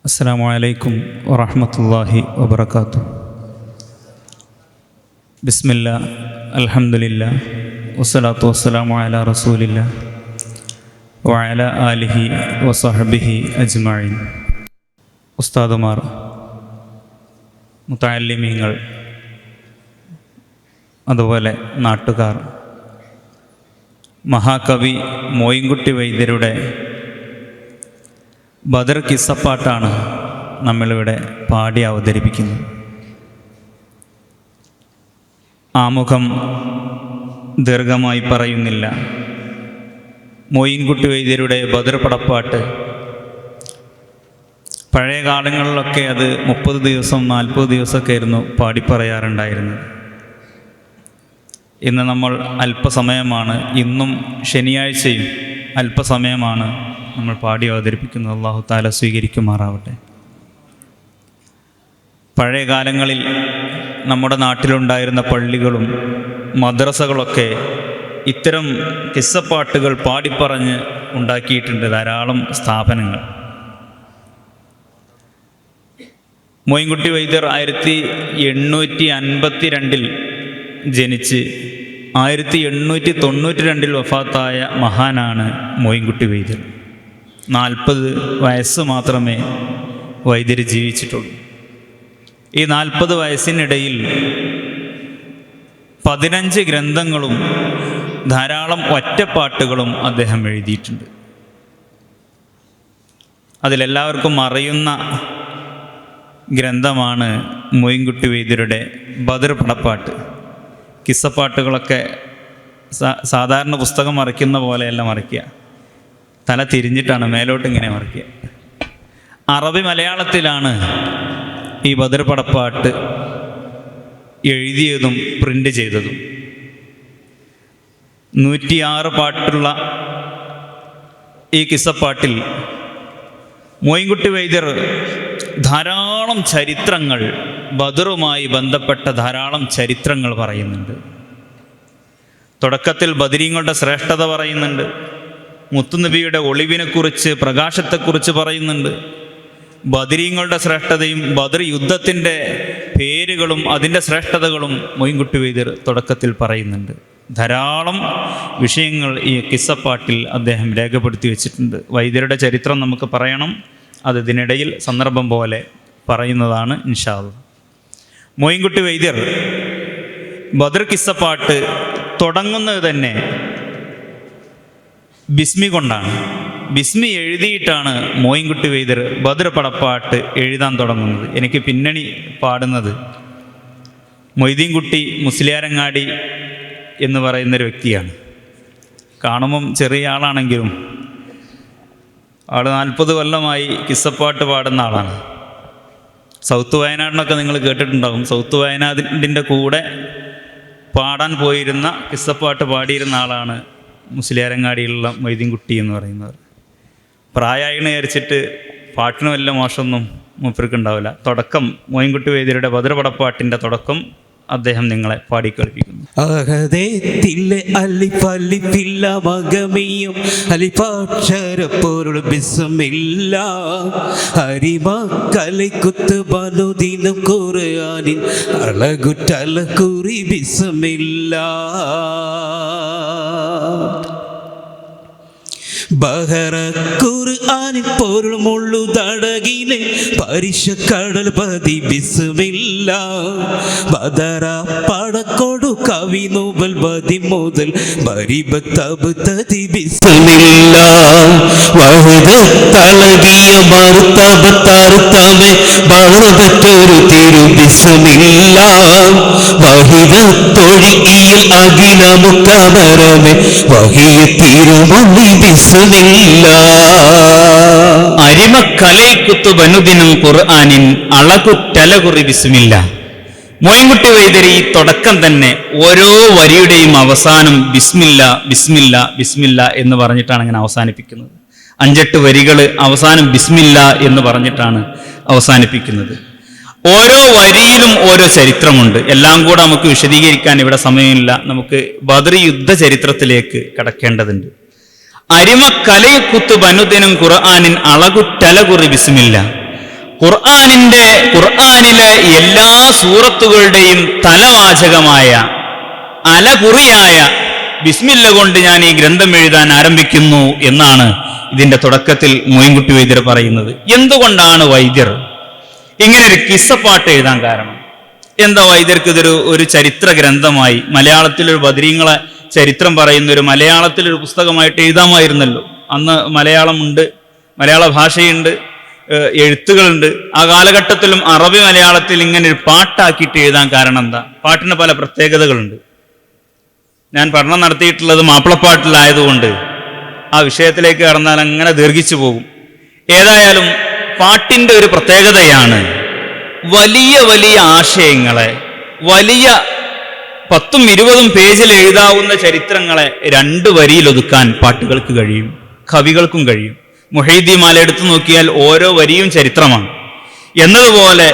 അസ്സലാമു അലൈക്കും വറഹ്മത്തുള്ളാഹി വബറകാതുഹു. ബിസ്മില്ലാ അൽഹംദുലില്ലാ വസ്സലാത്തു വസ്സലാമു അലാ റസൂലില്ലാ വഅലാ ആലിഹി വസഹ്ബിഹി അജ്മഈൻ. ഉസ്താദുമാർ, മുതഅല്ലിമീങ്ങൾ, അതുപോലെ നാട്ടുകാർ, മഹാകവി മോയിൻകുട്ടി വൈദ്യരുടെ ബദർ കിസ്സപ്പാട്ടാണ് നമ്മളിവിടെ പാടി അവതരിപ്പിക്കുന്നത്. ആമുഖം ദീർഘമായി പറയുന്നില്ല. മോയിൻകുട്ടി വൈദ്യരുടെ ബദർ പടപ്പാട്ട് പഴയ കാലങ്ങളിലൊക്കെ അത് 30 ദിവസം 40 ദിവസമൊക്കെ ആയിരുന്നു പാടിപ്പറയാറുണ്ടായിരുന്നത്. ഇന്ന് നമ്മൾ അല്പസമയമാണ്, ഇന്നും ശനിയാഴ്ചയും അല്പസമയമാണ് നമ്മൾ പാടി അവതരിപ്പിക്കുന്നത്. അല്ലാഹു തആല സ്വീകരിക്കുമാറാവട്ടെ. പഴയ കാലങ്ങളിൽ നമ്മുടെ നാട്ടിലുണ്ടായിരുന്ന പള്ളികളും മദ്രസകളൊക്കെ ഇത്തരം കിസ്സപ്പാട്ടുകൾ പാടിപ്പറഞ്ഞ് ഉണ്ടാക്കിയിട്ടുണ്ട് ധാരാളം സ്ഥാപനങ്ങൾ. മോയിൻകുട്ടി വൈദ്യർ 1852 ജനിച്ച് 1892 വഫാത്തായ മഹാനാണ് മോയിൻകുട്ടി വൈദ്യർ. 40 വയസ്സ് മാത്രമേ വൈദ്യർ ജീവിച്ചിട്ടുള്ളൂ. ഈ 40 വയസ്സിനിടയിൽ 15 ഗ്രന്ഥങ്ങളും ധാരാളം ഒറ്റപ്പാട്ടുകളും അദ്ദേഹം എഴുതിയിട്ടുണ്ട്. അതിലെല്ലാവർക്കും അറിയുന്ന ഗ്രന്ഥമാണ് മോയിൻകുട്ടി വൈദ്യരുടെ ബദർ പടപ്പാട്ട്. കിസ്സപ്പാട്ടുകളൊക്കെ സാധാരണ പുസ്തകം മറിക്കുന്ന പോലെയല്ല മറിക്കുക, തല തിരിഞ്ഞിട്ടാണ് മേലോട്ട് ഇങ്ങനെ മറിക്കുക. അറബി മലയാളത്തിലാണ് ഈ ബദർ പടപ്പാട്ട് എഴുതിയതും പ്രിൻ്റ് ചെയ്തതും. 106 പാട്ടുള്ള ഈ കിസ്സപ്പാട്ടിൽ മോയിൻകുട്ടി വൈദ്യർ ധാരാളം ചരിത്രങ്ങൾ, ബദറുമായി ബന്ധപ്പെട്ട ധാരാളം ചരിത്രങ്ങൾ പറയുന്നുണ്ട്. തുടക്കത്തിൽ ബദരീങ്ങളുടെ ശ്രേഷ്ഠത പറയുന്നുണ്ട്, മുത്തുനബിയുടെ ഒളിവിനെക്കുറിച്ച്, പ്രകാശത്തെക്കുറിച്ച് പറയുന്നുണ്ട്. ബദരീങ്ങളുടെ ശ്രേഷ്ഠതയും ബദർ യുദ്ധത്തിൻ്റെ പേരുകളും അതിൻ്റെ ശ്രേഷ്ഠതകളും മോയിൻകുട്ടി വൈദ്യർ തുടക്കത്തിൽ പറയുന്നുണ്ട്. ധാരാളം വിഷയങ്ങൾ ഈ കിസ്സപ്പാട്ടിൽ അദ്ദേഹം രേഖപ്പെടുത്തി വെച്ചിട്ടുണ്ട്. വൈദ്യരുടെ ചരിത്രം നമുക്ക് പറയണം, അത് ഇതിനിടയിൽ സന്ദർഭം പോലെ പറയുന്നതാണ് ഇൻഷാ അല്ലാഹ്. മോയിൻകുട്ടി വൈദ്യർ ബദർ കിസ്സപ്പാട്ട് തുടങ്ങുന്നത് തന്നെ ബിസ്മി കൊണ്ടാണ്. ബിസ്മി എഴുതിയിട്ടാണ് മോയിൻകുട്ടി വൈദ്യർ ബദർ പടപ്പാട്ട് എഴുതാൻ തുടങ്ങുന്നത്. എനിക്ക് പിന്നണി പാടുന്നത് മൊയ്തീൻകുട്ടി മുസ്ലിയാരങ്ങാടി എന്ന് പറയുന്നൊരു വ്യക്തിയാണ്. കാണുമ്പം ചെറിയ ആളാണെങ്കിലും ആൾ 40 കൊല്ലമായി കിസ്സപ്പാട്ട് പാടുന്ന ആളാണ്. സൗത്ത് വയനാടിനൊക്കെ നിങ്ങൾ കേട്ടിട്ടുണ്ടാകും. സൗത്ത് വയനാടിൻ്റെ കൂടെ പാടാൻ പോയിരുന്ന കിസ്സപ്പാട്ട് പാടിയിരുന്ന ആളാണ് മുസ്ലിയാരങ്ങാടിയിലുള്ള മൊയ്തീൻകുട്ടി എന്ന് പറയുന്നവർ. പ്രായമായിന്ന് വിചാരിച്ചിട്ട് പാട്ടിന് വല്ല മോശമൊന്നും മൂപ്പർക്ക് ഉണ്ടാവില്ല. തുടക്കം മോയിൻകുട്ടി വൈദ്യരുടെ ബദർ പടപ്പാട്ടിൻ്റെ തുടക്കം അദ്ദേഹം നിങ്ങളെ പാടിക്കേൾപ്പിക്കുന്നു. അഹദേത്തിലെ അലിഫലിഫില്ല മകമിയും അലിഫാക്ഷരപ്പൊരുൾ ബിസ്മില്ല അരിമക്കലൈക്കുത്ത് ബനുദിനും ഖുർആനിൻ അളകുറ്റല കുറി ബിസ്മില്ല ബഹറ ഖുർആനിൻ പൊരുൾ മുള്ളു തടകിലെ പരിശക്കടൽ പതി ബിസ്മില്ല ബദറ പടക്കൊടു കവി നോബൽ ബതി മുതൽ ബരിബത്തബതതി ബിസ്മില്ല വഹദത്തലകിയ മർതബത്തർതമെ ബഹദത്തൊരു തിരു ബിസ്മില്ല വഹിദത്തൊഴിയിൽ അഖില മുക്കമരമെ വഹിയ തിരുമൊഴി ബിസ്മില്ല അരിമക്കലൈക്കുത്തു ബനുദിനും ഖുർആനിൻ അളകുറ്റലകുറി ബിസ്മില്ല. മോയിൻകുട്ടി വൈദ്യർ ഈ തുടക്കം തന്നെ ഓരോ വരിയുടെയും അവസാനം ബിസ്മില്ല ബിസ്മില്ല ബിസ്മില്ല എന്ന് പറഞ്ഞിട്ടാണ് ഇങ്ങനെ അവസാനിപ്പിക്കുന്നത്. 5-8 വരികൾ അവസാനം ബിസ്മില്ല എന്ന് പറഞ്ഞിട്ടാണ് അവസാനിപ്പിക്കുന്നത്. ഓരോ വരിയിലും ഓരോ ചരിത്രമുണ്ട്. എല്ലാം കൂടെ നമുക്ക് വിശദീകരിക്കാൻ ഇവിടെ സമയമില്ല. നമുക്ക് ബദർ യുദ്ധ ചരിത്രത്തിലേക്ക് കടക്കേണ്ടതുണ്ട്. അരിമക്കലൈക്കുത്തു ബനുദിനും ഖുർആനിൻ അളകുറ്റലകുറി ബിസ്മില്ല. ഖുർആനിലെ എല്ലാ സൂറത്തുകളുടെയും തലവാചകമായ അലകുറിയായ ബിസ്മില്ല കൊണ്ട് ഞാൻ ഈ ഗ്രന്ഥം എഴുതാൻ ആരംഭിക്കുന്നു എന്നാണ് ഇതിന്റെ തുടക്കത്തിൽ മൊയിൻകുട്ടി വൈദ്യർ പറയുന്നത്. എന്തുകൊണ്ടാണ് വൈദ്യർ ഇങ്ങനെ ഒരു കിസ്സപ്പാട്ട് എഴുതാൻ കാരണം? എന്താ വൈദ്യർക്ക് ഒരു ചരിത്ര ഗ്രന്ഥമായി മലയാളത്തിലൊരു ബദരീങ്ങളെ ചരിത്രം പറയുന്ന ഒരു മലയാളത്തിലൊരു പുസ്തകമായിട്ട് എഴുതാമായിരുന്നല്ലോ. അന്ന് മലയാളമുണ്ട്, മലയാള ഭാഷയുണ്ട്, എഴുത്തുകളുണ്ട്. ആ കാലഘട്ടത്തിലും അറബി മലയാളത്തിൽ ഇങ്ങനെ ഒരു പാട്ടാക്കിയിട്ട് എഴുതാൻ കാരണം എന്താ? പാട്ടിന് പല പ്രത്യേകതകളുണ്ട്. ഞാൻ പഠനം നടത്തിയിട്ടുള്ളത് മാപ്പിളപ്പാട്ടിലായതുകൊണ്ട് ആ വിഷയത്തിലേക്ക് കടന്നാൽ അങ്ങനെ ദീർഘിച്ചു പോകും. ഏതായാലും പാട്ടിന്റെ ഒരു പ്രത്യേകതയാണ് വലിയ വലിയ ആശയങ്ങളെ, വലിയ 10ഉം 20ഉം പേജിൽ എഴുതാവുന്ന ചരിത്രങ്ങളെ 2 വരിയിൽ ഒതുക്കാൻ പാട്ടുകൾക്ക് കഴിയും, കവികൾക്കും കഴിയും. മുഹൈദ്ദീൻ മാല എടുത്തു നോക്കിയാൽ ഓരോ വരിയും ചരിത്രമാണ് എന്നതുപോലെ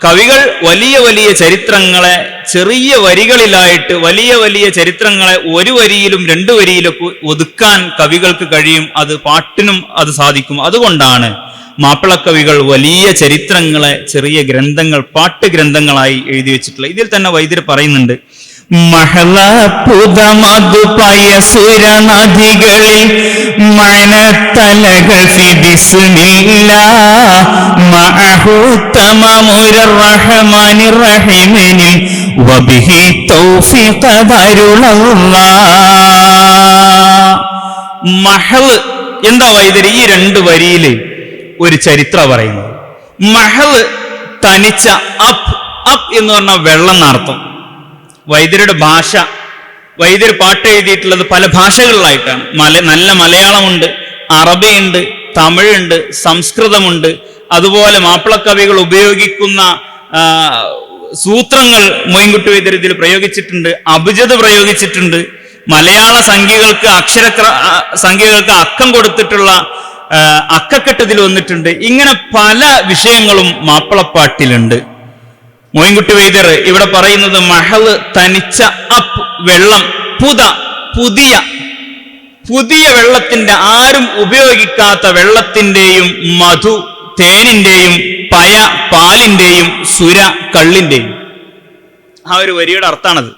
കവികൾ വലിയ വലിയ ചരിത്രങ്ങളെ ചെറിയ വരികളിലായിട്ട്, വലിയ വലിയ ചരിത്രങ്ങളെ 1 വരിയിലും 2 വരിയിലൊക്കെ ഒതുക്കാൻ കവികൾക്ക് കഴിയും. അത് പാട്ടിനും അത് സാധിക്കും. അതുകൊണ്ടാണ് മാപ്പിളക്കവികൾ വലിയ ചരിത്രങ്ങളെ ചെറിയ ഗ്രന്ഥങ്ങൾ, പാട്ട് ഗ്രന്ഥങ്ങളായി എഴുതി വെച്ചിട്ടുള്ളത്. ഇതിൽ തന്നെ വൈദ്യർ പറയുന്നുണ്ട്, മഹളപുതമധുപയസുരനദികളിൽ മഴത്തലകൾ ബിസ്മില്ലാ മഅഹു തമമുർ റഹ്മാനിർ റഹീമിനി വബിഹി തൗഫീഖ ദരുലല്ലാഹ്. മഹൽ എന്താ വൈദ്യർ ഈ 2 വരിയിൽ ഒരു ചരിത്ര പറയുന്നത്? മഹൽ തനിച്ച, അപ്പ് എന്ന് പറഞ്ഞാൽ വെള്ളം എന്നർത്ഥം. വൈദ്യരുടെ ഭാഷ, വൈദ്യർ പാട്ട് എഴുതിയിട്ടുള്ളത് പല ഭാഷകളിലായിട്ടാണ്. നല്ല മലയാളമുണ്ട്, അറബിയുണ്ട്, തമിഴുണ്ട്, സംസ്കൃതമുണ്ട്. അതുപോലെ മാപ്പിളക്കവികൾ ഉപയോഗിക്കുന്ന സൂത്രങ്ങൾ മൊയിൻകുട്ടി വൈദ്യർ ഇതിൽ പ്രയോഗിച്ചിട്ടുണ്ട്, അഭിജത് പ്രയോഗിച്ചിട്ടുണ്ട്. മലയാള സംഖ്യകൾക്ക് സംഖ്യകൾക്ക് അക്കം കൊടുത്തിട്ടുള്ള അക്കക്കെട്ടതിൽ വന്നിട്ടുണ്ട്. ഇങ്ങനെ പല വിഷയങ്ങളും മാപ്പിളപ്പാട്ടിലുണ്ട്. മൊയിൻകുട്ടി വൈദ്യർ ഇവിടെ പറയുന്നത് മഹള് തനിച്ച, അപ്പ് വെള്ളം, പുതിയ വെള്ളത്തിന്റെ, ആരും ഉപയോഗിക്കാത്ത വെള്ളത്തിന്റെയും, മധു തേനിന്റെയും, പയ പാലിന്റെയും, സുര കള്ളിന്റെയും. ആ ഒരു വരിയുടെ അർത്ഥാണത്.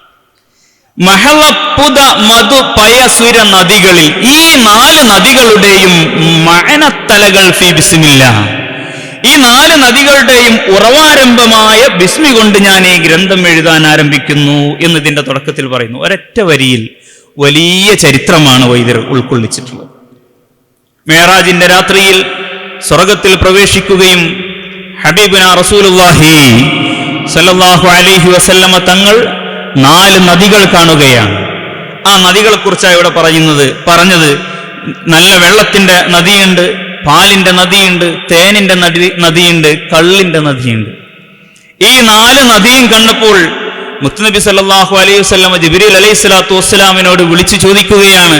മഹളപ്പുത മധു പയ സുര നദികളിൽ, ഈ 4 നദികളുടെയും മഅനത്തലകൾ ഫി ബിസ്മില്ലാ, ഈ 4 നദികളുടെയും ഉറവാരംഭമായ ബിസ്മി കൊണ്ട് ഞാൻ ഈ ഗ്രന്ഥം എഴുതാൻ ആരംഭിക്കുന്നു എന്നതിന്റെ തുടക്കത്തിൽ പറയുന്നു. ഒരൊറ്റ വരിയിൽ വലിയ ചരിത്രമാണ് വൈദ്യർ ഉൾക്കൊള്ളിച്ചിട്ടുള്ളത്. മേറാജിന്റെ രാത്രിയിൽ സ്വർഗത്തിൽ പ്രവേശിക്കുകയും ഹബീബുന റസൂലുള്ളാഹി സ്വല്ലല്ലാഹു അലൈഹി വസല്ലമ തങ്ങൾ 4 നദികൾ കാണുകയാണ്. ആ നദികളെ കുറിച്ചാണ് ഇവിടെ പറഞ്ഞത്. നല്ല വെള്ളത്തിന്റെ നദിയുണ്ട്, പാലിന്റെ നദിയുണ്ട്, തേനിന്റെ നദിയുണ്ട്, കള്ളിന്റെ നദിയുണ്ട്. ഈ 4 നദിയും കണ്ടപ്പോൾ മുത്തുനബി സല്ലല്ലാഹു അലൈഹി വസല്ലമ ജിബ്രീൽ അലൈഹിസ്സലാത്തു വസ്സലാമിനോട് വിളിച്ചു ചോദിക്കുകയാണ്,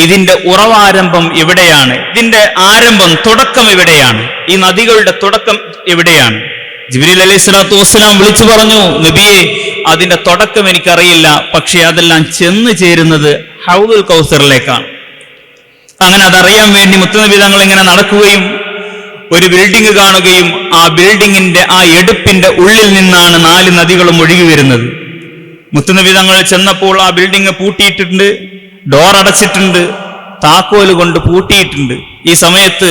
ഇതിന്റെ ഉറവാരംഭം എവിടെയാണ്? ഇതിന്റെ ആരംഭം, തുടക്കം എവിടെയാണ്? ഈ നദികളുടെ തുടക്കം എവിടെയാണ്? ജിബ്രീൽ അലൈഹിസ്സലാത്തു വസ്സലാം വിളിച്ചു പറഞ്ഞു, നബിയെ, അതിന്റെ തുടക്കം എനിക്കറിയില്ല, പക്ഷെ അതെല്ലാം ചെന്ന് ചേരുന്നത് ഹൗദുൽ കൗസറിലേക്കാണ്. അങ്ങനെ അതറിയാൻ വേണ്ടി മുത്തുനബി തങ്ങൾ ഇങ്ങനെ നടക്കുകയും ഒരു ബിൽഡിംഗ് കാണുകയും ആ ബിൽഡിങ്ങിന്റെ ആ എടുപ്പിന്റെ ഉള്ളിൽ നിന്നാണ് 4 നദികളും ഒഴുകി വരുന്നത്. മുത്തുനബി തങ്ങൾ ചെന്നപ്പോൾ ആ ബിൽഡിംഗ് പൂട്ടിയിട്ടുണ്ട്, ഡോർ അടച്ചിട്ടുണ്ട്, താക്കോല് കൊണ്ട് പൂട്ടിയിട്ടുണ്ട്. ഈ സമയത്ത്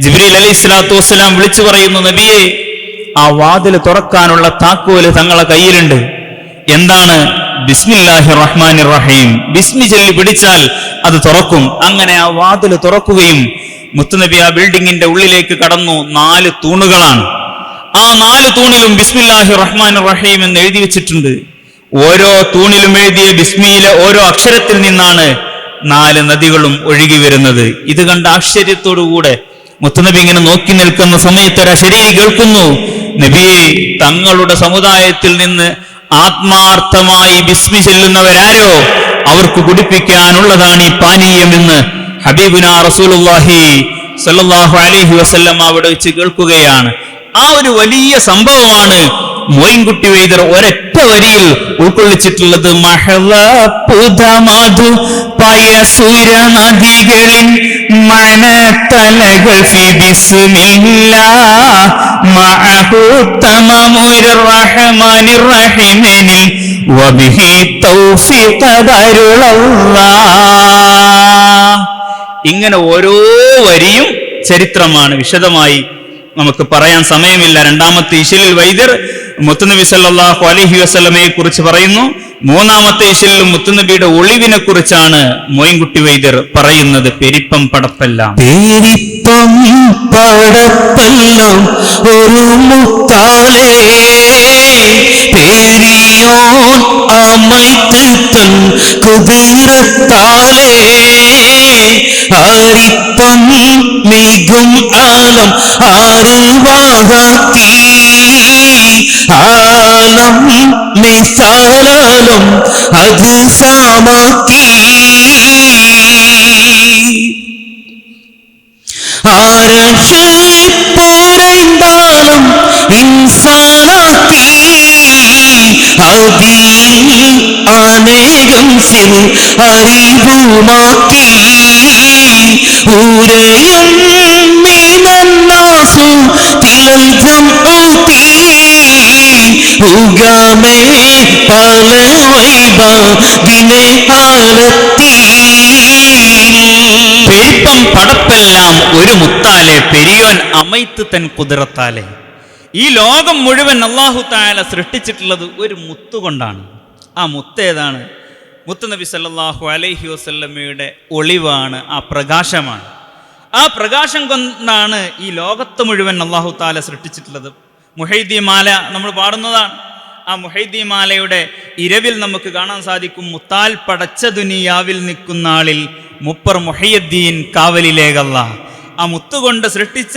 ജിബ്രീൽ അലൈഹിസ്സലാത്തു വസ്സലാം വിളിച്ചു പറയുന്നു, നബിയെ, ആ വാതില് തുറക്കാനുള്ള താക്കോല് തങ്ങളെ കയ്യിലുണ്ട്. എന്താണ്? ബിസ്മില്ലാഹിർ റഹ്മാനിർ റഹീം, ബിസ്മി ചൊല്ലി പിടിച്ചാൽ അത് തുറക്കും. അങ്ങനെ ആ വാതില് തുറക്കുകയും മുത്തുനബി ആ ബിൽഡിങ്ങിന്റെ ഉള്ളിലേക്ക് കടന്നു. 4 തൂണുകളാണ്. ആ 4 തൂണിലും ബിസ്മില്ലാഹിർ റഹ്മാനിർ റഹീം എന്ന് എഴുതി വെച്ചിട്ടുണ്ട്. ഓരോ തൂണിലും എഴുതിയ ബിസ്മിയിലെ ഓരോ അക്ഷരത്തിൽ നിന്നാണ് 4 നദികളും ഒഴുകി വരുന്നത്. ഇത് കണ്ട ആശ്ചര്യത്തോടുകൂടെ മുത്തുനബി ഇങ്ങനെ നോക്കി നിൽക്കുന്ന സമയത്ത് ഒരു അശരീരി കേൾക്കുന്നു, നബിയെ, തങ്ങളുടെ സമുദായത്തിൽ നിന്ന് ആത്മാർത്ഥമായി ബിസ്മി ചൊല്ലുന്നവരാരോ അവർക്ക് കുടിപ്പിക്കാനുള്ളതാണ് ഈ പാനീയം എന്ന് ഹബീബുനാ റസൂലുള്ളാഹി സ്വല്ലല്ലാഹു അലൈഹി വസല്ലം അവിടെ വെച്ച് കേൾക്കുകയാണ്. ആ ഒരു വലിയ സംഭവമാണ് മൊയിൻകുട്ടി വൈദ്യർ ഒരൊറ്റ വരിയിൽ ഉൾക്കൊള്ളിച്ചിട്ടുള്ളത്. മഹളപുതമധു പയസുര നദികളിൽ മണത്തലകൾ ഫി ബിസ്മില്ലാ മഅഹു തമമുർ റഹ്മാനിർ റഹീമിനിൽ വബിഹി തൗഫീഖ ദാരുള്ളല്ലാഹ്. ഇങ്ങനെ ഓരോ വരിയും ചരിത്രമാണ്. വിശദമായി നമുക്ക് പറയാൻ സമയമില്ല. രണ്ടാമത്തെ ഇശലിൽ വൈദ്യർ മുത്തുനബി സല്ലല്ലാഹു അലൈഹി വസല്ലമയെ കുറിച്ച് പറയുന്നു. മൂന്നാമത്തെ ഇശലിൽ മുത്തുനബിയുടെ ഒളിവിനെ കുറിച്ചാണ് മോയിൻകുട്ടി വൈദ്യർ പറയുന്നത്. പെരിപ്പം പടപ്പെല്ലാം പെരിപ്പം പടപ്പെല്ലാം ഒരു മുത്താലേ പെരിയോൻ അമൈത്ത് തൻ കുതിരത്താലേ ആരിപ്പം മികും ആലം ആറുവാഹത്തി ആലം മിസാലാലം അത് സാമാക്കി ആരക്ഷപുരൈന്താലും ഇൻസാനാക്കി അതിൽ അനേകം സിർ അറിവുമാക്കി ഊരയും മിനന്നാസു തിലൽ ജംഊതി ഉഗമേ പല വൈബാദിനെ ആലത്തി. പെരിപ്പം പടപ്പെല്ലാം ഒരു മുത്താലെ പെരിയോൻ അമൈത്ത് തൻ കുതിരത്താലെ. ഈ ലോകം മുഴുവൻ അല്ലാഹു തആല സൃഷ്ടിച്ചിട്ടുള്ളത് ഒരു മുത്തുകൊണ്ടാണ്. ആ മുത്ത് ഏതാണ്? മുത്തുനബി സല്ലല്ലാഹു അലൈഹി വസല്ലമയുടെ ഒളിവാണ്, ആ പ്രകാശമാണ്. ആ പ്രകാശം കൊണ്ടാണ് ഈ ലോകത്ത് മുഴുവൻ അല്ലാഹു തആല സൃഷ്ടിച്ചിട്ടുള്ളത്. മുഹൈദ്ദീൻ മാല നമ്മൾ പാടുന്നതാണ്. ആ മുഹൈദ്ദീൻ മാലയുടെ ഇരവിൽ നമുക്ക് കാണാൻ സാധിക്കും, മുത്താൽ പടച്ച ദുനിയാവിൽ നിൽക്കുന്ന ആളിൽ മുപ്പർ മുഹയ്യദ്ദീൻ കാവലിലേകല്ല. ആ മുത്തുകൊണ്ട് സൃഷ്ടിച്ച,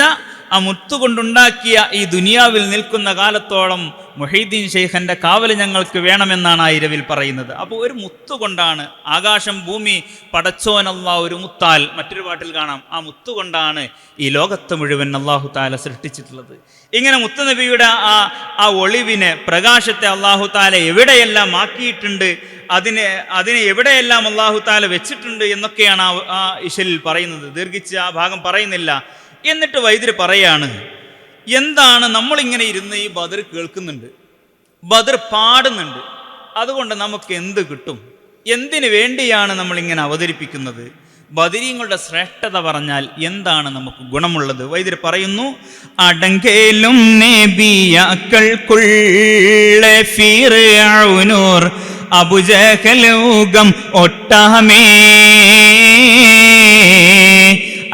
ആ മുത്തുകൊണ്ടുണ്ടാക്കിയ ഈ ദുനിയാവിൽ നിൽക്കുന്ന കാലത്തോളം മുഹയ്യദ്ദീൻ ശൈഖന്റെ കാവൽ ഞങ്ങൾക്ക് വേണമെന്നാണ് ആ ഇരവിൽ പറയുന്നത്. അപ്പോൾ ഒരു മുത്തുകൊണ്ടാണ് ആകാശം ഭൂമി പടച്ചോനല്ല ഒരു മുത്താൽ. മറ്റൊരു പാട്ടിൽ കാണാം, ആ മുത്തുകൊണ്ടാണ് ഈ ലോകത്ത് മുഴുവൻ അല്ലാഹു തആല സൃഷ്ടിച്ചിട്ടുള്ളത്. ഇങ്ങനെ മുത്തുനബിയുടെ ആ ഒളിവിനെ, പ്രകാശത്തെ അല്ലാഹു തആല എവിടെയെല്ലാം ആക്കിയിട്ടുണ്ട്, അതിനെ എവിടെയെല്ലാം അല്ലാഹു തആല വെച്ചിട്ടുണ്ട് എന്നൊക്കെയാണ് ആ ഇശലിൽ പറയുന്നത്. ദീർഘിച്ച് ആ ഭാഗം പറയുന്നില്ല. എന്നിട്ട് വൈദ്യർ പറയാണ്, എന്താണ് നമ്മളിങ്ങനെ ഇരുന്ന് ഈ ബദർ കേൾക്കുന്നുണ്ട്, ബദർ പാടുന്നുണ്ട്, അതുകൊണ്ട് നമുക്ക് എന്ത് കിട്ടും? എന്തിനു വേണ്ടിയാണ് നമ്മളിങ്ങനെ അവതരിപ്പിക്കുന്നത്? ബദരീങ്ങളുടെ ശ്രേഷ്ഠത പറഞ്ഞാൽ എന്താണ് നമുക്ക് ഗുണമുള്ളത്? വൈദ്യർ പറയുന്നു, അടങ്കേലും നബിയാക്കൾക്കുള്ള ഫിർഔനൂർ അബൂജഹലൂകം ഒട്ടാമേ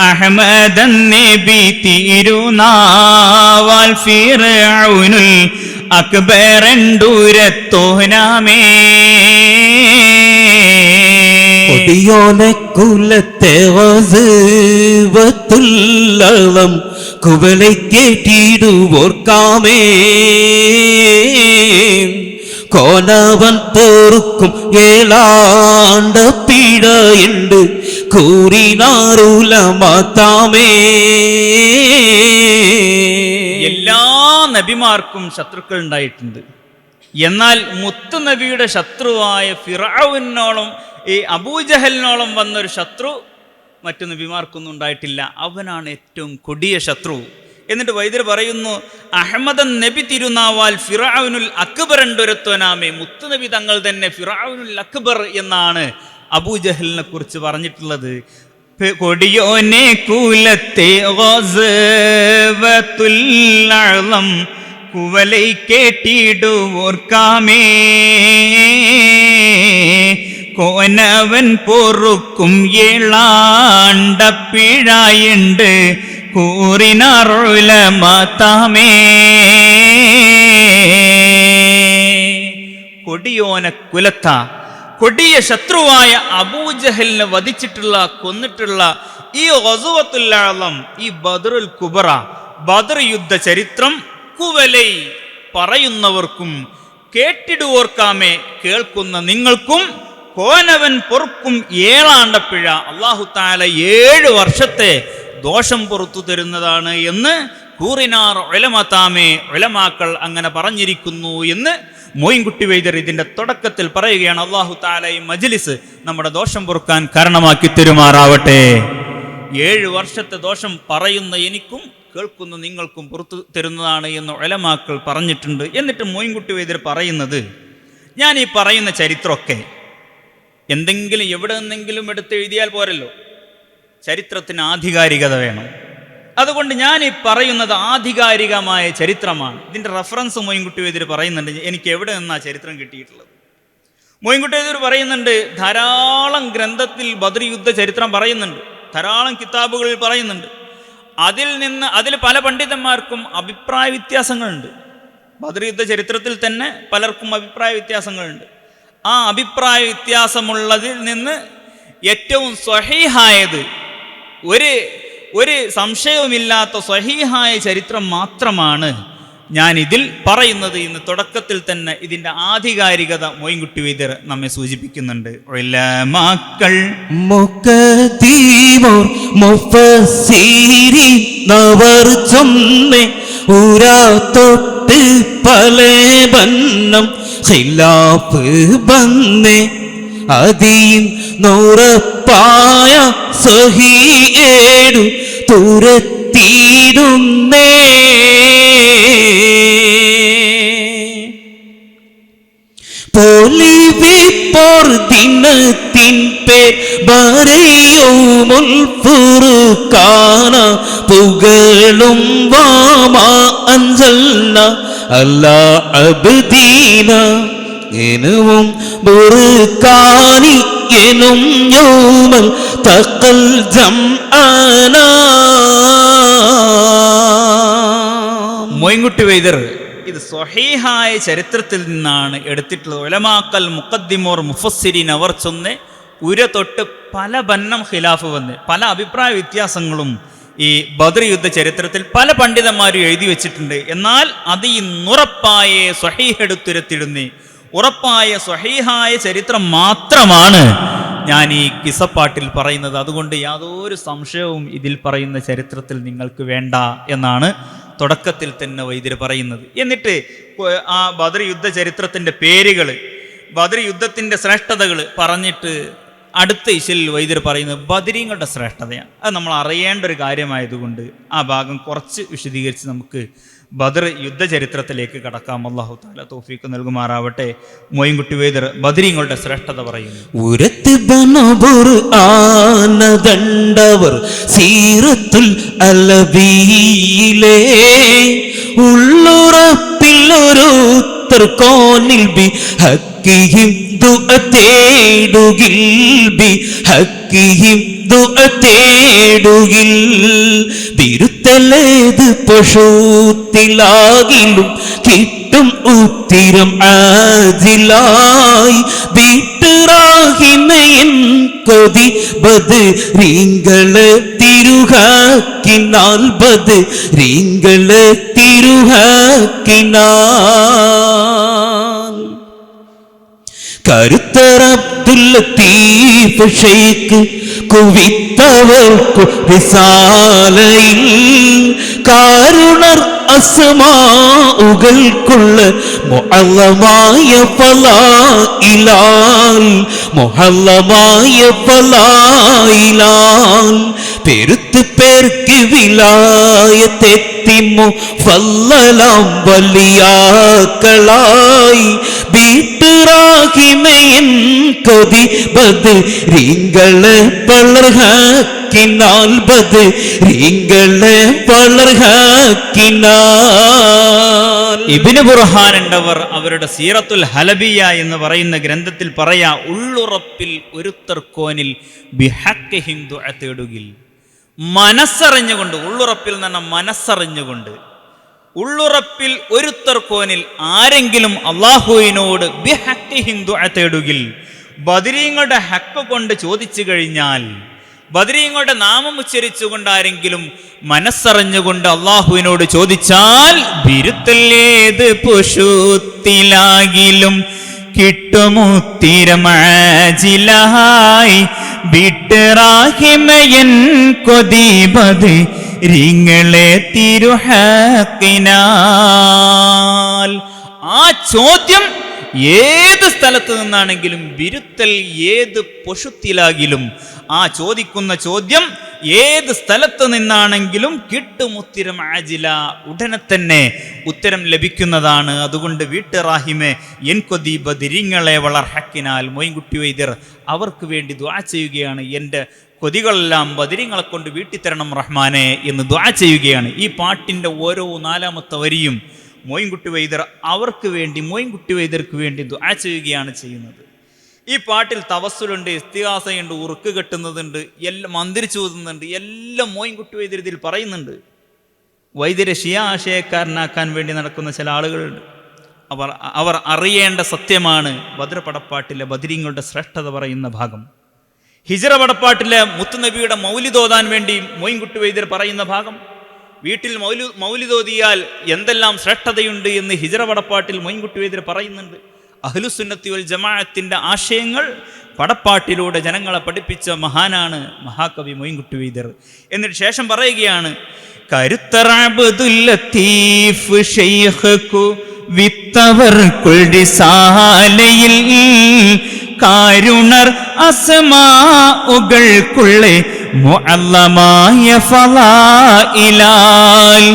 അഹ്മദൻ നബി തിരുനാവാൽ ഫിർഔനുൽ അക്ബരണ്ടൂരത്തോനാമേ. കൊടിയോനെ കുലത്തെ വസുവത്തുല്ലളം കുവളை കേട്ടിടുവോർക്കാമേ കോനവൻ പോർക്കും ഏളാണ്ട പീഡയുണ്ട് കൂറിനാറുലമാത്താമേ. എല്ലാ നബിമാർക്കും ശത്രുക്കൾ ഉണ്ടായിട്ടുണ്ട്. എന്നാൽ മുത്തു നബിയുടെ ശത്രുവായ ഫിർഔനോളം ഈ അബൂജഹലിനോളം വന്നൊരു ശത്രു മറ്റു നബിമാർക്കൊന്നും ഉണ്ടായിട്ടില്ല. അവനാണ് ഏറ്റവും കൊടിയ ശത്രു. എന്നിട്ട് വൈദ്യർ പറയുന്നു, അഹ്മദൻ നബി തിരുനാവാൽ ഫിർഔനുൽ അക്ബർ ഉണ്ടൊരുത്തോനാമേ. മുത്തുനബി തങ്ങൾ തന്നെ ഫിർഔനുൽ അക്ബർ എന്നാണ് അബൂജഹലിനെ കുറിച്ച് പറഞ്ഞിട്ടുള്ളത്. കൊടിയോനെ കൂലത്തെ ഗസ്വത്തുൽ കുവലൈ കേട്ടിടുവോർക്കാമേ കോനവൻ പൊറുക്കും ഏളാണ്ട പിഴയുണ്ട് കൂറിനാറുലമാത്താമേ. കൊടിയോന കുലത്ത, കൊടിയ ശത്രുവായ അബൂജഹലിനെ വധിച്ചിട്ടുള്ള, കൊന്നിട്ടുള്ള ഈ ഗസ്വത്തുൽ അഅ്ളം, ഈ ബദറുൽ കുബറ, ബദർ യുദ്ധ ചരിത്രം കുവലൈ പറയുന്നവർക്കും കേട്ടിടുവോർക്കാമേ കേൾക്കുന്ന നിങ്ങൾക്കും കോനവൻ പൊറുക്കും ഏളാണ്ട പിഴ. അല്ലാഹു തആല 7 വർഷത്തെ ദോഷം പുറത്തു തരുന്നതാണ് എന്ന് കൂറിനാർ ഉലമത്താമേ, ഉലമാക്കൾ അങ്ങനെ പറഞ്ഞിരിക്കുന്നു എന്ന് മോയിൻകുട്ടി വൈദ്യർ ഇതിന്റെ തുടക്കത്തിൽ പറയുകയാണ്. അല്ലാഹു തആല ഈ മജ്ലിസ് നമ്മുടെ ദോഷം പൊറുക്കാൻ കാരണമാക്കി തരുമാറാവട്ടെ. 7 വർഷത്തെ ദോഷം പറയുന്ന എനിക്കും കേൾക്കുന്ന നിങ്ങൾക്കും പുറത്തു തരുന്നതാണ് എന്ന് ഉലമാക്കൾ പറഞ്ഞിട്ടുണ്ട്. എന്നിട്ട് മോയിൻകുട്ടി വൈദ്യർ പറയുന്നത്, ഞാൻ ഈ പറയുന്ന ചരിത്രമൊക്കെ എന്തെങ്കിലും എവിടെ നിന്നെങ്കിലും എടുത്ത് എഴുതിയാൽ പോരല്ലോ, ചരിത്രത്തിന് ആധികാരികത വേണം. അതുകൊണ്ട് ഞാൻ ഈ പറയുന്നത് ആധികാരികമായ ചരിത്രമാണ്. ഇതിൻ്റെ റെഫറൻസ് മോയിൻകുട്ടി വൈദ്യർ പറയുന്നുണ്ട്, എനിക്ക് എവിടെ നിന്നാണ് ചരിത്രം കിട്ടിയിട്ടുള്ളത്. മോയിൻകുട്ടി വൈദ്യർ പറയുന്നുണ്ട്, ധാരാളം ഗ്രന്ഥത്തിൽ ബദർ യുദ്ധ ചരിത്രം പറയുന്നുണ്ട്, ധാരാളം കിതാബുകളിൽ പറയുന്നുണ്ട്. അതിൽ പല പണ്ഡിതന്മാർക്കും അഭിപ്രായ വ്യത്യാസങ്ങളുണ്ട്. ബദർ യുദ്ധ ചരിത്രത്തിൽ തന്നെ പലർക്കും അഭിപ്രായ വ്യത്യാസങ്ങളുണ്ട്. ആ അഭിപ്രായ വ്യത്യാസമുള്ളതിൽ നിന്ന് ഏറ്റവും സ്വഹീഹായത്, ഒരു സംശയവുമില്ലാത്ത സ്വഹീഹായ ചരിത്രം മാത്രമാണ് ഞാൻ ഇതിൽ പറയുന്നത്. ഇന്ന് തുടക്കത്തിൽ തന്നെ ഇതിൻ്റെ ആധികാരികത മോയിൻകുട്ടി വൈദ്യർ നമ്മെ സൂചിപ്പിക്കുന്നുണ്ട്. ഉലമാക്കൾ തൊട്ട് പല ബന്നം ഖിലാഫ് ബന്നേ അതിൻ നൂറപ്പായ സഹിയേടു തുരത്തിയിടുന്നേ. പോലിവിപ്പോർ ദിനത്തിൻ പേർ ബറയുമുൽ ഫുർഖാന പുകളും വാമാ അൻസൽന അല്ലാ അബ്ദീന എനും ബുർഖാനി എനും യൗമൽ തഖൽ ജംഅന. മോയിൻകുട്ടി വൈദ്യർ ഇത് സ്വഹീഹായ ചരിത്രത്തിൽ നിന്നാണ് എടുത്തിട്ടുള്ളത്. ഉലമാക്കൽ മുഖദ്ദിമോർ മുഫസ്സിരീൻ അവർ ചൊന്ന് ഉര തൊട്ട് പല ബന്നം ഖിലാഫ് വന്ന് പല അഭിപ്രായ വ്യത്യാസങ്ങളും ഈ ബദർ യുദ്ധ ചരിത്രത്തിൽ പല പണ്ഡിതന്മാരും എഴുതി വെച്ചിട്ടുണ്ട്. എന്നാൽ അത് ഈ ഉറപ്പായ സ്വഹീഹ് എടുത്തുരത്തിടുന്നേ, ഉറപ്പായ സ്വഹീഹായ ചരിത്രം മാത്രമാണ് ഞാൻ ഈ കിസപ്പാട്ടിൽ പറയുന്നത്. അതുകൊണ്ട് യാതൊരു സംശയവും ഇതിൽ പറയുന്ന ചരിത്രത്തിൽ നിങ്ങൾക്ക് വേണ്ട എന്നാണ് തുടക്കത്തിൽ തന്നെ വൈദ്യർ പറയുന്നത്. എന്നിട്ട് ആ ബദർ യുദ്ധ ചരിത്രത്തിൻ്റെ പേരുകൾ, ബദർ യുദ്ധത്തിൻ്റെ ശ്രേഷ്ഠതകൾ പറഞ്ഞിട്ട് അടുത്ത ഇശലിൽ വൈദ്യർ പറയുന്നത് ബദരീങ്ങളുടെ ശ്രേഷ്ഠതയാണ്. അത് നമ്മൾ അറിയേണ്ട ഒരു കാര്യമായതുകൊണ്ട് ആ ഭാഗം കുറച്ച് വിശദീകരിച്ച് നമുക്ക് ബദർ യുദ്ധ ചരിത്രത്തിലേക്ക് കടക്കാം. അല്ലാഹു തആല തൗഫീഖ് നൽകുമാറാവട്ടെ. മോയിൻകുട്ടി വൈദ്യർ ബദരീങ്ങളുടെ ശ്രേഷ്ഠത പറയുന്നു. ഉരത്ത് ബനബുർ ആനദണ്ഡവർ സീറത്തുൽ അലബിയിലെ ഉള്ളുറപ്പിലൊരു തർക്കോനിൽ ബി ഹക്കിഹിം ദുഅതേടുകിൽ ബി ഹക്കിഹിം ദുഅതേടുകിൽ ബിരുത്തലേത് പശുത്തിലാകിലും കിട്ടും ഉത്തിരം ആജിലായി ബിട്ടുറാഹിമയൻ കൊതി ബദരീങ്ങളെ തിരുഹാക്കിനാൽ ബദരീങ്ങളെ തിരുഹാക്കിനാൽ. കരുത്തർ അബ്ദുൽ ലത്തീഫ് ഷെയ്ഖ് കുവിത്തവർക്കു റിസാലയിൽ കാരുണർ അസ്മാഉകൾക്കുള്ള മുഅല്ലമായ ഫളായിലാൽ മുഹല്ലമായ ഫളായിലാൽ പെരുത്ത് പേർക്ക് വിലായത്തെത്തിമോ ഫല്ലലാം വലിയാക്കളായി ബീട്ടുറാഹിമയൻ കൊതി ബദരീങ്ങളെ വളർഹാക്കിനാൽ ബദരീങ്ങളെ വളർഹാക്കിനാൽ. ഇബ്നു ബുർഹാൻ ഉണ്ടവർ അവരുടെ സീറത്തുൽ ഹലബിയ എന്ന് പറയുന്ന ഗ്രന്ഥത്തിൽ പറയാ, ഉള്ളുറപ്പിൽ ഒരുത്തർക്കോനിൽ ബിഹഖിഹിം ദുആ തേടുകിൽ, മനസ്സറിഞ്ഞുകൊണ്ട്, ഉള്ളുറപ്പിൽ നിന്ന് മനസ്സറിഞ്ഞുകൊണ്ട്, ഉള്ളുറപ്പിൽ ഒരുത്തർക്കോനിൽ ആരെങ്കിലും അള്ളാഹുവിനോട് ബിഹഖിഹിം ദുആ തേടുകിൽ, ബദരീങ്ങളുടെ ഹക്ക് കൊണ്ട് ചോദിച്ചു കഴിഞ്ഞാൽ, ബദരീങ്ങളുടെ നാമം ഉച്ചരിച്ചുകൊണ്ട് ആരെങ്കിലും മനസ്സറിഞ്ഞുകൊണ്ട് അള്ളാഹുവിനോട് ചോദിച്ചാൽ, ബിരുത്തല്ലേത് പുഷുത്തിലാകിലും കിട്ടുമുത്തിരമാജിലായി ബിട്ടറാഹിമയൻ കൊതിബത് റിങ്ങളെ തിരുഹക്കിനാൽ. ആ ചോദ്യം ഏത് സ്ഥലത്ത് നിന്നാണെങ്കിലും വിരുത്തൽ ഏത് പൊഷുത്തിലാകിലും ആ ചോദിക്കുന്ന ചോദ്യം ഏത് സ്ഥലത്ത് നിന്നാണെങ്കിലും കിട്ടും ഉത്തരം ആജില, ഉടനെ തന്നെ ഉത്തരം ലഭിക്കുന്നതാണ്. അതുകൊണ്ട് വീട്ടുറാഹിമെ എൻ കൊതി ബദിരിങ്ങളെ വളർ ഹക്കിനാൽ മൊയ്ൻകുട്ടി വൈദ്യർ അവർക്ക് വേണ്ടി ദുആ ചെയ്യുകയാണ്. എൻ്റെ കൊതികളെല്ലാം ബദിരിങ്ങളെ കൊണ്ട് വീട്ടിത്തരണം റഹ്മാനെ എന്ന് ദുആ ചെയ്യുകയാണ്. ഈ പാട്ടിൻ്റെ ഓരോ 4-ാമത്തെ വരിയും മൊയ്ൻകുട്ടി വൈദ്യർ അവർക്ക് വേണ്ടി, മൊയ്ൻകുട്ടി വൈദ്യർക്ക് വേണ്ടി ദുആ ചെയ്യുകയാണ് ചെയ്യുന്നത്. ഈ പാട്ടിൽ തവസ്സുലുണ്ട്, ഇസ്തിഗാസയുണ്ട്, ഉറുക്ക് കെട്ടുന്നതുണ്ട്, എല്ലാം മന്ത്രിച്ചു ഓതുന്നുണ്ട്, എല്ലാം മൊയ്ൻകുട്ടി വൈദ്യർ ഇതിൽ പറയുന്നുണ്ട്. വൈദ്യരെ ഷിയ ആശയക്കാരനാക്കാൻ വേണ്ടി നടക്കുന്ന ചില ആളുകളുണ്ട്. അവർ അറിയേണ്ട സത്യമാണ് ബദ്ർ പടപ്പാട്ടിലെ ബദരീങ്ങളുടെ ശ്രേഷ്ഠത പറയുന്ന ഭാഗം. ഹിജ്റ പടപ്പാട്ടിലെ മുത്തുനബിയുടെ മൗലിദ് ഓതാൻ വേണ്ടി മൊയ്ൻകുട്ടി വൈദ്യർ പറയുന്ന ഭാഗം. വീട്ടിൽ മൗലിദ് ഓതിയാൽ എന്തെല്ലാം ശ്രേഷ്ഠതയുണ്ട് എന്ന് ഹിജ്റ പടപ്പാട്ടിൽ മൊയ്ൻകുട്ടി വൈദ്യർ പറയുന്നുണ്ട്. അഹ്ലുസുന്നത്തി വൽ ജമാഅത്തിന്റെ ആശയങ്ങൾ പടപ്പാട്ടിലൂടെ ജനങ്ങളെ പഠിപ്പിച്ച മഹാനാണ് മഹാകവി മൊയ്ൻകുട്ടി വൈദ്യർ. എന്നിട്ട് ശേഷം പറയുകയാണ്, കരുത്തർ അബ്ദുൽ ലത്തീഫ് ശൈഖ്കു വിത്തവർ കുൽസാലയിൽ കാരുണർ അസ്മാഉകൾക്കുള്ള മുഅല്ലമായ ഫളായിലാൽ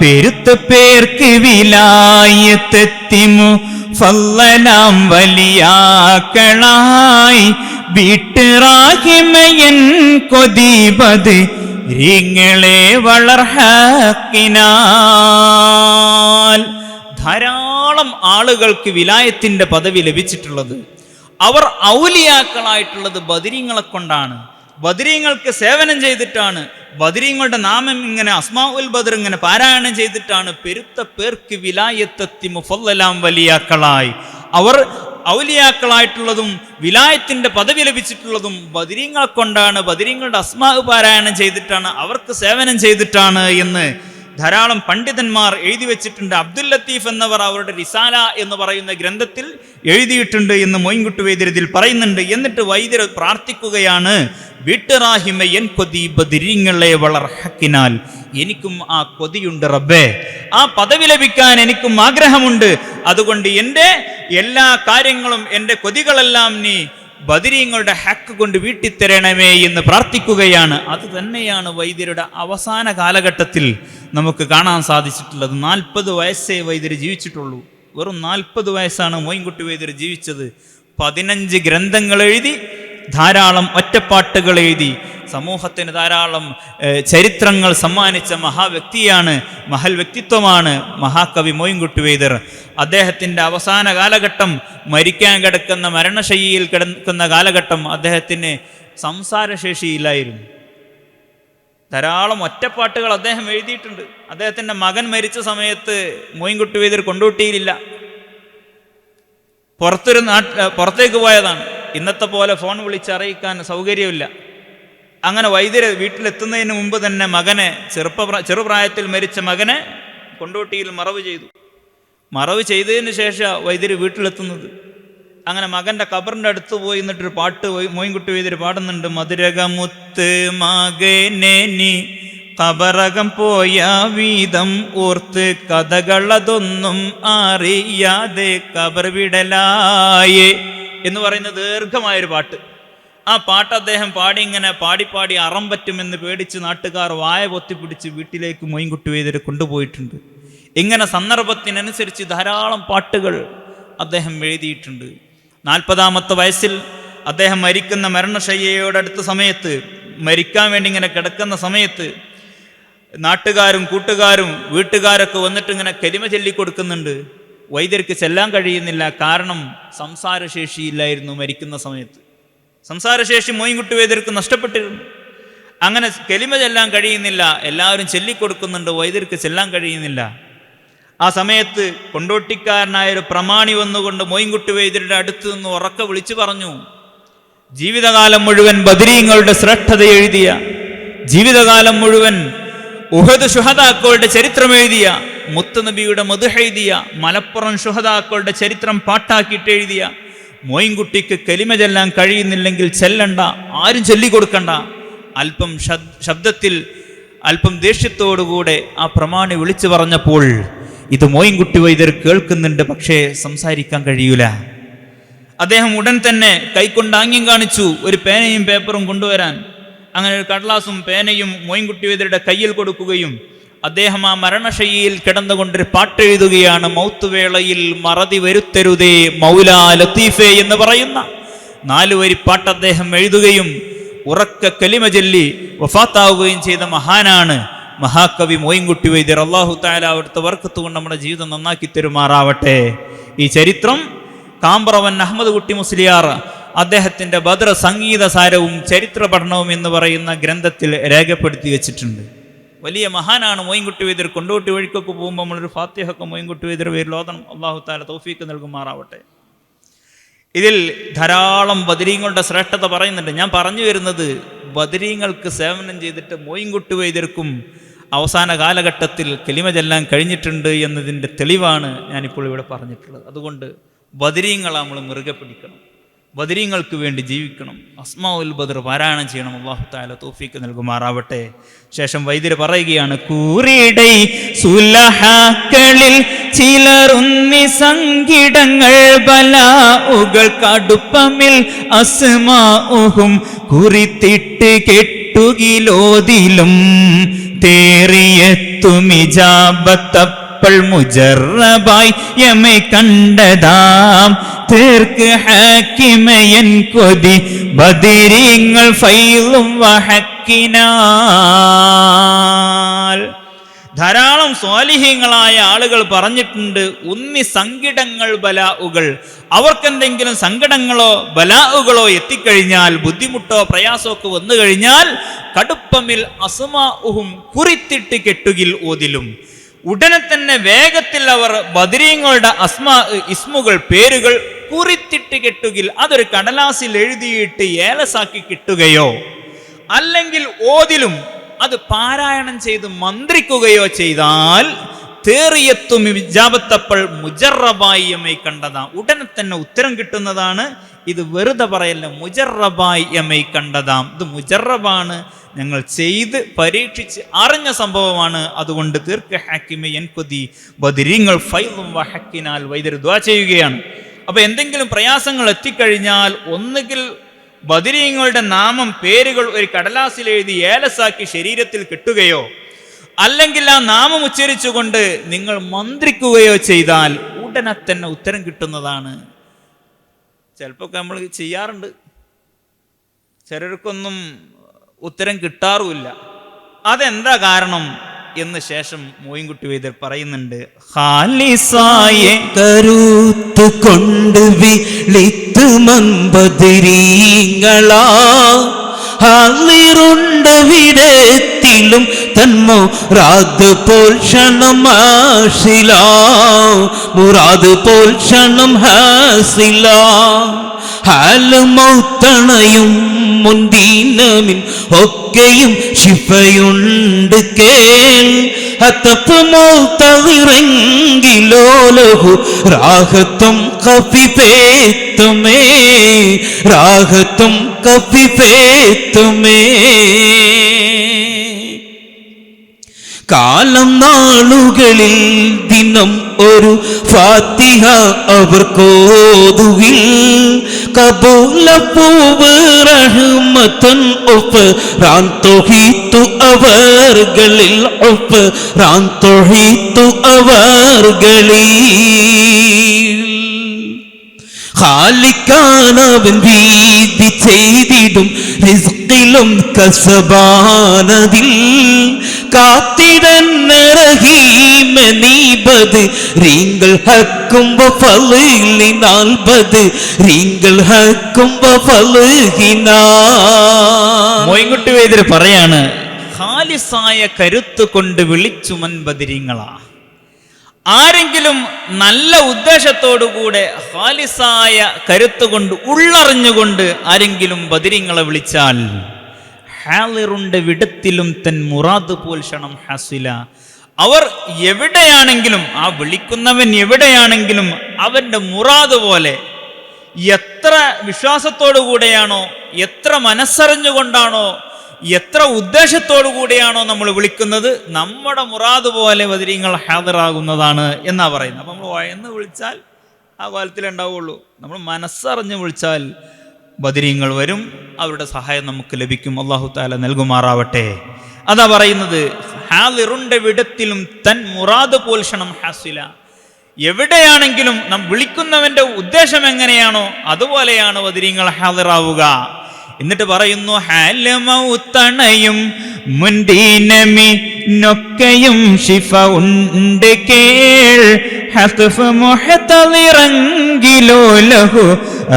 പെരുത്ത പേർക്ക് വിലായത്തെത്തിമു ഫല്ലലാം വലിയാക്കളായി വീട്ടുറാഹിമയൻ കൊതിബത് റിങ്ങളെ വളർഹക്കിനാൽ. ധാരാളം ആളുകൾക്ക് വിലായത്തിന്റെ പദവി ലഭിച്ചിട്ടുള്ളത്, അവർ ഔലിയാക്കളായിട്ടുള്ളത് ബദരീങ്ങളെ കൊണ്ടാണ്, ബദരീങ്ങൾക്ക് സേവനം ചെയ്തിട്ടാണ്, ബദരീങ്ങളുടെ നാമം ഇങ്ങനെ അസ്മാഉൽ ബദർ ഇങ്ങനെ പാരായണം ചെയ്തിട്ടാണ് പെരുത്ത പേർക്ക് വിലായത്തെത്തി മുഫല്ലലാം വലിയാക്കളായി. അവർ ഔലിയാക്കളായിട്ടുള്ളതും വിലായത്തിന്റെ പദവി ലഭിച്ചിട്ടുള്ളതും ബദരീങ്ങളെ കൊണ്ടാണ്, ബദരീങ്ങളുടെ അസ്മാഉ പാരായണം ചെയ്തിട്ടാണ്, അവർക്ക് സേവനം ചെയ്തിട്ടാണ് എന്ന് ധാരാളം പണ്ഡിതന്മാർ എഴുതി വെച്ചിട്ടുണ്ട്. അബ്ദുൽ ലത്തീഫ് എന്നവർ അവരുടെ റിസാല എന്ന് പറയുന്ന ഗ്രന്ഥത്തിൽ എഴുതിയിട്ടുണ്ട് എന്ന് മൊയ്ൻകുട്ടി വൈദ്യർ ഇതിൽ പറയുന്നുണ്ട്. എന്നിട്ട് വൈദ്യർ പ്രാർത്ഥിക്കുകയാണ്, വീട്ടുറാഹിമ എൻ കൊതി ബദിരിങ്ങളെ വളർ ഹക്കിനാൽ, എനിക്കും ആ കൊതിയുണ്ട് റബ്ബേ, ആ പദവി ലഭിക്കാൻ എനിക്കും ആഗ്രഹമുണ്ട്. അതുകൊണ്ട് എൻ്റെ എല്ലാ കാര്യങ്ങളും, എൻ്റെ കൊതികളെല്ലാം നീ ബദരീങ്ങളുടെ ഹക്ക് കൊണ്ട് വീട്ടിത്തരണമേ എന്ന് പ്രാർത്ഥിക്കുകയാണ്. അത് തന്നെയാണ് വൈദ്യരുടെ അവസാന കാലഘട്ടത്തിൽ നമുക്ക് കാണാൻ സാധിച്ചിട്ടുള്ളത്. 40 വയസ്സേ വൈദ്യർ ജീവിച്ചിട്ടുള്ളൂ. വെറും 40 വയസ്സാണ് മൊയ്ൻകുട്ടി വൈദ്യർ ജീവിച്ചത്. 15 ഗ്രന്ഥങ്ങൾ എഴുതി, ധാരാളം ഒറ്റപ്പാട്ടുകൾ എഴുതി, സമൂഹത്തിന് ധാരാളം ചരിത്രങ്ങൾ സമ്മാനിച്ച മഹാവ്യക്തിയാണ്, മഹൽ വ്യക്തിത്വമാണ് മഹാകവി മൊയ്ൻകുട്ടി വൈദ്യർ. അദ്ദേഹത്തിൻ്റെ അവസാന കാലഘട്ടം, മരിക്കാൻ കിടക്കുന്ന മരണശയ്യയിൽ കിടക്കുന്ന കാലഘട്ടം, അദ്ദേഹത്തിന് സംസാരശേഷിയില്ലായിരുന്നു. ധാരാളം ഒറ്റപ്പാട്ടുകൾ അദ്ദേഹം എഴുതിയിട്ടുണ്ട്. അദ്ദേഹത്തിൻ്റെ മകൻ മരിച്ച സമയത്ത് മൊയ്ൻകുട്ടി വൈദ്യർ കൊണ്ടോട്ടിയിലില്ല, പുറത്തേക്ക് പോയതാണ്. ഇന്നത്തെ പോലെ ഫോൺ വിളിച്ചറിയിക്കാൻ സൗകര്യമില്ല. അങ്ങനെ വൈദ്യർ വീട്ടിലെത്തുന്നതിന് മുമ്പ് തന്നെ മകനെ, ചെറുപ്രായത്തിൽ മരിച്ച മകനെ കൊണ്ടോട്ടിയിൽ മറവ് ചെയ്തു. മറവ് ചെയ്തതിന് ശേഷം വൈദ്യർ വീട്ടിലെത്തുന്നത്. അങ്ങനെ മകൻ്റെ ഖബറിൻ്റെ അടുത്ത് പോയി നിന്നിട്ടൊരു പാട്ട് മൊയ്ൻകുട്ടി വൈദ്യർ പാടുന്നുണ്ട്. മധുരകമുത്ത് മകനെ നീ ഖബറകം പോയ വീതം ഓർത്ത് കഥകളതൊന്നും അറിയാതെ ഖബർ വിടലായേ എന്ന് പറയുന്ന ദീർഘമായൊരു പാട്ട്. ആ പാട്ട് അദ്ദേഹം പാടി ഇങ്ങനെ പാടി അറം പറ്റുമെന്ന് പേടിച്ച് നാട്ടുകാർ വായ പൊത്തിപ്പിടിച്ച് വീട്ടിലേക്ക് മൊയ്ൻകുട്ടി വൈദ്യരെ കൊണ്ടുപോയിട്ടുണ്ട്. ഇങ്ങനെ സന്ദർഭത്തിനനുസരിച്ച് ധാരാളം പാട്ടുകൾ അദ്ദേഹം എഴുതിയിട്ടുണ്ട്. 40-ാമത്തെ വയസ്സിൽ അദ്ദേഹം മരിക്കുന്ന മരണശയ്യയോടടുത്ത സമയത്ത്, മരിക്കാൻ വേണ്ടി ഇങ്ങനെ കിടക്കുന്ന സമയത്ത് നാട്ടുകാരും കൂട്ടുകാരും വീട്ടുകാരൊക്കെ വന്നിട്ട് ഇങ്ങനെ കലിമ ചൊല്ലിക്കൊടുക്കുന്നുണ്ട്. വൈദ്യർക്ക് ചെല്ലാൻ കഴിയുന്നില്ല, കാരണം സംസാരശേഷിയില്ലായിരുന്നു. മരിക്കുന്ന സമയത്ത് സംസാരശേഷി മൊയ്ൻകുട്ടി വൈദ്യർക്ക് നഷ്ടപ്പെട്ടിരുന്നു. അങ്ങനെ കലിമ ചെല്ലാൻ കഴിയുന്നില്ല, എല്ലാവരും ചൊല്ലിക്കൊടുക്കുന്നുണ്ട്, വൈദ്യർക്ക് ചെല്ലാൻ കഴിയുന്നില്ല. ആ സമയത്ത് കൊണ്ടോട്ടിക്കാരനായൊരു പ്രമാണി വന്നുകൊണ്ട് മൊയ്ൻകുട്ടി വൈദ്യരുടെ അടുത്ത് നിന്ന് ഉറക്കെ വിളിച്ചു പറഞ്ഞു, ജീവിതകാലം മുഴുവൻ ബദരീങ്ങളുടെ ശ്രേഷ്ഠത എഴുതിയ, ജീവിതകാലം മുഴുവൻ ഉഹദ് ശുഹദാക്കളുടെ ചരിത്രം എഴുതിയ, മുത്തുനബിയുടെ മദ്ഹ് എഴുതിയ, മലപ്പുറം ശുഹദാക്കളുടെ ചരിത്രം പാട്ടാക്കിയിട്ട് എഴുതിയ മൊയ്ൻകുട്ടിക്ക് കലിമ ചെല്ലാൻ കഴിയുന്നില്ലെങ്കിൽ ചെല്ലണ്ട, ആരും ചൊല്ലിക്കൊടുക്കണ്ട. അല്പം ശബ്ദത്തിൽ, അല്പം ദേഷ്യത്തോടുകൂടെ ആ പ്രമാണി വിളിച്ചു പറഞ്ഞപ്പോൾ ഇത് മോയിൻകുട്ടി വൈദ്യർ കേൾക്കുന്നുണ്ട്, പക്ഷേ സംസാരിക്കാൻ കഴിയൂല. അദ്ദേഹം ഉടൻ തന്നെ കൈകൊണ്ട് ആംഗ്യം കാണിച്ചു ഒരു പേനയും പേപ്പറും കൊണ്ടുവരാൻ. അങ്ങനെ ഒരു കടലാസും പേനയും മോയിൻകുട്ടി വൈദ്യരുടെ കയ്യിൽ കൊടുക്കുകയും അദ്ദേഹം ആ മരണശയ്യയിൽ കിടന്നുകൊണ്ടൊരു പാട്ടെഴുതുകയാണ്. മൗത്തുവേളയിൽ മറതി വരുത്തരുതേ മൗലാ ലത്തീഫേ എന്ന് പറയുന്ന 4 വരി പാട്ട് അദ്ദേഹം എഴുതുകയും ഉറക്ക കലിമ ചൊല്ലി വഫാത്താവുകയും ചെയ്ത മഹാനാണ് മഹാകവി മോയിൻകുട്ടി വൈദ്യർ. അല്ലാഹു തആല അവിടുത്തെ ബർക്കത്ത് കൊണ്ട് നമ്മുടെ ജീവിതം നന്നാക്കി തരുമാറാവട്ടെ. ഈ ചരിത്രം കാമ്പ്രവൻ അഹമ്മദ് കുട്ടി മുസ്ലിയാർ അദ്ദേഹത്തിൻ്റെ ബദ്ർ സംഗീത സാരവും ചരിത്ര പഠനവും എന്ന് പറയുന്ന ഗ്രന്ഥത്തിൽ രേഖപ്പെടുത്തി വെച്ചിട്ടുണ്ട്. വലിയ മഹാനാണ് മോയിൻകുട്ടി വൈദ്യർ. കൊണ്ടോട്ടി വഴിക്കൊക്കെ പോകുമ്പോൾ നമ്മളൊരു ഫാത്തിഹൊക്കെ മോയിൻകുട്ടി വൈദ്യർ പേരിൽ ഓതണം. അല്ലാഹു തആല തൗഫീക്ക് നൽകുമാറാവട്ടെ. ഇതിൽ ധാരാളം ബദരീങ്ങളുടെ ശ്രേഷ്ഠത പറയുന്നുണ്ട്. ഞാൻ പറഞ്ഞു വരുന്നത് ബദരീങ്ങൾക്ക് സേവനം ചെയ്തിട്ട് മോയിൻകുട്ടി വൈദ്യർക്കും അവസാന കാലഘട്ടത്തിൽ കലിമ ചൊല്ലാൻ കഴിഞ്ഞിട്ടുണ്ട് എന്നതിൻ്റെ തെളിവാണ് ഞാനിപ്പോൾ ഇവിടെ പറഞ്ഞിട്ടുള്ളത്. അതുകൊണ്ട് ബദരീങ്ങളെ നമ്മൾ മുറുകെ പിടിക്കണം, ബദരീങ്ങൾക്ക് വേണ്ടി ജീവിക്കണം, അസ്മാഉൽ ബദർ പാരായണം ചെയ്യണം. അല്ലാഹു തആല തൗഫീക്ക് നൽകുമാറാവട്ടെ. ശേഷം വൈദ്യർ പറയുകയാണ്, കൂറിടൈ സുലഹാക്കളിൽ ചിലറുന്നി സങ്കിടങ്ങൾ ബലാഉകൾ കടുപ്പമിൽ അസ്മാഉഹും കുറിത്തിട്ട് കെട്ടുകിലോതിലും തേറിയെത്തുമിജാബത്തപ്പോൾ മുജറബായി യമൈ കണ്ടതാം തീർക്ക് ഹാക്കിമയൻ കൊതി ബദരീങ്ങൾ ഫൈലും വഹക്കിനാൽ. ധാരാളം സ്വാലിഹീങ്ങളായ ആളുകൾ പറഞ്ഞിട്ടുണ്ട്, ഉന്നി സങ്കടങ്ങൾ ബലാഉകൾ, അവർക്കെന്തെങ്കിലും സങ്കടങ്ങളോ ബലാഉകളോ എത്തിക്കഴിഞ്ഞാൽ, ബുദ്ധിമുട്ടോ പ്രയാസമൊക്കെ വന്നു കഴിഞ്ഞാൽ, കടുപ്പമിൽ അസ്മാഉഹും കുറിത്തിട്ട് കെട്ടുകിൽ ഓതിലും, ഉടനെ തന്നെ വേഗത്തിൽ അവർ ബദരീങ്ങളുടെ ഇസ്മുകൾ പേരുകൾ കുറിത്തിട്ട് കെട്ടുകിൽ, അതൊരു കടലാസിൽ എഴുതിയിട്ട് ഏലസാക്കി കിട്ടുകയോ അല്ലെങ്കിൽ ഓതിലും അത് പാരായണം ചെയ്ത് മന്ത്രിക്കുകയോ ചെയ്താൽ തേറിയെത്തും വിജാബത്തപ്പോൾ മുജറബായി എമ്മൈ കണ്ടതാം, ഉടനെ തന്നെ ഉത്തരം കിട്ടുന്നതാണ്. ഇത് വെറുതെ പറയല്ല, മുജറബായി എമ്മൈ കണ്ടതാം. ഇത് മുജറബാണ്, ഞങ്ങൾ ചെയ്ത് പരീക്ഷിച്ച് അറിഞ്ഞ സംഭവമാണ്. അതുകൊണ്ട് തീർക്ക ഹാക്കിമെ എൻ കൊതി ബദരീങ്ങൾ ഫൈലും വഹക്കിനാൽ വൈദ്യർ ദുആ ചെയ്യുകയാണ്. അപ്പൊ എന്തെങ്കിലും പ്രയാസങ്ങൾ എത്തിക്കഴിഞ്ഞാൽ ഒന്നുകിൽ ബദരീങ്ങളുടെ നാമം പേരുകൾ ഒരു കടലാസിൽ എഴുതി ഏലസാക്കി ശരീരത്തിൽ കെട്ടുകയോ അല്ലെങ്കിൽ ആ നാമം ഉച്ചരിച്ചുകൊണ്ട് നിങ്ങൾ മന്ത്രിക്കുകയോ ചെയ്താൽ ഉടനെ തന്നെ ഉത്തരം കിട്ടുന്നതാണ്. ചിലപ്പോൾ നമ്മൾ ചെയ്യാറുണ്ട്, ചിലർക്കൊന്നും ഉത്തരം കിട്ടാറുമില്ല. അതെന്താ കാരണം എന്ന് ശേഷം മോയിൻകുട്ടി വൈദ്യർ പറയുന്നുണ്ട്. ഖാലിസായ കരുത്ത് കൊണ്ട് വിളിത്ത് മമ്പതിരീങ്ങളാ ഹാളിറുണ്ട് വിടത്തിലും തന്മുറാദ് പോൽ ക്ഷണം ഹാസില, മുറാദ് പോൽ ക്ഷണം ഹാസില. ഹാല് മൗത്തണയും മുന്തിനമിൻ ഒക്കെയും ശിഫയുണ്ട് കേൾ. ഹത്തപ്പ് മൗത്തവിറെങ്കിലോ ലഹു റാഹത്തും കഫിഫേത്തുമേ, റാഹത്തും കഫിഫേത്തുമേ. കാലം നാളുകളിൽ ദിനം ഒരു ഫാത്തിഹ അവർക്കോതുവിൽ കബൂലപ്പൂവ് റഹ്മത്തൻ ഒഫ്റാൻ തൊഹീത്തു അവർകളിൽ, ഒഫ്റാൻ തൊഹീത്തു അവർകളിൽ. ഖാലിക്കാനവൻ വീതി ചെയ്തിടും റിസ്ഖിലും കസബാനതിൽ കാത്തിടന്ന റഹീമ നീ ബദരീങ്ങൾ ഹക്കും വഫളിനാൽ, ബദരീങ്ങൾ ഹക്കും വഫളിനാൽ. മോയിൻകുട്ടി വൈദ്യർ പറയാണ്, ഖാലിസായ കരുത്ത് കൊണ്ട് വിളിച്ചുമൻ ബദരീങ്ങളാ. ആരെങ്കിലും നല്ല ഉദ്ദേശത്തോടുകൂടെ ഖാലിസായ കരുത്തുകൊണ്ട് ഉള്ളറിഞ്ഞുകൊണ്ട് ആരെങ്കിലും ബദരീങ്ങളെ വിളിച്ചാൽ, ഹാളിറുണ്ട് വിടത്തിലും തൻ മുറാദ് പോൽ ക്ഷണം ഹസില, അവർ എവിടെയാണെങ്കിലും, ആ വിളിക്കുന്നവൻ എവിടെയാണെങ്കിലും അവൻ്റെ മുറാദ് പോലെ, എത്ര വിശ്വാസത്തോടു കൂടെയാണോ, എത്ര മനസ്സറിഞ്ഞുകൊണ്ടാണോ എത്ര ഉദ്ദേശത്തോടു കൂടിയാണോ നമ്മൾ വിളിക്കുന്നത്, നമ്മുടെ മുറാദ് പോലെ ബദരീങ്ങൾ ഹാദിറാകുന്നതാണ് എന്നാ പറയുന്നത്. അപ്പം നമ്മൾ വയന്ന് വിളിച്ചാൽ ആ കോലത്തിലേ ഉണ്ടാവുള്ളൂ. നമ്മൾ മനസ്സറിഞ്ഞ് വിളിച്ചാൽ ബദരീങ്ങൾ വരും, അവരുടെ സഹായം നമുക്ക് ലഭിക്കും. അല്ലാഹു തആല നൽകുമാറാവട്ടെ. അതാ പറയുന്നത്, ഹാദിറുന്റെ വിടത്തിലും തൻ മുറാദ് പോൽഷണം ഹാസില. എവിടെയാണെങ്കിലും നാം വിളിക്കുന്നവന്റെ ഉദ്ദേശം എങ്ങനെയാണോ അതുപോലെയാണ് ബദരീങ്ങൾ ഹാദിറാവുക. എന്നിട്ട് പറയുന്നു, ഹാലമൗത്തണയും മുൻദീനമി നൊക്കയും ശിഫ ഉണ്ട് കേൾ, ഹത്ഫ് മുഹ്തളിറങ്കിലോ ലഹു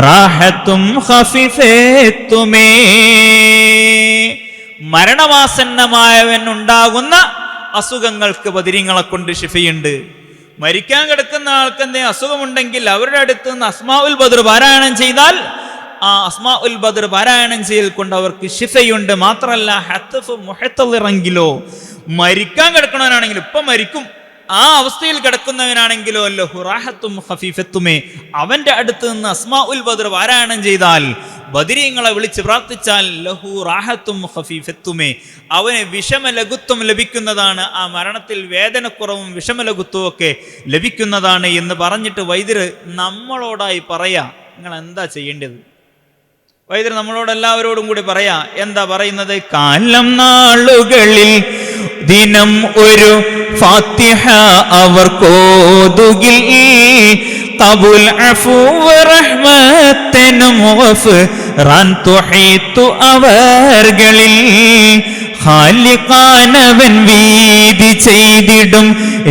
റാഹത്തും ഖഫീഫത്തുമേ. മരണമാസന്നമായവൻ ഉണ്ടാകുന്ന അസുഖങ്ങൾക്ക് ബദരീങ്ങളെ കൊണ്ട് ശിഫയുണ്ട്. മരിക്കാൻ കിടക്കുന്ന ആൾക്ക് എന്തെങ്കിലും അസുഖമുണ്ടെങ്കിൽ അവരുടെ അടുത്ത് നിന്ന് അസ്മാഉൽ ബദർ പാരായണം ചെയ്താൽ ആ അസ്മാഉൽ ബദർ പാരായണം ചെയ്യൽ കൊണ്ട് അവർക്ക് ശിഫയുണ്ട്. മാത്രമല്ല, ഹത്ഫ് മുഹ്തളിറങ്കിലോ, മരിക്കാൻ കിടക്കണവനാണെങ്കിലും ഇപ്പം മരിക്കും, ആ അവസ്ഥയിൽ കിടക്കുന്നവനാണെങ്കിലോ ലഹു റാഹത്തും ഖഫീഫത്തുമേ, അവന്റെ അടുത്ത് നിന്ന് അസ്മാഉൽ ബദർ പാരായണം ചെയ്താൽ, ബദരീങ്ങളെ വിളിച്ച് പ്രാർത്ഥിച്ചാൽ ലഹു റാഹത്തും ഖഫീഫത്തുമേ, അവന് വിഷമലഘുത്വം ലഭിക്കുന്നതാണ്. ആ മരണത്തിൽ വേദനക്കുറവും വിഷമലഘുത്വവും ഒക്കെ ലഭിക്കുന്നതാണ് എന്ന് പറഞ്ഞിട്ട് വൈദ്യർ നമ്മളോടായി പറയാ, നിങ്ങൾ എന്താ ചെയ്യേണ്ടത്? വൈദ്യർ നമ്മളോട് എല്ലാവരോടും കൂടി പറയാ. എന്താ പറയുന്നത്? കാലം നാളുകളിൽ ദിനം ഒരു ഫാത്തിഹ അവർക്കോതുകിൽ, ഖബൂൽ അഫൂ റഹ്മത്തനും ഗഫ്റാൻ തുഹീതു അവർകളിൽ, ഖാലിഖാനവൻ വീതി ചെയ്തിടും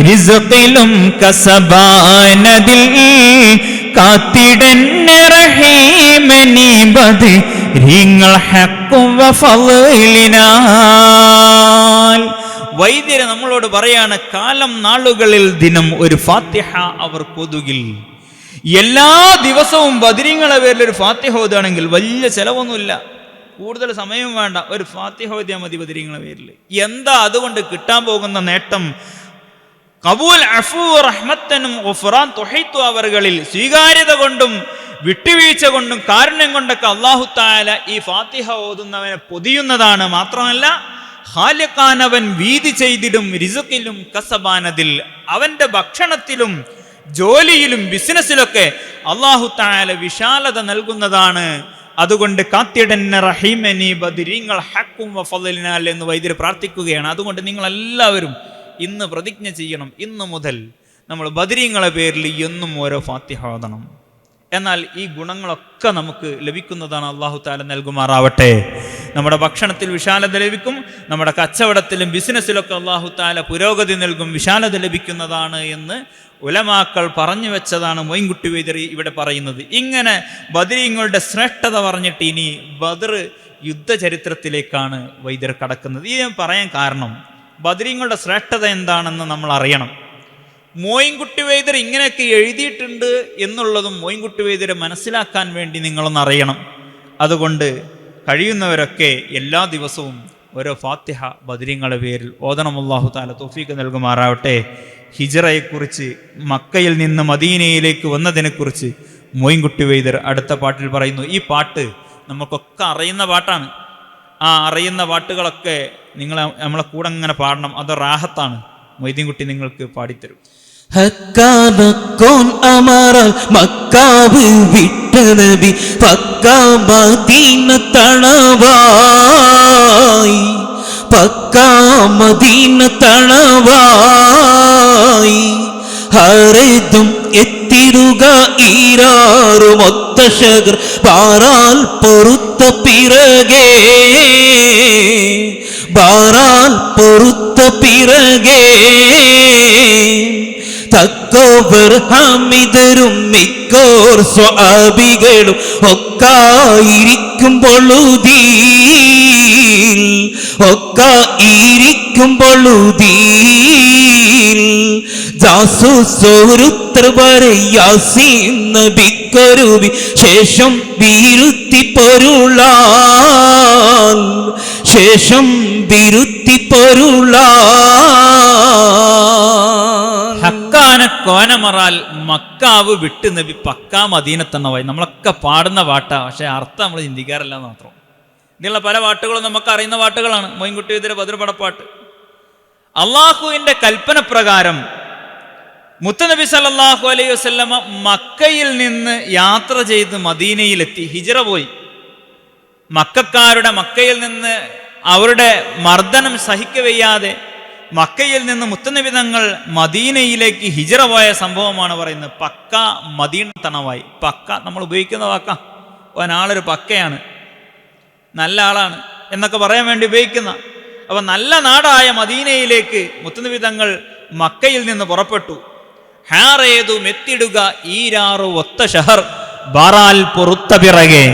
റിസ്ഖിലും കസബാനതിൽ, കാത്തിടന്നെ റഹീമനി ബദരീങ്ങൾ ഹഖും വഫളിനാൽ. വൈദ്യരെ നമ്മളോട് പറയാണ്, കാലം നാളുകളിൽ ദിനം ഒരു ഫാത്തിഹ അവർ കൊതുകിൽ. എല്ലാ ദിവസവും ബദരീങ്ങളെ പേരിൽ ഒരു ഫാത്തിഹ ഓതുകയാണെങ്കിൽ വലിയ ചെലവൊന്നുമില്ല, കൂടുതൽ സമയം വേണ്ട, ഒരു ഫാത്തിഹ ഓതിയാൽ മതി ബദരീങ്ങളെ പേരിൽ. എന്താ അതുകൊണ്ട് കിട്ടാൻ പോകുന്ന നേട്ടം? ഖബൂൽ അഫൂ റഹ്മത്തനും ഗഫ്റാൻ തുഹീതു അവർകളിൽ, സ്വീകാര്യത കൊണ്ടും വിട്ടുവീഴ്ച കൊണ്ടും കാരുണ്യം കൊണ്ടൊക്കെ അല്ലാഹു തആല ഈ ഫാത്തിഹ ഓതുന്നവനെ പൊതിയുന്നതാണ്. മാത്രമല്ല, ഖാലിഖാനവൻ വീതി ചെയ്തിടും റിസ്ഖിലും കസബാനതിൽ, അവന്റെ ഭക്ഷണത്തിലും ജോലിയിലും ബിസിനസ്സിലൊക്കെ അല്ലാഹു തആല വിശാലത നൽകുന്നതാണ്. അതുകൊണ്ട് കാത്തിടന്ന റഹീമനി ബദരീങ്ങൾ ഹഖും വഫളിനാൽ എന്ന് വൈദ്യർ പ്രാർത്ഥിക്കുകയാണ്. അതുകൊണ്ട് നിങ്ങൾ എല്ലാവരും ഇന്ന് പ്രതിജ്ഞ ചെയ്യണം, ഇന്നു മുതൽ നമ്മൾ ബദരീങ്ങളെ പേരിൽ എന്നും ഓരോ ഫാത്തിഹ ഓതണം. എന്നാൽ ഈ ഗുണങ്ങളൊക്കെ നമുക്ക് ലഭിക്കുന്നതാണ്. അല്ലാഹു തആല നൽകുമാറാവട്ടെ. നമ്മുടെ ഭക്ഷണത്തിൽ വിശാലത ലഭിക്കും, നമ്മുടെ കച്ചവടത്തിലും ബിസിനസ്സിലൊക്കെ അല്ലാഹു തആല പുരോഗതി നൽകും, വിശാലത ലഭിക്കുന്നതാണ് എന്ന് ഉലമാക്കൾ പറഞ്ഞു വെച്ചതാണ് മൊയ്ൻകുട്ടി വൈദ്യർ ഇവിടെ പറയുന്നത്. ഇങ്ങനെ ബദരീങ്ങളുടെ ശ്രേഷ്ഠത പറഞ്ഞിട്ട് ഇനി ബദർ യുദ്ധചരിത്രത്തിലേക്കാണ് വൈദ്യർ കടക്കുന്നത്. ഇത് ഞാൻ പറയാൻ കാരണം, ബദരീങ്ങളുടെ ശ്രേഷ്ഠത എന്താണെന്ന് നമ്മൾ അറിയണം. മോയിൻകുട്ടി വൈദ്യർ ഇങ്ങനെയൊക്കെ എഴുതിയിട്ടുണ്ട് എന്നുള്ളതും മോയിൻകുട്ടി വൈദ്യരെ മനസ്സിലാക്കാൻ വേണ്ടി നിങ്ങളൊന്ന് അറിയണം. അതുകൊണ്ട് കഴിയുന്നവരൊക്കെ എല്ലാ ദിവസവും ഓരോ ഫാത്തിഹ ബദരീങ്ങളുടെ പേരിൽ ഓതണം. അല്ലാഹു തആല തൗഫീഖ് നൽകുമാറാവട്ടെ. ഹിജ്റയെക്കുറിച്ച്, മക്കയിൽ നിന്ന് മദീനയിലേക്ക് വന്നതിനെക്കുറിച്ച് മോയിൻകുട്ടി വൈദ്യർ അടുത്ത പാട്ടിൽ പറയുന്നു. ഈ പാട്ട് നമുക്കൊക്കെ അറിയുന്ന പാട്ടാണ്. ആ അറിയുന്ന പാട്ടുകളൊക്കെ നിങ്ങൾ നമ്മളെ കൂടെ അങ്ങനെ പാടണം, അത് റാഹത്താണ്. മൊയ്തീൻകുട്ടി നിങ്ങൾക്ക് പാടിത്തരും. ഹക്കാനക്കോൻ അമറാൽ മക്കാവ് വിട്ട നബി പക്കാ മദീന തണവായി, പക്കാ മദീന തണവായി, ഹരതും എത്തിരുക ഈരാറുമൊത്ത ശകർ പാറാൽ പൊറുത്ത പിറകേ, പാറാൽ പൊറുത്ത പിറകേ, തക്കോവർ ഹമിദരും മിക്കോർ സ്വആബികളും ഒക്കായിരിക്കുമ്പോഴുദീൽ, ഒക്കായിരിക്കുമ്പോഴുദീൽ, ജാസൂസോരുത്തർ വരെ യാസീൻ നബിക്കൊരു ശേഷം ബിരുത്തി പൊരുളാൽ, ശേഷം ബിരുത്തി പൊരുളാൽ. ഹക്കാന കോനമറാൽ മക്കാവ് വിട്ട് നബി പക്കാ മദീനത്തെന്നവായി. നമ്മളൊക്കെ പാടുന്ന പാട്ടാ, പക്ഷെ അർത്ഥം നമ്മൾ ചിന്തിക്കാറില്ല മാത്രം. ഇതിലുള്ള പല പാട്ടുകളും നമുക്ക് അറിയുന്ന പാട്ടുകളാണ്. മൊയ്ൻകുട്ടി വൈദ്യരുടെ ബദർപടപ്പാട്ട്. അള്ളാഹുവിൻ്റെ കൽപ്പന പ്രകാരം മുത്തനബി സല്ലല്ലാഹു അലൈഹി വസല്ലമ മക്കയിൽ നിന്ന് യാത്ര ചെയ്ത് മദീനയിലെത്തി, ഹിജ്റ പോയി. മക്കയിൽ നിന്ന് അവരുടെ മർദ്ദനം സഹിക്കവയ്യാതെ മക്കയിൽ നിന്ന് മുത്തനബി തങ്ങൾ മദീനയിലേക്ക് ഹിജ്റ പോയ സംഭവമാണ് പറയുന്നത്. പക്ക മദീന തണവായി. പക്ക നമ്മൾ ഉപയോഗിക്കുന്ന വാക്ക, ഒരാളൊരു പക്കയാണ്, നല്ല ആളാണ് എന്നൊക്കെ പറയാൻ വേണ്ടി ഉപയോഗിക്കുന്ന. അപ്പം നല്ല നാടായ മദീനയിലേക്ക് മുത്തനബി തങ്ങൾ മക്കയിൽ നിന്ന് പുറപ്പെട്ടു. ഹാറേതു മെത്തിടുക ഈരാറു ഒത്ത ഷഹർ ബാറാൽ പൊറുത്ത പിറകെ,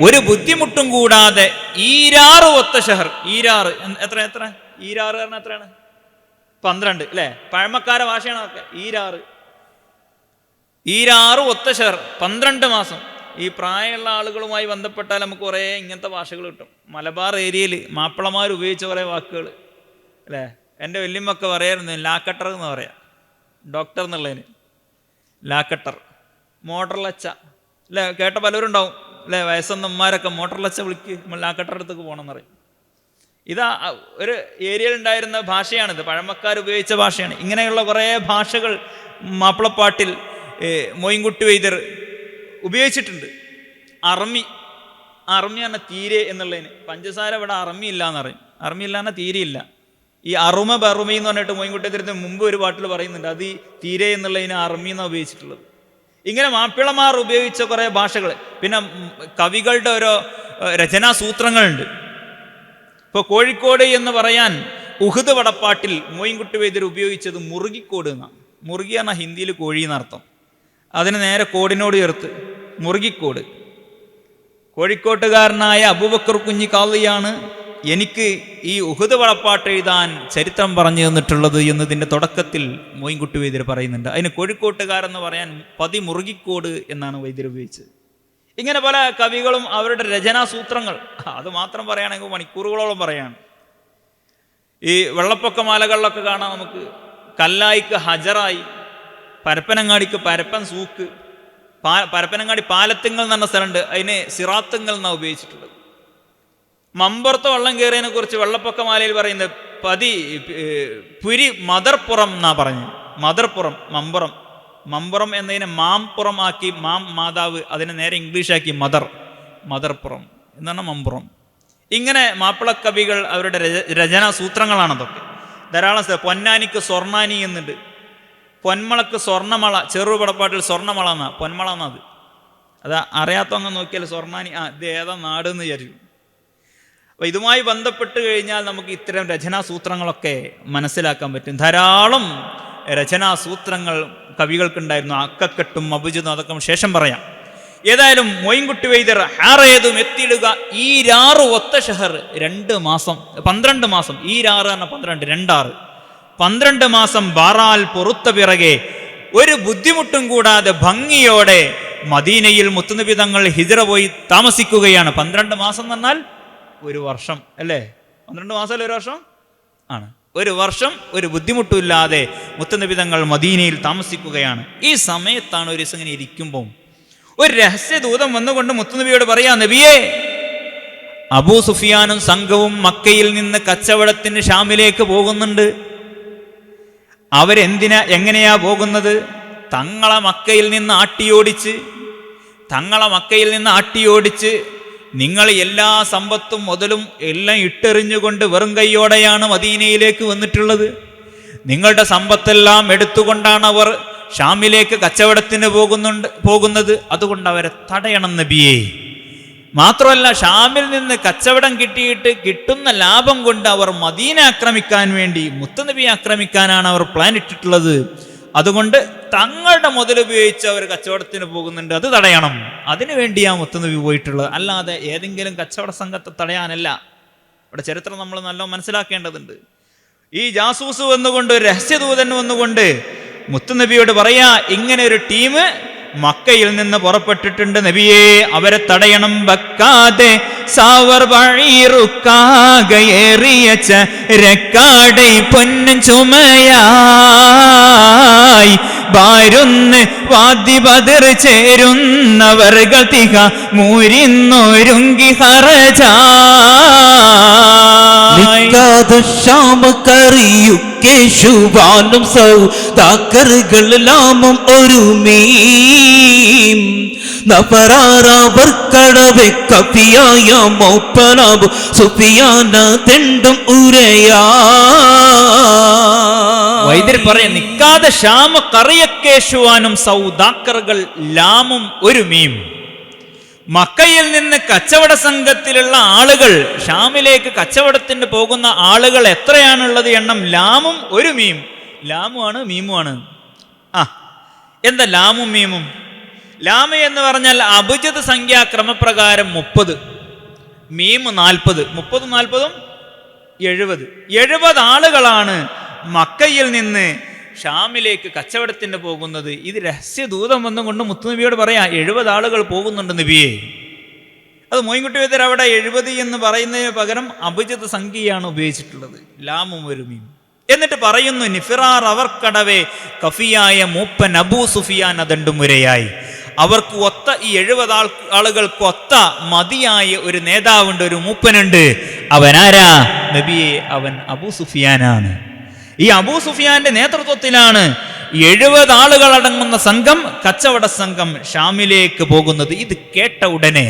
ഒരു ബുദ്ധിമുട്ടും കൂടാതെ ഈരാറ് ഒത്ത ഷഹർ. ഈരാറ് എത്ര ഈരാറ് പറഞ്ഞാൽ എത്രയാണ്? 12 അല്ലേ? പഴമക്കാര ഭാഷയാണ് അതൊക്കെ. ഈരാറ് ഒത്ത ഷഹർ, 12 മാസം. ഈ പ്രായമുള്ള ആളുകളുമായി ബന്ധപ്പെട്ടാൽ നമുക്ക് കുറേ ഇങ്ങനത്തെ ഭാഷകൾ കിട്ടും. മലബാർ ഏരിയയിൽ മാപ്പിളമാർ ഉപയോഗിച്ച കുറേ വാക്കുകൾ അല്ലേ? എൻ്റെ വല്യമ്മൊക്കെ പറയായിരുന്നു ലാക്കട്ടർ എന്ന് പറയാം, ഡോക്ടർ എന്നുള്ളതിന്. ലാക്കട്ടർ, മോട്ടർലച്ച അല്ലേ? കേട്ട പലരും ഉണ്ടാവും അല്ലേ? വയസ്സൊന്നന്മാരൊക്കെ മോട്ടർലച്ച വിളിക്ക്, നമ്മൾ ലാക്കട്ടർ അടുത്തേക്ക് പോകണമെന്ന് പറയും. ഇതാ ഒരു ഏരിയയിൽ ഉണ്ടായിരുന്ന ഭാഷയാണിത്, പഴമക്കാർ ഉപയോഗിച്ച ഭാഷയാണ്. ഇങ്ങനെയുള്ള കുറേ ഭാഷകൾ മാപ്പിളപ്പാട്ടിൽ മൊയ്ൻകുട്ടി വൈദ്യർ ഉപയോഗിച്ചിട്ടുണ്ട്. അറമി പറഞ്ഞാൽ തീരെ എന്നുള്ളതിന്, പഞ്ചസാര ഇവിടെ അറമി ഇല്ല എന്ന് പറയും. അറമി ഇല്ല എന്നാൽ തീരെയില്ല. ഈ അറുമ ബറുമി എന്ന് പറഞ്ഞിട്ട് മൊയ്ൻകുട്ടി വൈദ്യത്തിന് മുമ്പ് ഒരു പാട്ടിൽ പറയുന്നുണ്ട്, അത് ഈ തീരെ എന്നുള്ളതിന് അറമി എന്നാണ് ഉപയോഗിച്ചിട്ടുള്ളത്. ഇങ്ങനെ മാപ്പിളമാർ ഉപയോഗിച്ച കുറേ ഭാഷകൾ. പിന്നെ കവികളുടെ ഓരോ രചനാസൂത്രങ്ങളുണ്ട്. ഇപ്പോൾ കോഴിക്കോട് എന്ന് പറയാൻ ഉഹുദ് വടപ്പാട്ടിൽ മൊയ്ൻകുട്ടി വൈദ്യർ ഉപയോഗിച്ചത് മുറുകിക്കോട് എന്നാണ്. മുറുകി പറഞ്ഞാൽ ഹിന്ദിയിൽ കോഴി എന്നർത്ഥം. അതിന് നേരെ കോടിനോട് ചേർത്ത് മുറുകിക്കോട്. കോഴിക്കോട്ടുകാരനായ അബൂബക്കർ കുഞ്ഞി ഖാദിയാണ് എനിക്ക് ഈ ഉഹുദ് വടപ്പാട്ട് എഴുതാൻ ചരിത്രം പറഞ്ഞു തന്നിട്ടുള്ളത് എന്നതിൻ്റെ തുടക്കത്തിൽ മൊയ്ൻകുട്ടി വൈദ്യർ പറയുന്നുണ്ട്. അതിന് കോഴിക്കോട്ടുകാരെന്ന് പറയാൻ മുറുകിക്കോട് എന്നാണ് വൈദ്യർ ഉപയോഗിച്ചത്. ഇങ്ങനെ പല കവികളും അവരുടെ രചനാസൂത്രങ്ങൾ, അത് മാത്രം പറയുകയാണെങ്കിൽ മണിക്കൂറുകളോളം പറയാണ്. ഈ വെള്ളപ്പൊക്ക മാലകളിലൊക്കെ കാണാം നമുക്ക്. കല്ലായിക്ക് ഹജറായി, പരപ്പനങ്ങാടിക്ക് പരപ്പൻ സൂക്ക്, പരപ്പനങ്ങാടി പാലത്തുങ്ങൾ എന്ന് പറഞ്ഞ സ്ഥലമുണ്ട്, അതിന് സിറാത്തുങ്ങൾ എന്നാണ് ഉപയോഗിച്ചിട്ടുള്ളത്. മമ്പുറത്ത് വെള്ളം കയറിയതിനെ കുറിച്ച് വെള്ളപ്പൊക്ക മാലയിൽ പറയുന്നത് പുരി മദർപ്പുറം എന്നാ പറഞ്ഞു. മദർപ്പുറം, മമ്പുറം എന്നതിനെ മാംപുറം ആക്കി, മാതാവ്, അതിനെ നേരെ ഇംഗ്ലീഷാക്കി മദർപ്പുറം എന്നാണ് മമ്പുറം. ഇങ്ങനെ മാപ്പിള കവികൾ അവരുടെ രചനാസൂത്രങ്ങളാണതൊക്കെ. ധാരാളം പൊന്നാനിക്ക് സ്വർണ്ണാനി എന്നുണ്ട്, പൊന്മളക്ക് സ്വർണ്ണമള, ചെറുപടപ്പാട്ടിൽ സ്വർണ്ണമള എന്നാ, പൊന്മള എന്നത്. അത് അറിയാത്തവങ്ങ് നോക്കിയാൽ സ്വർണ്ണാനി, ഇത് ഏതാ നാട് എന്ന് വിചാരിക്കും. അപ്പോൾ ഇതുമായി ബന്ധപ്പെട്ട് കഴിഞ്ഞാൽ നമുക്ക് ഇത്തരം രചനാസൂത്രങ്ങളൊക്കെ മനസ്സിലാക്കാൻ പറ്റും. ധാരാളം രചനാസൂത്രങ്ങൾ കവികൾക്കുണ്ടായിരുന്നു. അക്കക്കെട്ടും അഭിജിതും അതൊക്കെ ശേഷം പറയാം. ഏതായാലും മൊയ്ൻകുട്ടി വൈദ്യർ ഹാറേതും എത്തിയിടുക ഈരാറ് ഒത്ത ഷഹർ, 2 മാസം, 12 മാസം. ഈരാറ് പറഞ്ഞ 12, 12 മാസം ബാറാൽ പൊറുത്ത പിറകെ, ഒരു ബുദ്ധിമുട്ടും കൂടാതെ ഭംഗിയോടെ മദീനയിൽ മുത്തുനബി തങ്ങൾ ഹിജ്റ പോയി താമസിക്കുകയാണ്. 12 മാസം എന്ന് പറഞ്ഞാൽ 1 വർഷം അല്ലേ? 12 മാസമല്ലേ 1 വർഷം ആണ്. 1 വർഷം ഒരു ബുദ്ധിമുട്ടില്ലാതെ മുത്തുനബി തങ്ങൾ മദീനയിൽ താമസിക്കുകയാണ്. ഈ സമയത്താണ് ഒരു ദിവസം ഇങ്ങനെ ഇരിക്കുമ്പോൾ ഒരു രഹസ്യദൂതം വന്നുകൊണ്ട് മുത്തുനബിയോട് പറയാ, നബിയേ, അബൂ സുഫിയാനും സംഘവും മക്കയിൽ നിന്ന് കച്ചവടത്തിന് ഷാമിലേക്ക് പോകുന്നുണ്ട്. എങ്ങനെയാ പോകുന്നത്? തങ്ങളെ മക്കയിൽ നിന്ന് ആട്ടിയോടിച്ച് നിങ്ങൾ എല്ലാ സമ്പത്തും മുതലും എല്ലാം ഇട്ടെറിഞ്ഞുകൊണ്ട് വെറും കൈയോടെയാണ് മദീനയിലേക്ക് വന്നിട്ടുള്ളത്. നിങ്ങളുടെ സമ്പത്തെല്ലാം എടുത്തുകൊണ്ടാണ് അവർ ഷാമിലേക്ക് കച്ചവടത്തിന് പോകുന്നത്. അതുകൊണ്ട് അവരെ തടയണം നബിയേ. മാത്രമല്ല, ഷാമിൽ നിന്ന് കച്ചവടം കിട്ടിയിട്ട് കിട്ടുന്ന ലാഭം കൊണ്ട് അവർ മദീന ആക്രമിക്കാൻ വേണ്ടി, മുത്തുനബിയെ ആക്രമിക്കാനാണ് അവർ പ്ലാൻ ഇട്ടിട്ടുള്ളത്. അതുകൊണ്ട് തങ്ങളുടെ മുതലുപയോഗിച്ച് അവർ കച്ചവടത്തിന് പോകുന്നുണ്ട്, അത് തടയണം. അതിനു വേണ്ടിയാണ് മുത്തുനബി പോയിട്ടുള്ളത്, അല്ലാതെ ഏതെങ്കിലും കച്ചവട സംഘത്തെ തടയാനല്ല. ഇവിടെ ചരിത്രം നമ്മൾ നല്ലോണം മനസ്സിലാക്കേണ്ടതുണ്ട്. ഈ ജാസൂസ് വന്നുകൊണ്ട്, ഒരു രഹസ്യദൂതൻ വന്നുകൊണ്ട് മുത്തുനബിയോട് പറയാ, ഇങ്ങനെ ഒരു ടീം മക്കയിൽ നിന്ന് പുറപ്പെട്ടിട്ടുണ്ട് നബിയെ, അവരെ തടയണം. ബക്കാതെ സാവർ വഴിറുക്കാകയേറിയച്ച രക്കാടൈ പൊന്നും ചുമയായി വാരുന്ന് വാദി ബദർ ചേരുന്നവർ ഗതിക മൂരിന്നൊരുങ്ങി ഹറജായി ശ്യാമ കറിയുക്കേശുവാനും സൗദാക്കറുകളെല്ലാമും ഒരുമീം നപരാറാവർ കടവെ കപിയായ മോപ്പനാബു സുഫിയാന തെണ്ടും ഉരയാ വൈദ്യർ പറയാൻ നിൽക്കാതെ ശ്യാമ കറിയക്കേശുവാനും സൗദാക്കറുകൾ ലാമും ഒരുമീം. മക്കയിൽ നിന്ന് കച്ചവട സംഘത്തിലുള്ള ആളുകൾ ഷാമിലേക്ക് കച്ചവടത്തിന് പോകുന്ന ആളുകൾ എത്രയാണുള്ളത് എണ്ണം? ലാമും ഒരു മീം. ലാമുമാണ് മീമുമാണ്. എന്താ ലാമും മീമും? ലാമ എന്ന് പറഞ്ഞാൽ അബുജദ് സംഖ്യാ ക്രമപ്രകാരം 30, മീം 40. 30 40 70 ആളുകളാണ് മക്കയിൽ നിന്ന് ഷാമിലേക്ക് കച്ചവടത്തിന് പോകുന്നത്. ഇത് രഹസ്യദൂതം വന്നുകൊണ്ട് മുത്തുനബിയോട് പറയാ 70 ആളുകൾ പോകുന്നുണ്ട് നബിയെ. അത് മോയിൻകുട്ടി വൈദ്യർ അവിടെ 70 എന്ന് പറയുന്നതിന് പകരം അബുജദ് സംഖ്യയാണ് ഉപയോഗിച്ചിട്ടുള്ളത്, ലാമും ഒരുമയും. എന്നിട്ട് പറയുന്നു നിഫിറാർ അവർക്കടവേ കഫിയായ മൂപ്പൻ അബൂ സുഫിയാൻ അതണ്ടുമുരയായി. അവർക്ക് ഒത്ത ഈ 70 ആളുകൾക്ക് ഒത്ത മതിയായ ഒരു നേതാവുണ്ട്, ഒരു മൂപ്പനുണ്ട്. അവനാരാ നബിയെ? അവൻ അബൂ സുഫിയാനാണ്. ഈ അബൂ സുഫിയാന്റെ നേതൃത്വത്തിലാണ് 70 ആളുകൾ അടങ്ങുന്ന സംഘം, കച്ചവട സംഘം ഷാമിലേക്ക് പോകുന്നത്. ഇത് കേട്ട ഉടനെ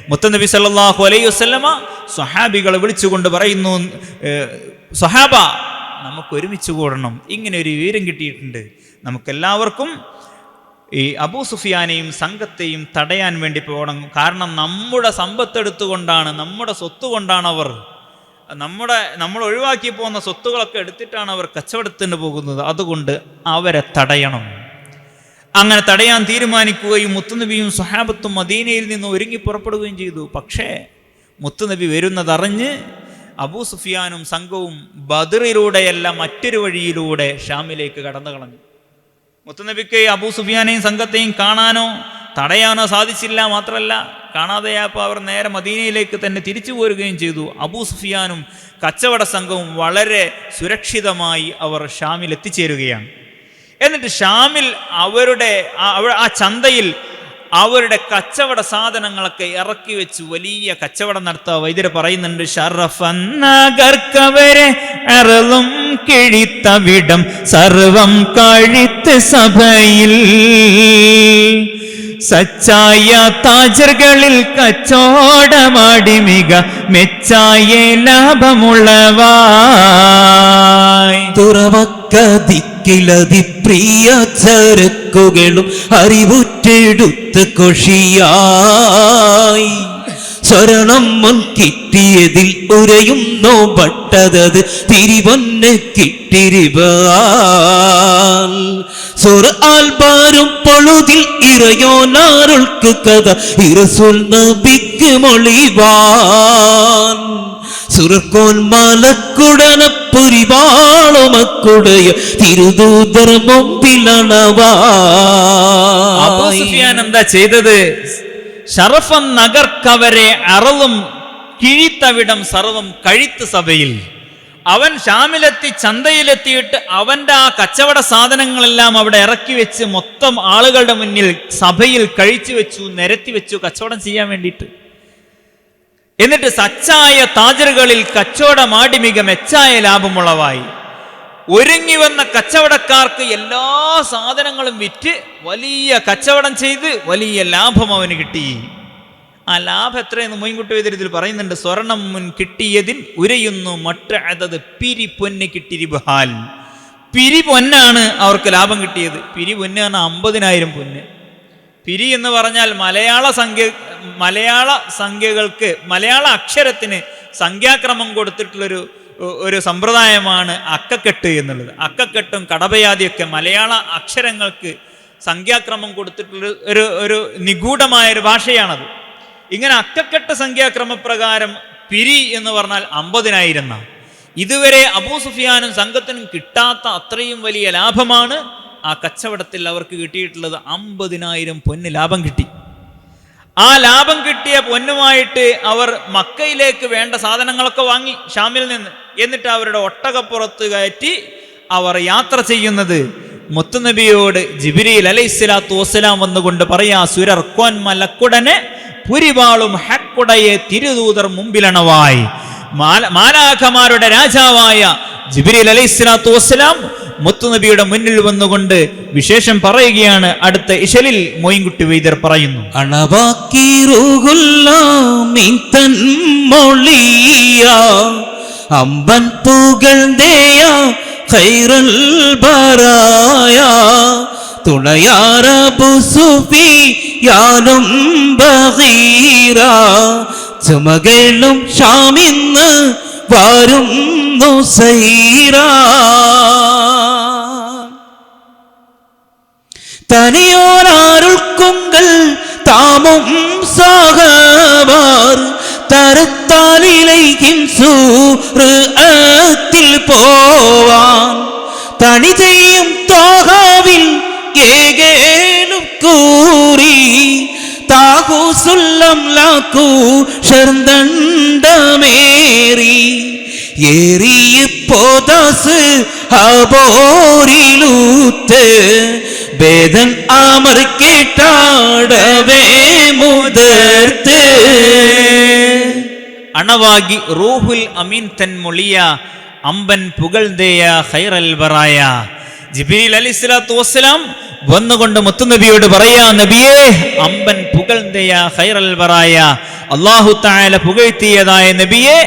മുത്തനബി സല്ലല്ലാഹു അലൈഹി വസല്ലമ സ്വഹാബികളെ വിളിച്ചുകൊണ്ട് പറയുന്നു, സ്വഹാബ നമുക്ക് ഒരുമിച്ച് കൂടണം, ഇങ്ങനെ ഒരു വിവരം കിട്ടിയിട്ടുണ്ട്. നമുക്കെല്ലാവർക്കും ഈ അബൂ സുഫിയാനെയും സംഘത്തെയും തടയാൻ വേണ്ടി പോകണം. കാരണം നമ്മുടെ സമ്പത്തെടുത്തുകൊണ്ടാണ്, നമ്മുടെ സ്വത്ത് കൊണ്ടാണ് നമ്മൾ ഒഴിവാക്കി പോകുന്ന സ്വത്തുകളൊക്കെ എടുത്തിട്ടാണ് അവർ കച്ചവടത്തിന് പോകുന്നത്. അതുകൊണ്ട് അവരെ തടയണം. അങ്ങനെ തടയാൻ തീരുമാനിക്കുകയും മുത്തുനബിയും സ്വഹാബത്തും മദീനയിൽ നിന്ന് ഒരുങ്ങി പുറപ്പെടുകയും ചെയ്തു. പക്ഷേ മുത്തുനബി വരുന്നതറിഞ്ഞ് അബൂ സുഫിയാനും സംഘവും ബദറിലൂടെയല്ല മറ്റൊരു വഴിയിലൂടെ ഷാമിലേക്ക് കടന്നു കളഞ്ഞു. മുത്തുനബിക്ക് അബൂ സുഫിയാനെയും സംഘത്തെയും കാണാനോ തടയാനോ സാധിച്ചില്ല. മാത്രമല്ല കാണാതെയായപ്പോൾ അവർ നേരെ മദീനയിലേക്ക് തന്നെ തിരിച്ചു പോരുകയും ചെയ്തു. അബൂ സുഫിയാനും കച്ചവട സംഘവും വളരെ സുരക്ഷിതമായി അവർ ഷാമിൽ എത്തിച്ചേരുകയാണ്. എന്നിട്ട് ഷാമിൽ അവരുടെ ആ ചന്തയിൽ അവരുടെ കച്ചവട സാധനങ്ങളൊക്കെ ഇറക്കി വെച്ച് വലിയ കച്ചവടം നടത്തുക. വൈദ്യർ പറയുന്നുണ്ട്, ഷറഫന്നകർക്കവരെ അറളും കിഴിത്തവിടം സർവം കഴിത്ത് സഭയിൽ സച്ചായ താജറുകളിൽ കച്ചോടമാടി മിക മെച്ചായ ലാഭമുള്ളവായി തുറവക്കതിക്കിലതി പ്രിയ ചരക്കുകളും അറിവുറ്റെടുത്ത് കൊഷിയായി സ്വരണം മുൻ കിട്ടിയതിൽ ഉരയുന്നോ പട്ടതത് തിരിവൊന്നെ കിട്ടിരിവാൽ സുർആൽബാരും പൊഴുതിൽ ഇറയോനാരുൾക്ക് കഥ ഇറസുൽ നബിക്ക് മൊളിവാൻ സുർക്കോൻ മലക്കുടന പുരിവാളുമക്കുടയ തിരുദൂതർ മുമ്പിലണവാ. അബൂ സുഫിയാൻ എന്താ ചെയ്തത്? ഷറഫൻ നഗർക്കവരെ അറളും കിഴിത്തവിടം സർവം കഴിത്ത് സഭയിൽ. അവൻ ഷാമിലെത്തി ചന്തയിലെത്തിയിട്ട് അവന്റെ ആ കച്ചവട സാധനങ്ങളെല്ലാം അവിടെ ഇറക്കി വെച്ച് മൊത്തം ആളുകളുടെ മുന്നിൽ സഭയിൽ കഴിച്ചു വെച്ചു, നിരത്തി വെച്ചു കച്ചവടം ചെയ്യാൻ വേണ്ടിയിട്ട്. എന്നിട്ട് സച്ചായ താജറുകളിൽ കച്ചവടമാടി മിക മെച്ചായ ലാഭമുള്ളവായി. ഒരുങ്ങി വന്ന കച്ചവടക്കാർക്ക് എല്ലാ സാധനങ്ങളും വിറ്റ് വലിയ കച്ചവടം ചെയ്ത് വലിയ ലാഭം അവന് കിട്ടി. ആ ലാഭം എത്രയെന്ന് മോയിൻകുട്ടി വൈദ്യർ ഇതിൽ പറയുന്നുണ്ട്. സ്വർണം മുൻ കിട്ടിയതിൽ ഉരയുന്നു മറ്റ് അതത് പിരി പൊന്ന് കിട്ടിരിബാൽ. പിരി പൊന്നാണ് അവർക്ക് ലാഭം കിട്ടിയത്. പിരി പൊന്ന് പറഞ്ഞാൽ 50,000 പൊന്ന്. പിരി എന്ന് പറഞ്ഞാൽ മലയാള സംഖ്യകൾക്ക്, മലയാള അക്ഷരത്തിന് സംഖ്യാക്രമം കൊടുത്തിട്ടുള്ളൊരു സമ്പ്രദായമാണ് അക്കക്കെട്ട് എന്നുള്ളത്. അക്കക്കെട്ടും കടബയാദിയൊക്കെ മലയാള അക്ഷരങ്ങൾക്ക് സംഖ്യാക്രമം കൊടുത്തിട്ടുള്ള ഒരു നിഗൂഢമായൊരു ഭാഷയാണത്. ഇങ്ങനെ അക്കക്കെട്ട് സംഖ്യാക്രമപ്രകാരം പിരി എന്ന് പറഞ്ഞാൽ 50,000. ഇതുവരെ അബൂ സുഫിയാനും സംഘത്തിനും കിട്ടാത്ത അത്രയും വലിയ ലാഭമാണ് ആ കച്ചവടത്തിൽ അവർക്ക് കിട്ടിയിട്ടുള്ളത്. 50,000 പൊന്ന് ലാഭം കിട്ടി. ആ ലാഭം കിട്ടിയ പൊന്നുമായിട്ട് അവർ മക്കയിലേക്ക് വേണ്ട സാധനങ്ങളൊക്കെ വാങ്ങി ഷാമിൽ നിന്ന്. എന്നിട്ട് അവരുടെ ഒട്ടകപ്പുറത്ത് കയറ്റി അവർ യാത്ര ചെയ്യുന്നത് മുത്തുനബിയോട് ജിബ്രീൽ അലൈഹിസ്സലാത്തു വസ്സലാം വന്നുകൊണ്ട് പറയാ, സുരർക്കോൻ മലക്കുടനെ പുരിവാളും ഹക്കുടയെ തിരുദൂതർ മുമ്പിലണവായി. മാലാഖമാരുടെ രാജാവായ ജിബ്രീൽ അലൈഹിസ്സലാത്തു വസ്സലാം മുത്തുനബിയുടെ മുന്നിൽ വന്നുകൊണ്ട് വിശേഷം പറയുകയാണ്. അടുത്ത ഇശലിൽ മോയിൻകുട്ടി വൈദ്യർ പറയുന്നു, അമ്പൻ പുകഴ്ന്തേയ ഖൈറുൽ ബറായ തുണയാർ അബൂ സുഫിയാനും ബഗീറ ചുമകളും ഷാമിന്ന് വരും നുസൈറ തനിയോരാരുൾക്കുങ്കൾ താമും സാഹബാർ തരത്താലിലേക്കും സൂറത്തിൽ പോവാൻ തണി ചെയ്യും തോഹാവിൽ ഏകേലും കൂറി താഹൂസുല്ലം ലാക്കൂ ഷർദണ്ഡമേറി ഏറിയ പോദാസ് അബോരിലൂത്ത് വേദൻ അമർ കേട്ടാടവേ മുദർത്ത് അണവാകി റൂഹുൽ അമീൻ തൻ മൊളിയ അമ്പൻ പുകഴ്ന്തേയ ഖൈറൽ ബറായ. ജിബ്രീൽ അലൈഹിസ്സലാത്തു വസ്സലാം വന്നുകൊണ്ട് മുത്തുനബിയോട് പറയാ, നബിയേ, അമ്പൻ പുകഴ്ന്തേയ ഖൈറൽ ബറായ, അല്ലാഹു തആല പുകഴ്ത്തിയതായ നബിയെ,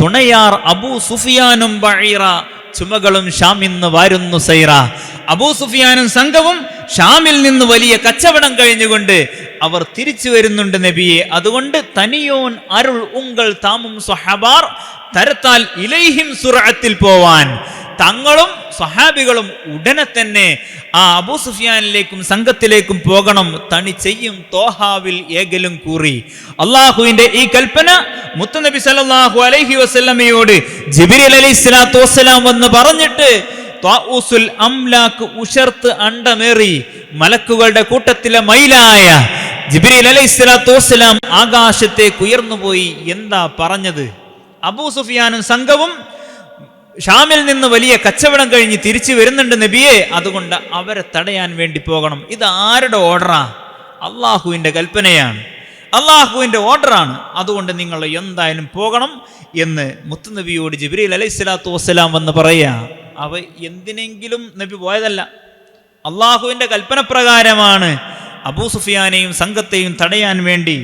തുണയാർ അബൂ സുഫിയാനും ബഈറ ചുമകളും ഷാമിന്ന് വാരുന്നു സൈറ. അബൂ സുഫിയാനും സംഘവും ഷാമിൽ നിന്ന് വലിയ കച്ചവടം കഴിഞ്ഞുകൊണ്ട് അവർ തിരിച്ചു വരുന്നുണ്ട് നബിയെ. അതുകൊണ്ട് തനിയോൻ അരുൾ ഉങ്കൾ താമും സ്വഹബാർ തരത്താൽ ഇലൈഹിം സുറഅത്തിൽ പോവാൻ തങ്ങളും സ്വഹാബികളും ഉടനെ തന്നെ ആ അബൂ സുഫിയാനിലേക്കും സംഘത്തിലേക്കും പോകണം. തണി ചെയ്യും തോഹാവിൽ ഏകലും കൂറി. അള്ളാഹുവിന്റെ ഈ കൽപ്പന മുത്തുനബി സല്ലല്ലാഹു അലൈഹി വസല്ലമയോട് ജിബ്രീൽ അലൈഹിസ്സലാത്തു വസ്സലാം വന്ന് പറഞ്ഞിട്ട് ത്വാഉസുൽ അംലാക്ക് ഉശർത്ത് അണ്ടമേറി മലക്കുകളുടെ കൂട്ടത്തിലെ മൈലായ ജിബ്രീൽ അലൈഹിസ്സലാത്തു വസ്സലാം ആകാശത്തേക്ക് ഉയർന്നുപോയി. എന്താ പറഞ്ഞത്? അബൂ സുഫിയാനും സംഘവും ഷാമിൽ നിന്ന് വലിയ കച്ചവടം കഴിഞ്ഞ് തിരിച്ചു വരുന്നുണ്ട് നബിയെ, അതുകൊണ്ട് അവരെ തടയാൻ വേണ്ടി പോകണം. ഇത് ആരുടെ ഓർഡറാ? അള്ളാഹുവിന്റെ കൽപ്പനയാണ്, അള്ളാഹുവിന്റെ ഓർഡറാണ്. അതുകൊണ്ട് നിങ്ങൾ എന്തായാലും പോകണം എന്ന് മുത്തുനബിയോട് ജിബ്രീൽ അലൈഹിസ്സലാത്തു വസ്സലാം വന്ന് പറയാ. അവ എന്തിനെങ്കിലും നബി പോയതല്ല, അള്ളാഹുവിന്റെ കൽപ്പന പ്രകാരമാണ് അബൂ സുഫിയാനെയും സംഘത്തെയും തടയാൻ വേണ്ടി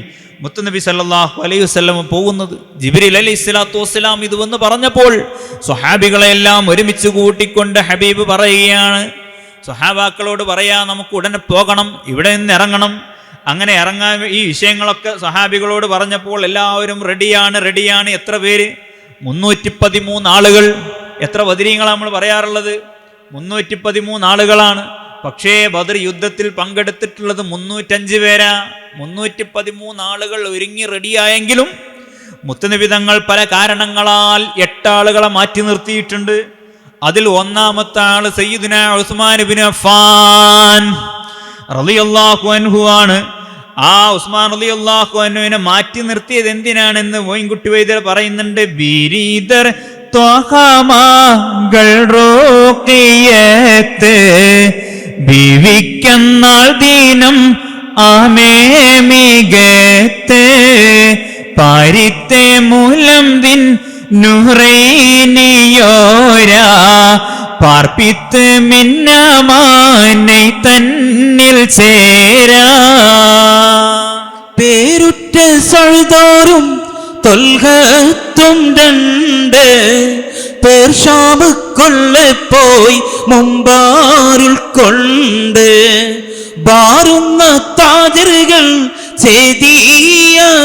മുത്തുനബി സല്ലല്ലാഹു അലൈഹി വസല്ലം പോകുന്നത്. ജിബ്രീൽ അലൈഹിസ്സലാത്തു വസ്സലാം ഇത് വന്ന് പറഞ്ഞപ്പോൾ സ്വഹാബികളെല്ലാം ഒരുമിച്ച് കൂട്ടിക്കൊണ്ട് ഹബീബ് പറയുകയാണ്, സ്വഹാബാക്കളോട് പറയാ, നമുക്ക് ഉടനെ പോകണം, ഇവിടെ നിന്ന് ഇറങ്ങണം. അങ്ങനെ ഇറങ്ങാൻ ഈ വിഷയങ്ങളൊക്കെ സ്വഹാബികളോട് പറഞ്ഞപ്പോൾ എല്ലാവരും റെഡിയാണ്. എത്ര പേര്? 313 ആളുകൾ. എത്ര ബദരീങ്ങളാണ് നമ്മൾ പറയാറുള്ളത്? 313 ആളുകളാണ്. പക്ഷേ ബദർ യുദ്ധത്തിൽ പങ്കെടുത്തിട്ടുള്ളത് 305 പേരാ. 313 ആളുകൾ ഒരുങ്ങി റെഡിയായെങ്കിലും മുത്തുനബി തങ്ങൾ പല കാരണങ്ങളാൽ 8 ആളുകളെ മാറ്റി നിർത്തിയിട്ടുണ്ട്. അതിൽ ഒന്നാമത്തെ ആള് സയ്യിദുന ഉസ്മാൻ ഇബ്നു അഫ്ഫാൻ റളിയല്ലാഹു അൻഹു ആണ്. ആ ഉസ്മാൻ റളിയല്ലാഹു അൻഹുവിനെ മാറ്റി നിർത്തിയത് എന്തിനാണെന്ന് മോയിൻകുട്ടി വൈദ്യർ പറയുന്നുണ്ട്. ബിരീദർ ത്വഹമാകൾ റോഖിയത്ത് ബിവിക്കന്നാൾ ദീനം ആമേ മികത്തെ പാരിത്തെ മൂലം ദിൻ നുറൈനിയോരാ പാർപ്പിത്ത് മിന്നമാനെ തന്നിൽ ചേരാ. പേരുറ്റ സഴുതോറും തൊൽഹത്തും 2 പേർ ഷാമുക്കൊള്ളെ പോയി മുമ്പാരുൾ കൊണ്ട് ബാറുന്ന താജറുകൾ ചെയ്തിയറിந்து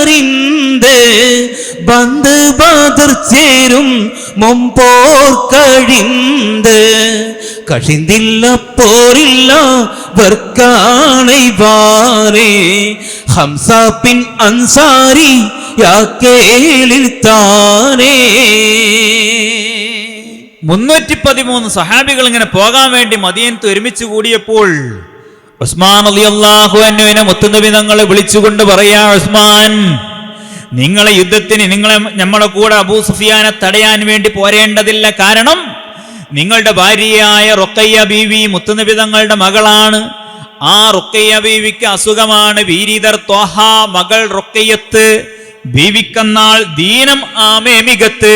ബന്ദ് ബാദർ ചേരും മുമ്പോർ കഴിந்து കഷിന്തില്ല പോരില്ല വർക്കാണൈ വാരേ ഹംസ പിൻ അൻസാരി യാക്കേലിൽ താനേ. 313 സഹാബികൾ ഇങ്ങനെ പോകാൻ വേണ്ടി മദീനത്ത് ഒരുമിച്ച് കൂടിയപ്പോൾ ഉസ്മാൻ റളിയല്ലാഹു അൻഹുവിനെ മുത്തുനബി തങ്ങളെ വിളിച്ചുകൊണ്ട് പറയാ, ഉസ്മാൻ, നിങ്ങളെ യുദ്ധത്തിന് നമ്മളെ കൂടെ അബൂ സുഫിയാനെ തടയാൻ വേണ്ടി പോരേണ്ടതില്ല. കാരണം നിങ്ങളുടെ ഭാര്യയായ റുഖയ്യ ബീവി മുത്തുനബി തങ്ങളുടെ മകളാണ്. ആ റുഖയ്യ ബീവിക്ക് അസുഖമാണ്. വീരിദർ ത്വഹ മകൾ റുഖയ്യത്ത് ബീവിക്കന്നാൾ ദീനം ആമേമികത്ത്.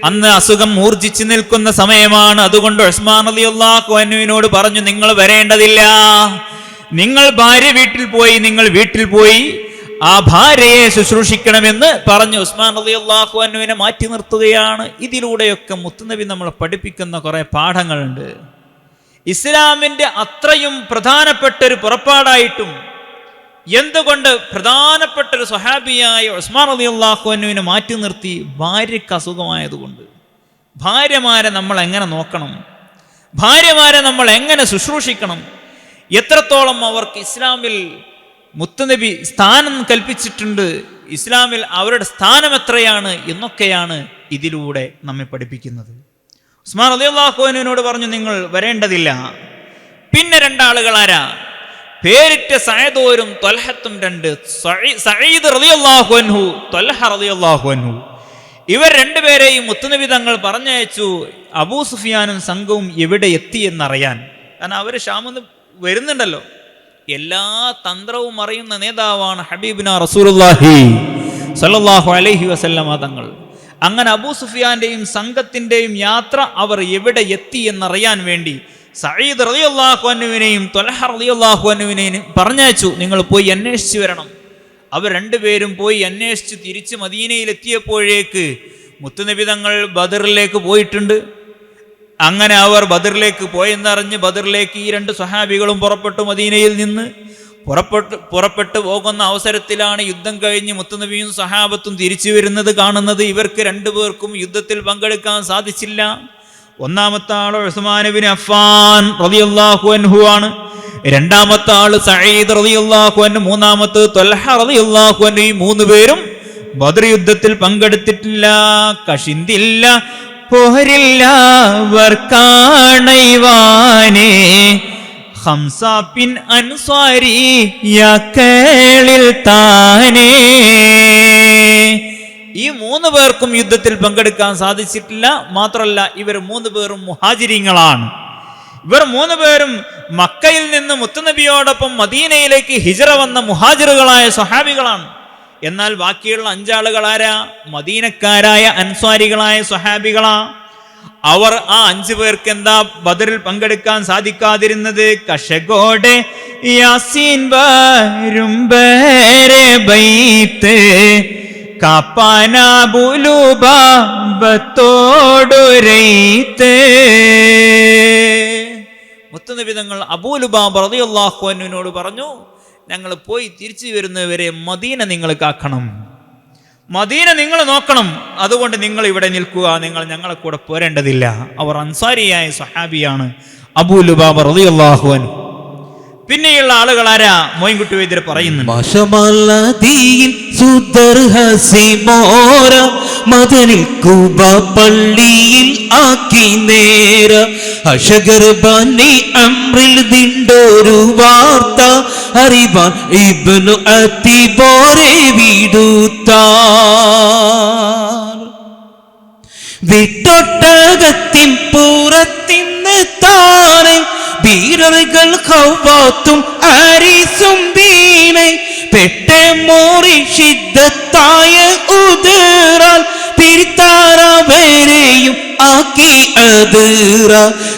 അന്ന് അസുഖം മൂർജിച്ചു നിൽക്കുന്ന സമയമാണ്. അതുകൊണ്ട് ഉസ്മാൻ റളിയല്ലാഹു അൻഹുവിനോട് പറഞ്ഞു, നിങ്ങൾ വരേണ്ടതില്ല, നിങ്ങൾ ഭാര്യ വീട്ടിൽ പോയി ആ ഭാര്യയെ ശുശ്രൂഷിക്കണമെന്ന് പറഞ്ഞ് ഉസ്മാൻ റളിയല്ലാഹു അൻഹുവിനെ മാറ്റി നിർത്തുകയാണ്. ഇതിലൂടെയൊക്കെ മുത്തുനബി നമ്മളെ പഠിപ്പിക്കുന്ന കുറെ പാഠങ്ങളുണ്ട്. ഇസ്ലാമിന്റെ അത്രയും പ്രധാനപ്പെട്ട ഒരു പുറപ്പാടായിട്ടും എന്തുകൊണ്ട് പ്രധാനപ്പെട്ട ഒരു സ്വഹാബിയായ ഉസ്മാൻ റളിയല്ലാഹു അൻഹുവിനെ മാറ്റി നിർത്തി? ഭാര്യയ്ക്ക് അസുഖമായതുകൊണ്ട്. ഭാര്യമാരെ നമ്മൾ എങ്ങനെ നോക്കണം, ഭാര്യമാരെ നമ്മൾ എങ്ങനെ ശുശ്രൂഷിക്കണം, എത്രത്തോളം അവർക്ക് ഇസ്ലാമിൽ മുത്തുനബി സ്ഥാനം കൽപ്പിച്ചിട്ടുണ്ട്, ഇസ്ലാമിൽ അവരുടെ സ്ഥാനം എത്രയാണ് എന്നൊക്കെയാണ് ഇതിലൂടെ നമ്മെ പഠിപ്പിക്കുന്നത്. ഉസ്മാൻ റളിയല്ലാഹു അൻഹുവിനോട് പറഞ്ഞു, നിങ്ങൾ വരേണ്ടതില്ല. പിന്നെ രണ്ടാളുകൾ ആരാ? പേരിറ്റ സഅദോരും ത്വൽഹത്തും രണ്ട്. സഈദ് റളിയല്ലാഹു അൻഹു, ത്വൽഹ റളിയല്ലാഹു അൻഹു. ഇവർ രണ്ടുപേരെയും മുത്തുനബി തങ്ങൾ പറഞ്ഞയച്ചു അബൂ സുഫിയാനും സംഘവും എവിടെ എത്തി എന്നറിയാൻ. കാരണം അവർ ഷാമിന്ന് വരുന്നുണ്ടല്ലോ. എല്ലാ തന്ത്രവും അറിയുന്ന നേതാവാണ് ഹബീബിന റസൂലുള്ളാഹി സ്വല്ലല്ലാഹു അലൈഹി വസല്ലമ തങ്ങൾ. അങ്ങനെ അബൂ സുഫിയാന്റെയും സംഘത്തിന്റെയും യാത്ര അവർ എവിടെ എത്തി എന്നറിയാൻ വേണ്ടി സഈദ് റളിയല്ലാഹു അൻഹുവിനെയും ത്വൽഹ റളിയല്ലാഹു അൻഹുവിനെയും പറഞ്ഞയച്ചു, നിങ്ങൾ പോയി അന്വേഷിച്ചു വരണം. അവർ രണ്ടുപേരും പോയി അന്വേഷിച്ച് തിരിച്ച് മദീനയിലെത്തിയപ്പോഴേക്ക് മുത്തുനബി തങ്ങൾ ബദറിലേക്ക് പോയിട്ടുണ്ട്. അങ്ങനെ അവർ ബദറിലേക്ക് പോയെന്നറിഞ്ഞ് ബദറിലേക്ക് ഈ രണ്ട് സ്വഹാബികളും പുറപ്പെട്ടു. മദീനയിൽ നിന്ന് പുറപ്പെട്ടു പോകുന്ന അവസരത്തിലാണ് യുദ്ധം കഴിഞ്ഞ് മുത്തുനബിയും സഹാബത്തും തിരിച്ചു വരുന്നത് കാണുന്നത്. ഇവർക്ക് രണ്ടുപേർക്കും യുദ്ധത്തിൽ പങ്കെടുക്കാൻ സാധിച്ചില്ല. ഒന്നാമത്തെ ആൾ ഉസ്മാൻ ഇബ്നു അഫ്ഫാൻ റളിയല്ലാഹു അൻഹു ആണ്. രണ്ടാമത്തെ ആള് സഈദ് റളിയല്ലാഹു അൻഹു, മൂന്നാമത്തെ ത്വൽഹ റളിയല്ലാഹു അൻഹു. ഈ മൂന്ന് പേരും ബദർ യുദ്ധത്തിൽ പങ്കെടുത്തിട്ടില്ല. കഷിന്തില്ല പോരില്ല വർക്കാണൈവാനേ ഹംസ പിൻ അൻസ്വാരി യക്കേളിൽ താനേ. ഈ മൂന്ന് പേർക്കും യുദ്ധത്തിൽ പങ്കെടുക്കാൻ സാധിച്ചിട്ടില്ല. മാത്രമല്ല ഇവർ മൂന്ന് പേരും മുഹാജിരിങ്ങളാണ്. ഇവർ മൂന്ന് പേരും മക്കയിൽ നിന്ന് മുത്തുനബിയോടൊപ്പം മദീനയിലേക്ക് ഹിജ്റ വന്ന മുഹാജിറുകളായ സ്വഹാബികളാണ്. എന്നാൽ ബാക്കിയുള്ള അഞ്ചാളുകൾ ആരാ? മദീനക്കാരായ അൻസ്വാരികളായ സ്വഹാബികളാ. അവർ ആ 5 പേർക്ക് എന്താ ബദറിൽ പങ്കെടുക്കാൻ സാധിക്കാതിരുന്നത്? കഷഗോടെ യാസീൻ വരുംബേരെ ബൈത്ത് കാപ്പാനാബുലുബാബത്തോടുരൈത്ത്. മുത്തുനബി തങ്ങൾ അബൂ ലുബാബ റളിയല്ലാഹു അൻഹുവിനോട് പറഞ്ഞു, ഞങ്ങൾ പോയി തിരിച്ചു വരുന്നവരെ മദീന നിങ്ങൾ കാക്കണം, മദീന നിങ്ങൾ നോക്കണം. അതുകൊണ്ട് നിങ്ങൾ ഇവിടെ നിൽക്കുക, നിങ്ങൾ ഞങ്ങളെ കൂടെ പോരേണ്ടതില്ല. അവർ അൻസാരിയായ സ്വഹാബിയാണ് അബൂ ലുബാബ റളിയല്ലാഹു അൻഹു. പിന്നെയുള്ള ആളുകൾ ആരാ? മോയിൻകുട്ടി വൈദ്യർ പറയുന്നു, മദനിൽ കൂബ പള്ളിയിൽ ആക്കി നേര അഷഗർ ബനി അംറിൽ ദിണ്ടൊരു വാർത്ത അറിവാൻ ഇബ്നു അത്തിബോരെ വിടുത്താർ. വിട്ടൊട്ടകത്തിൻ പുറത്തിന്ന് താനെ വീരകൾ ഖവാത്തും ആരിസും ദീനെ പെട്ടെ മോറി ഷിദ്ദത്തായ ഉദറാൽ പിരിത്താരവരെയും ആക്കി അതിറ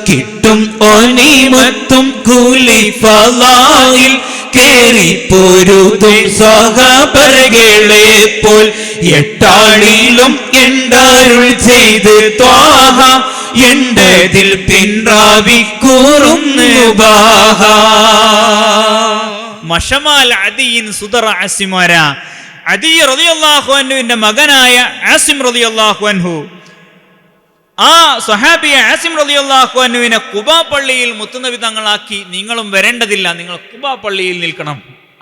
കിട്ടും ഒനിമത്തും കുലിഫലായിൽ കേറി പൊരുതും സഹബരകളെ പോൽ എട്ടാളിലും എന്താരുൾ ചെയ്ത് ത്വാഹ എണ്ടതിൽ പിൻറാവിക്കൂറുന്നു ബാഹ. മഷമാൽ അദിയിൻ സുദറ ആസിമര. അദി റളിയല്ലാഹു അൻഹുവിന്റെ മകനായ ആസിം റളിയല്ലാഹു അൻഹു, ആ സ്വഹാബിയ ആസിം റളിയല്ലാഹു അൻഹുവിനെ ഖുബാ പള്ളിയിൽ മുത്തുനബി തങ്ങളാക്കി, നിങ്ങളും വരേണ്ടതില്ല, നിങ്ങൾ ഖുബാ പള്ളിയിൽ നിൽക്കണം,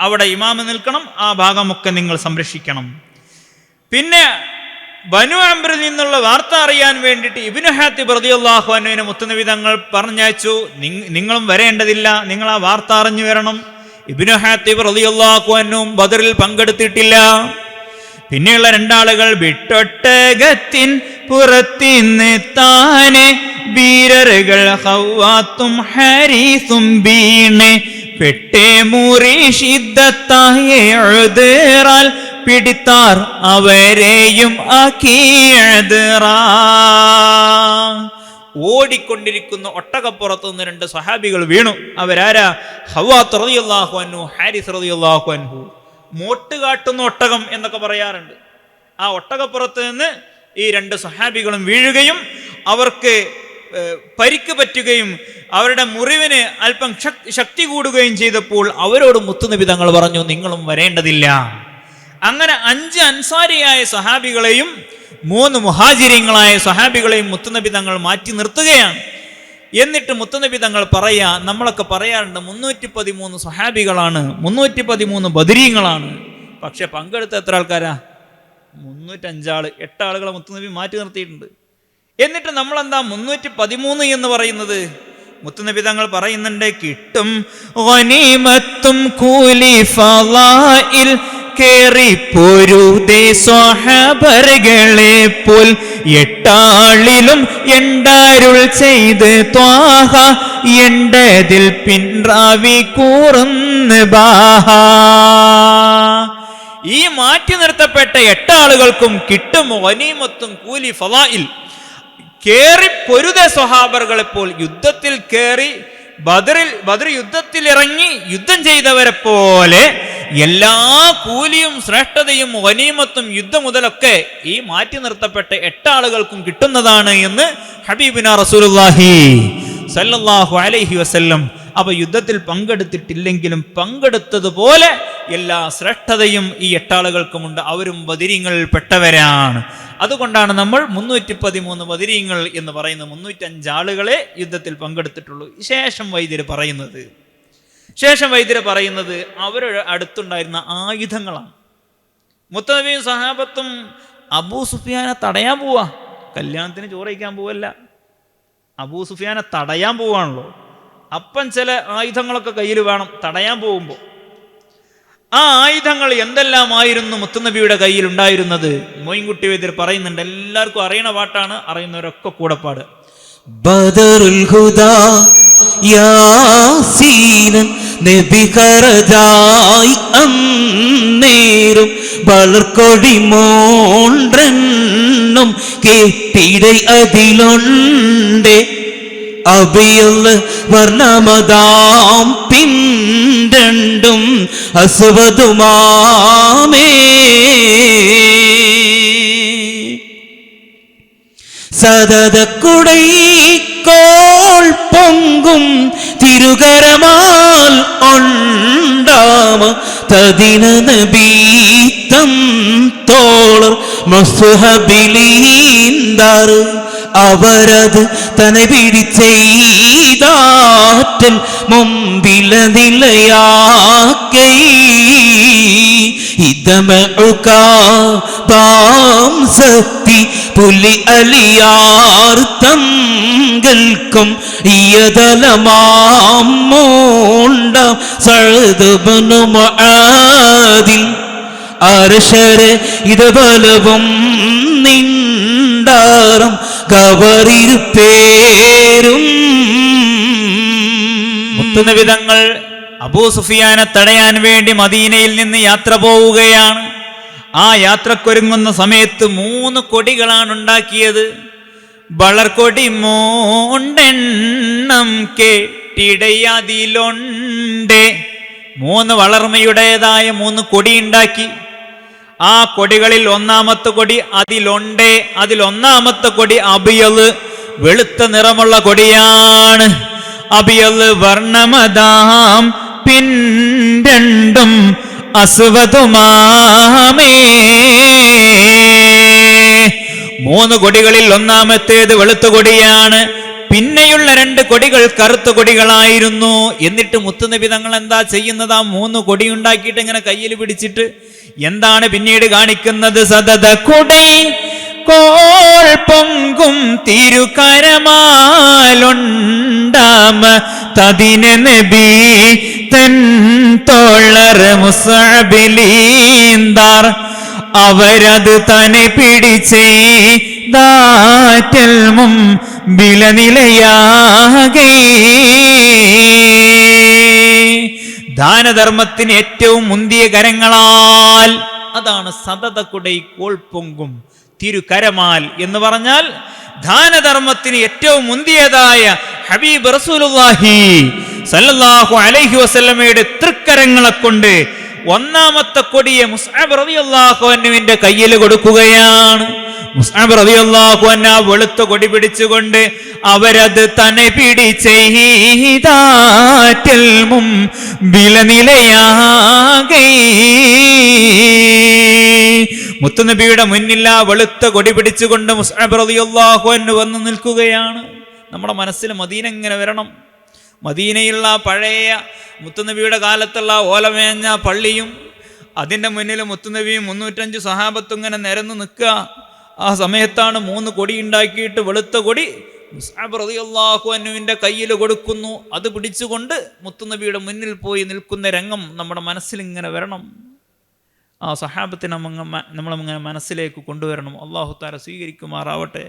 അവിടെ ഇമാമ് നിൽക്കണം, ആ ഭാഗമൊക്കെ നിങ്ങൾ സംരക്ഷിക്കണം. പിന്നെ ബനു അംറിൽ നിന്നുള്ള വാർത്ത അറിയാൻ വേണ്ടിയിട്ട് ഇബ്നു ഹാത്തിബ് റളിയല്ലാഹു അൻഹുവിനെ മുത്തുനബി തങ്ങൾ പറഞ്ഞയച്ചു, നിങ്ങളും വരേണ്ടതില്ല, നിങ്ങൾ ആ വാർത്ത അറിഞ്ഞു വരണം. ഇബ്നു ഹാത്തിബ് റളിയല്ലാഹു അൻഹു ബദറിൽ പങ്കെടുത്തിട്ടില്ല. പിന്നെയുള്ള രണ്ടാളുകൾ വിട്ടൊട്ടകത്തിൻ പുറത്തിന്ന് താനെ വീരറുകൾ ഹവ്വാത്തും ഹാരിസും വീണ് പെട്ടേ മുറി ഷിദ്ദത്തായ ഉദ്റാൽ പിടിത്താർ അവരെയും ആക്കിയദ്റാ. ഓടിക്കൊണ്ടിരിക്കുന്ന ഒട്ടകപ്പുറത്തു നിന്ന് രണ്ട് സ്വഹാബികൾ വീണു. അവരാരാ? ഹവ്വാത്ത് റളിയല്ലാഹു അൻഹു, ഹാരിസ് റളിയല്ലാഹു അൻഹു. മോട്ട് കാട്ടുന്ന ഒട്ടകം എന്നൊക്കെ പറയാറുണ്ട്. ആ ഒട്ടകപ്പുറത്ത് നിന്ന് ഈ രണ്ട് സ്വഹാബികളും വീഴുകയും അവർക്ക് പരിക്ക് പറ്റുകയും അവരുടെ മുറിവിന് അല്പം ശക്തി കൂടുകയും ചെയ്തപ്പോൾ അവരോട് മുത്തുനബി തങ്ങൾ പറഞ്ഞു, നിങ്ങളും വരേണ്ടതില്ല. അങ്ങനെ 5 അൻസാരിയായ സ്വഹാബികളെയും 3 മുഹാജിരിങ്ങളായ സ്വഹാബികളെയും മുത്തുനബി തങ്ങൾ മാറ്റി നിർത്തുകയാണ്. എന്നിട്ട് മുത്തുനബി തങ്ങൾ പറയാ, നമ്മളൊക്കെ പറയാറുണ്ട് 313 സ്വഹാബികളാണ്, 313 ബദരീങ്ങളാണ്. പക്ഷെ പങ്കെടുത്ത എത്ര ആൾക്കാരാ? 305 ആള്. 8 ആളുകളെ മുത്തുനബി മാറ്റി നിർത്തിയിട്ടുണ്ട്. എന്നിട്ട് നമ്മളെന്താ 313 എന്ന് പറയുന്നത്? മുത്തുനബി തങ്ങൾ പറയുന്നുണ്ട്, കിട്ടും ഗനീമത്തും കൂലി ഫളാഇൽ കേറിപ്പോരുതേ സ്വഹാബറുകളെ പോൽ 8 ആളിലും എണ്ടാരുൾ ചെയ്ത് ത്വാഹ എണ്ടതിൽ പിൻറാവി കൂർന്ന് ബാഹ. ഈ മാറ്റി നിർത്തപ്പെട്ട 8 ആളുകൾക്കും കിട്ടും ഗനീമത്തും കൂലി ഫളാഇൽ. കേറി പൊരുതേ സ്വഹാബറുകളെപ്പോൾ, യുദ്ധത്തിൽ കേറി ബദർ യുദ്ധത്തിൽ ഇറങ്ങി യുദ്ധം ചെയ്തവരെ പോലെ എല്ലാ കൂലിയും ശ്രേഷ്ഠതയും ഗനീമത്തും യുദ്ധം മുതലൊക്കെ ഈ മാറ്റി നിർത്തപ്പെട്ട 8 ആളുകൾക്കും കിട്ടുന്നതാണ് എന്ന് ഹബീബിന റസൂലുള്ളാഹി സല്ലല്ലാഹു അലൈഹി വസല്ലം. അപ്പൊ യുദ്ധത്തിൽ പങ്കെടുത്തിട്ടില്ലെങ്കിലും പങ്കെടുത്തതുപോലെ എല്ലാ ശ്രേഷ്ഠതയും ഈ 8 ആളുകൾക്കുമുണ്ട്. അവരും ബദരീങ്ങളിൽ പെട്ടവരാണ്. അതുകൊണ്ടാണ് നമ്മൾ 313 ബദരീങ്ങൾ എന്ന് പറയുന്നത്. 305 ആളുകളെ യുദ്ധത്തിൽ പങ്കെടുത്തിട്ടുള്ളൂ. ശേഷം വൈദ്യര് പറയുന്നത് അവരുടെ അടുത്തുണ്ടായിരുന്ന ആയുധങ്ങളാണ്. മുത്തനബിയും സഹാബത്തും അബൂ സുഫിയാനെ തടയാൻ പോവാ. കല്യാണത്തിന് ചോറ് കഴിക്കാൻ പോവല്ല, അബൂ സുഫിയാനെ തടയാൻ പോവാണല്ലോ. അപ്പം ചില ആയുധങ്ങളൊക്കെ കയ്യിൽ വേണം തടയാൻ പോകുമ്പോൾ. ആ ആയുധങ്ങൾ എന്തെല്ലാമായിരുന്നു മുത്തുനബിയുടെ കയ്യിൽ ഉണ്ടായിരുന്നത്? മൊയ്ൻകുട്ടി വൈദ്യർ പറയുന്നുണ്ട്. എല്ലാവർക്കും അറിയണ പാട്ടാണ്, അറിയുന്നവരൊക്കെ കൂടെ പാട്. ബദറുൽ ഹുദാ യാസീനൻ നബി ഖറജായി അന്നേരും വളർക്കൊടി മോണ്ടെന്നും കേട്ടിടൈ അതിലുണ്ട് അബിയുള്ള വർണ്ണമതാം പിണ്ടണ്ടും അസ്വദുമാമേ സദതക്കുടൈക്കോൾ പൊങ്കും തിരുകരമാൽ ഉണ്ടാമ തദിന നബീത്തം തോളർ മസ്ഹബിലീന്ദർ അവരത് തന്നെ പിടിച്ചെയ്താറ്റൽ മുമ്പില നിലയാക്കൈ ഇതമഉകാം സത്തി പുലി അലിയാർ തങ്ങൾക്കും ഇയതലമാമോണ്ട സഅദ്ബ്നു മുആദിൽ അർശരെ ഇതബലവും നിണ്ടാറും കവറിരുപ്പേരും. മുത്തുനബി തങ്ങൾ അബൂ സുഫിയാനെ തടയാൻ വേണ്ടി മദീനയിൽ നിന്ന് യാത്ര പോവുകയാണ്. ആ യാത്രക്കൊരുങ്ങുന്ന സമയത്ത് 3 കൊടികളാണ് ഉണ്ടാക്കിയത്. വളർക്കൊടി മോണ്ടെണ്ണം കേട്ടിടയതിലുണ്ട്. 3 വളർമയുടേതായ 3 കൊടി ഉണ്ടാക്കി. ആ കൊടികളിൽ 1-ാമത്തെ കൊടി അതിലുണ്ട്. അതിൽ 1-ാമത്തെ കൊടി അബിയല്, വെളുത്ത നിറമുള്ള കൊടിയാണ്. അബിയല് വർണ്ണമതാം പിൻരണ്ടും അസ്വദുമാമേ. 3 കൊടികളിൽ 1-ാമത്തേത് വെളുത്ത കൊടിയാണ്. പിന്നെയുള്ള 2 കൊടികൾ കറുത്ത കൊടികളായിരുന്നു. എന്നിട്ട് മുത്തുനബി തങ്ങൾ എന്താ ചെയ്യുന്നത്? ആ 3 കൊടി ഉണ്ടാക്കിയിട്ട് ഇങ്ങനെ കയ്യിൽ പിടിച്ചിട്ട് എന്താണ് പിന്നീട് കാണിക്കുന്നത്? സദത കൊടൈ കോൾ പൊങ്കും തിരുകരമാലുണ്ടാമ തദിന നബി തൻ തോളർ മുസ്അബിലീന്ദർ അവരത് തന്നെ പിടിച്ചേ ദാറ്റൽ മുമ്പിലനിലയാകേ. ദാനധർമ്മത്തിന് ഏറ്റവും മുന്തിയ കരങ്ങളാൽ, അതാണ് സതത കുടൈ കോൾ പൊങ്കും തിരുകരമാൽ എന്ന് പറഞ്ഞാൽ ദാനധർമ്മത്തിന് ഏറ്റവും മുന്തിയതായ ഹബീബ് റസൂലുള്ളാഹി സല്ലല്ലാഹു അലൈഹി വസല്ലമയുടെ തൃക്കരങ്ങളെ കൊണ്ട് ഒന്നാമത്തെ കൊടിയെ മുസ്അബ് റളിയല്ലാഹു അൻഹുവിന്റെ കയ്യിൽ കൊടുക്കുകയാണ്. മുസ്അബ് റളിയല്ലാഹു അൻഹു വെളുത്ത കൊടി പിടിച്ചുകൊണ്ട് അവരത് തന്നെ പിടിച്ചെയ്താറ്റൽ മുമ്പിലനിലയാകേ. മുത്തുനബിയുടെ മുന്നിൽ ആ വെളുത്ത കൊടി പിടിച്ചുകൊണ്ട് മുസ്അബ് റളിയല്ലാഹു അൻഹു വന്ന് നിൽക്കുകയാണ്. നമ്മുടെ മനസ്സിൽ മദീന ഇങ്ങനെ വരണം. മദീനയിലുള്ള പഴയ മുത്തുനബിയുടെ കാലത്തുള്ള ഓലമേഞ്ഞ പള്ളിയും അതിൻ്റെ മുന്നിൽ മുത്തുനബിയും 305 സഹാബത്തും ഇങ്ങനെ നിരന്ന് നിൽക്കുക. ആ സമയത്താണ് 3 കൊടി ഉണ്ടാക്കിയിട്ട് വെളുത്ത കൊടി മുസ്അബ് റളിയല്ലാഹു അൻഹുവിൻ്റെ കയ്യിൽ കൊടുക്കുന്നു. അത് പിടിച്ചുകൊണ്ട് മുത്തുനബിയുടെ മുന്നിൽ പോയി നിൽക്കുന്ന രംഗം നമ്മുടെ മനസ്സിൽ ഇങ്ങനെ വരണം. ആ സഹാബത്തിനെ നമ്മളിങ്ങനെ മനസ്സിലേക്ക് കൊണ്ടുവരണം. അല്ലാഹു തആല സ്വീകരിക്കുമാറാവട്ടെ.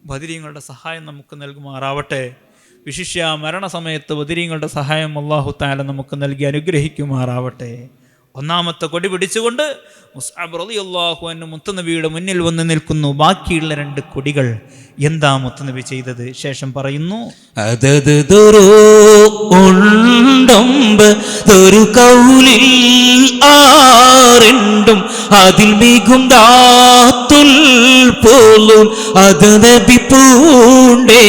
ബദരീങ്ങളുടെ സഹായം നമുക്ക് നൽകുമാറാവട്ടെ. വിശിഷ്യ മരണസമയത്ത് ബദരീങ്ങളുടെ സഹായം അല്ലാഹു തആല നമുക്ക് നൽകി അനുഗ്രഹിക്കുമാറാവട്ടെ. ഒന്നാമത്തെ കൊടി പിടിച്ചുകൊണ്ട് മുസ്അബ് റളിയല്ലാഹു അൻഹു മുത്തുനബിയുടെ മുന്നിൽ വന്ന് നിൽക്കുന്നു. ബാക്കിയുള്ള 2 കൊടികൾ എന്താ മുത്തുനബി ചെയ്തത്? ശേഷം പറയുന്നു, അതത് ഒരു കൗലിൽ ആരെണ്ടും അതിൽ മികുന്താത്തുൽ പോലും അത് നബി പൂണ്ടേ.